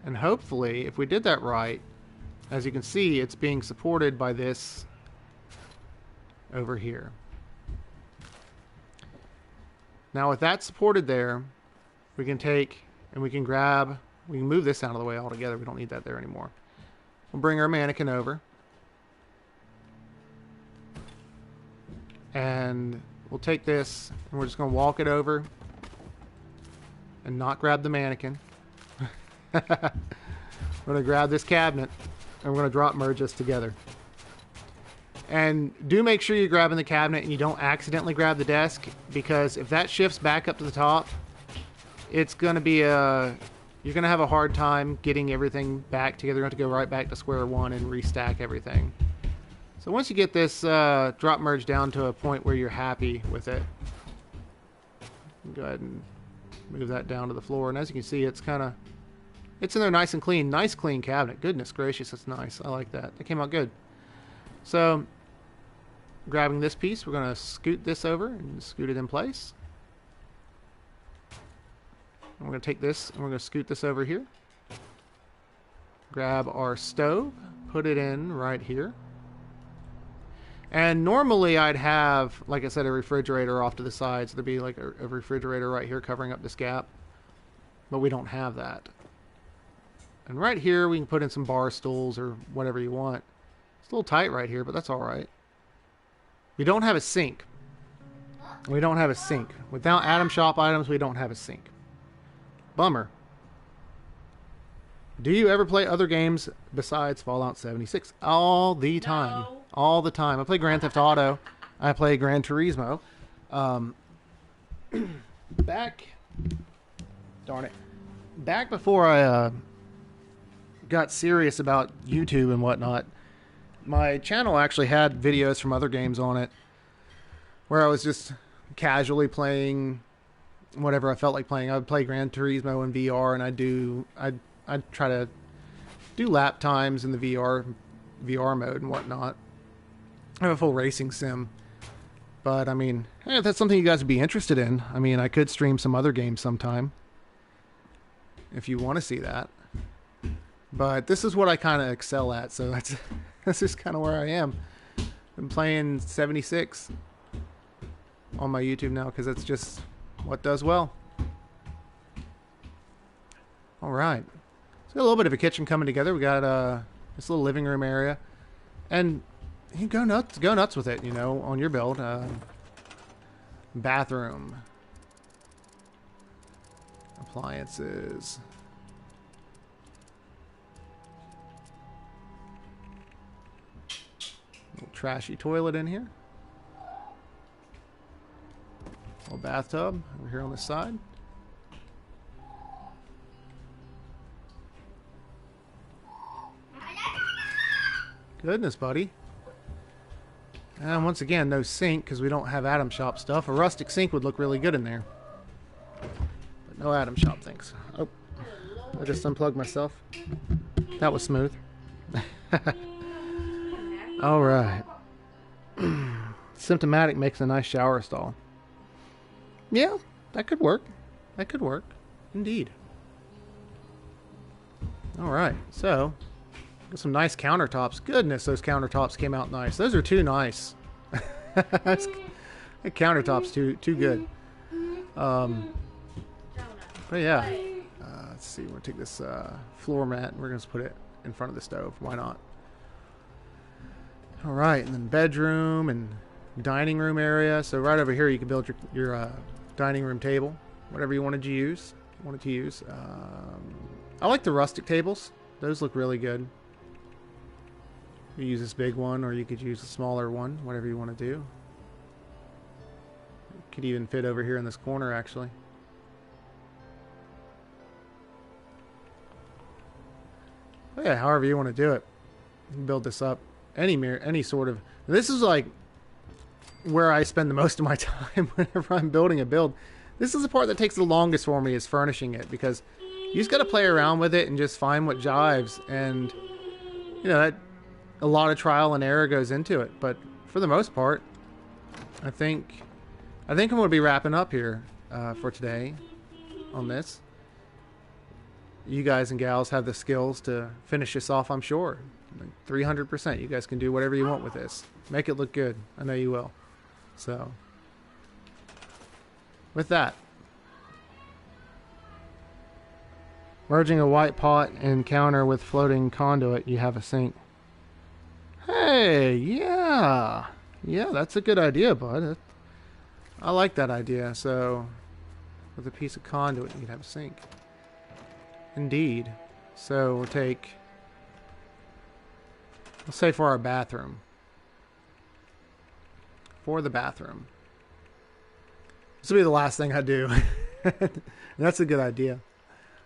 And hopefully, if we did that right, as you can see, it's being supported by this over here. Now with that supported there, we can take and we can move this out of the way altogether. We don't need that there anymore. We'll bring our mannequin over. And we'll take this and we're just going to walk it over and not grab the mannequin. We're going to grab this cabinet and we're going to drop merge us together. And do make sure you're grabbing the cabinet and you don't accidentally grab the desk, because if that shifts back up to the top, it's going to be you're going to have a hard time getting everything back together. You're going to have to go right back to square one and restack everything. So once you get this drop merge down to a point where you're happy with it, go ahead and move that down to the floor. And as you can see, it's in there nice and clean. Nice clean cabinet. Goodness gracious, that's nice. I like that. That came out good. So grabbing this piece, we're going to scoot this over and scoot it in place. And we're going to take this and we're going to scoot this over here. Grab our stove, put it in right here. And normally I'd have, like I said, a refrigerator off to the side. So there'd be like a refrigerator right here covering up this gap. But we don't have that. And right here we can put in some bar stools or whatever you want. It's a little tight right here, but that's all right. We don't have a sink. We don't have a sink. Without Atom Shop items, we don't have a sink. Bummer. Do you ever play other games besides Fallout 76? All the time. No. All the time. I play Grand Theft Auto. I play Gran Turismo. Back Darn it. Back before I got serious about YouTube and whatnot, my channel actually had videos from other games on it where I was just casually playing whatever I felt like playing. I would play Gran Turismo in VR, and I'd try to do lap times in the VR mode and whatnot. I have a full racing sim. But I mean, if that's something you guys would be interested in, I mean, I could stream some other games sometime if you want to see that. But this is what I kind of excel at, so that's just kind of where I am. I'm playing 76 on my YouTube now because that's just what does well. All right, so got a little bit of a kitchen coming together. We got this little living room area, and you go nuts with it, you know, on your build. Bathroom, appliances. Little trashy toilet in here. Little bathtub over here on this side. Goodness, buddy. And once again, no sink because we don't have Atom Shop stuff. A rustic sink would look really good in there. But no Atom Shop things. Oh, I just unplugged myself. That was smooth. All right. Symptomatic makes a nice shower stall. Yeah, that could work. That could work. Indeed. All right, so got some nice countertops. Goodness, those countertops came out nice. Those are too nice. The countertops too good. But yeah, let's see. We're gonna take this floor mat and we're gonna put it in front of the stove. Why not? All right, and then bedroom and dining room area. So right over here, you can build your dining room table, whatever you wanted to use. I like the rustic tables. Those look really good. You use this big one, or you could use a smaller one, whatever you want to do. It could even fit over here in this corner, actually. But yeah, however you want to do it. You can build this up. Any sort of... This is like where I spend the most of my time whenever I'm building a build. This is the part that takes the longest for me, is furnishing it, because you just got to play around with it and just find what jives. And, you know, a lot of trial and error goes into it, but for the most part, I think I'm going to be wrapping up here for today on this. You guys and gals have the skills to finish this off, I'm sure. 300%. You guys can do whatever you want with this. Make it look good. I know you will. So, with that, merging a white pot and counter with floating conduit, you have a sink. Hey, yeah, that's a good idea, bud. I like that idea. So, with a piece of conduit, you could have a sink. Indeed. So we'll take, let's say for our bathroom. For the bathroom. This will be the last thing I do. That's a good idea.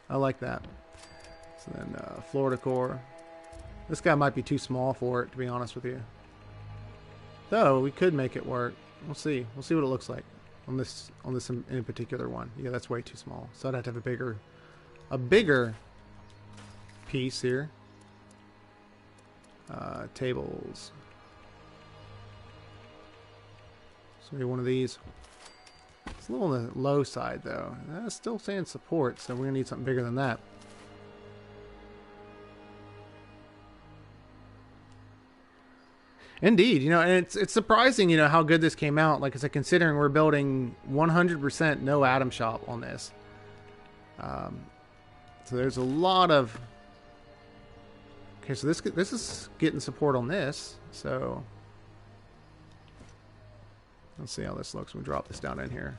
I like that. So then floor decor. This guy might be too small for it, to be honest with you. Though we could make it work. We'll see. We'll see what it looks like on this in particular one. Yeah, that's way too small. So I'd have to have a bigger piece here. Tables. So maybe one of these. It's a little on the low side though. That's still saying support, so we're gonna need something bigger than that. Indeed, you know, and it's surprising, you know, how good this came out. Like I said, considering we're building 100% no Atom Shop on this. So there's a lot of... Okay, so this is getting support on this. So let's see how this looks. We'll drop this down in here.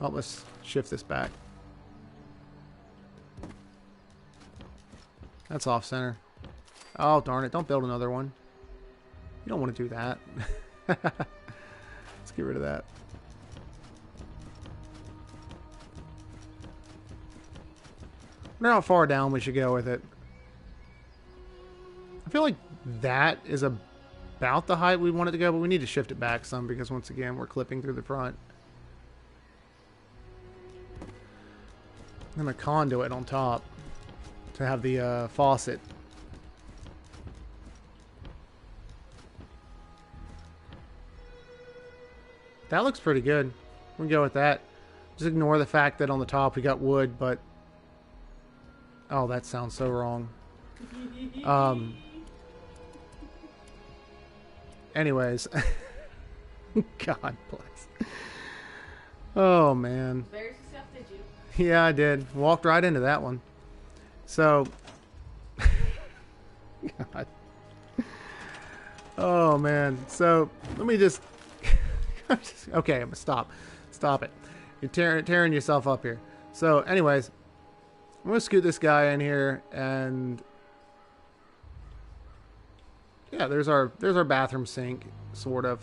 Oh, let's shift this back. That's off center. Oh, darn it. Don't build another one. You don't want to do that. Let's get rid of that. I wonder how far down we should go with it. I feel like that is about the height we want it to go, but we need to shift it back some because once again we're clipping through the front. And a conduit on top to have the faucet. That looks pretty good. We can go with that. Just ignore the fact that on the top we got wood, but... Oh, that sounds so wrong. Anyways. God bless. Oh, man. Embarrass yourself, did you? Yeah, I did. Walked right into that one. So... God. Oh, man. So, let me just... Okay, I'm gonna stop. Stop it. You're tearing yourself up here. So, anyways, I'm gonna scoot this guy in here, and yeah, there's our bathroom sink, sort of.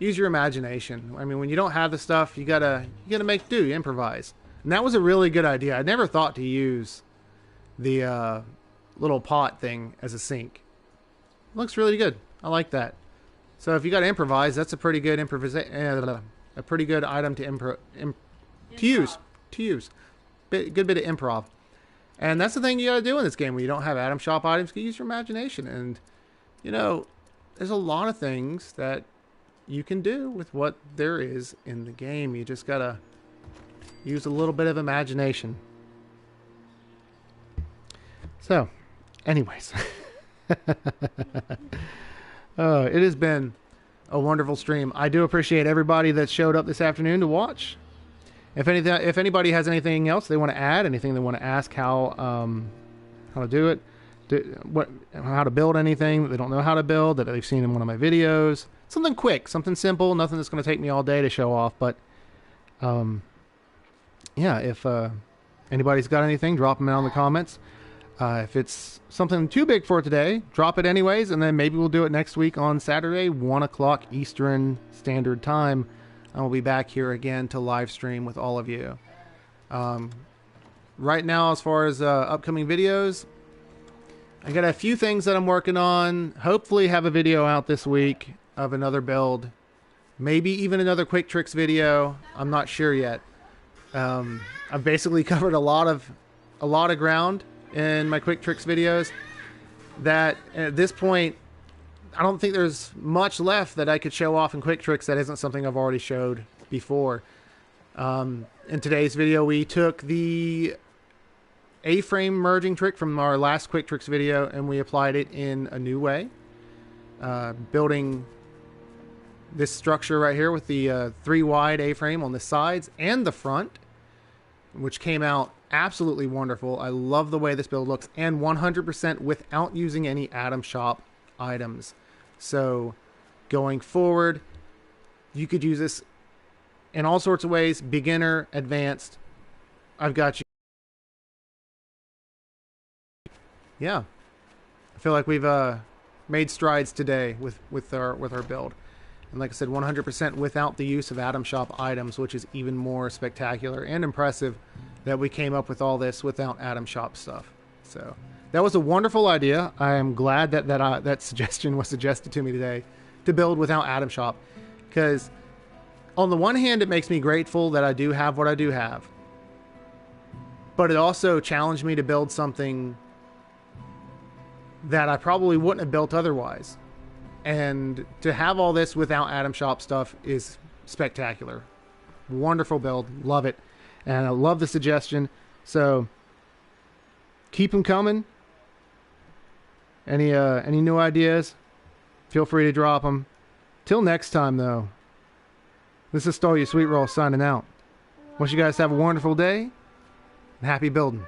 Use your imagination. I mean, when you don't have the stuff, you gotta make do, improvise. And that was a really good idea. I never thought to use the little pot thing as a sink. It looks really good. I like that. So if you got to improvise, that's a pretty good a pretty good item to use. Good bit of improv. And that's the thing you got to do in this game when you don't have Atom Shop items. You use your imagination, and you know, there's a lot of things that you can do with what there is in the game. You just gotta use a little bit of imagination. So, anyways. It has been a wonderful stream. I do appreciate everybody that showed up this afternoon to watch. If anybody has anything else they want to add, anything they want to ask, how to do it, how to build anything that they don't know how to build that they've seen in one of my videos, something quick, something simple, nothing that's going to take me all day to show off. But yeah, if anybody's got anything, drop them in the comments. If it's something too big for today, drop it anyways, and then maybe we'll do it next week on Saturday, 1 o'clock Eastern Standard Time. I will be back here again to live stream with all of you. Right now, as far as upcoming videos, I got a few things that I'm working on. Hopefully have a video out this week of another build. Maybe even another quick tricks video. I'm not sure yet. I've basically covered a lot of ground in my quick tricks videos that at this point I don't think there's much left that I could show off in quick tricks that isn't something I've already showed before. In today's video we took the A-frame merging trick from our last quick tricks video and we applied it in a new way, building this structure right here with the 3 wide A-frame on the sides and the front, which came out absolutely wonderful. I love the way this build looks, and 100% without using any Atom Shop items. So going forward, you could use this in all sorts of ways, beginner, advanced. I've got you. Yeah, I feel like we've made strides today with our build. And like I said, 100% without the use of Atom Shop items, which is even more spectacular and impressive that we came up with all this without Atom Shop stuff. So that was a wonderful idea. I am glad that suggestion was suggested to me today to build without Atom Shop, because on the one hand, it makes me grateful that I do have what I do have, but it also challenged me to build something that I probably wouldn't have built otherwise. And to have all this without Atom Shop stuff is spectacular. Wonderful build. Love it. And I love the suggestion. So keep them coming. Any new ideas? Feel free to drop them. Till next time, though, this is StoleYaSweetroll signing out. Want you guys to have a wonderful day and happy building.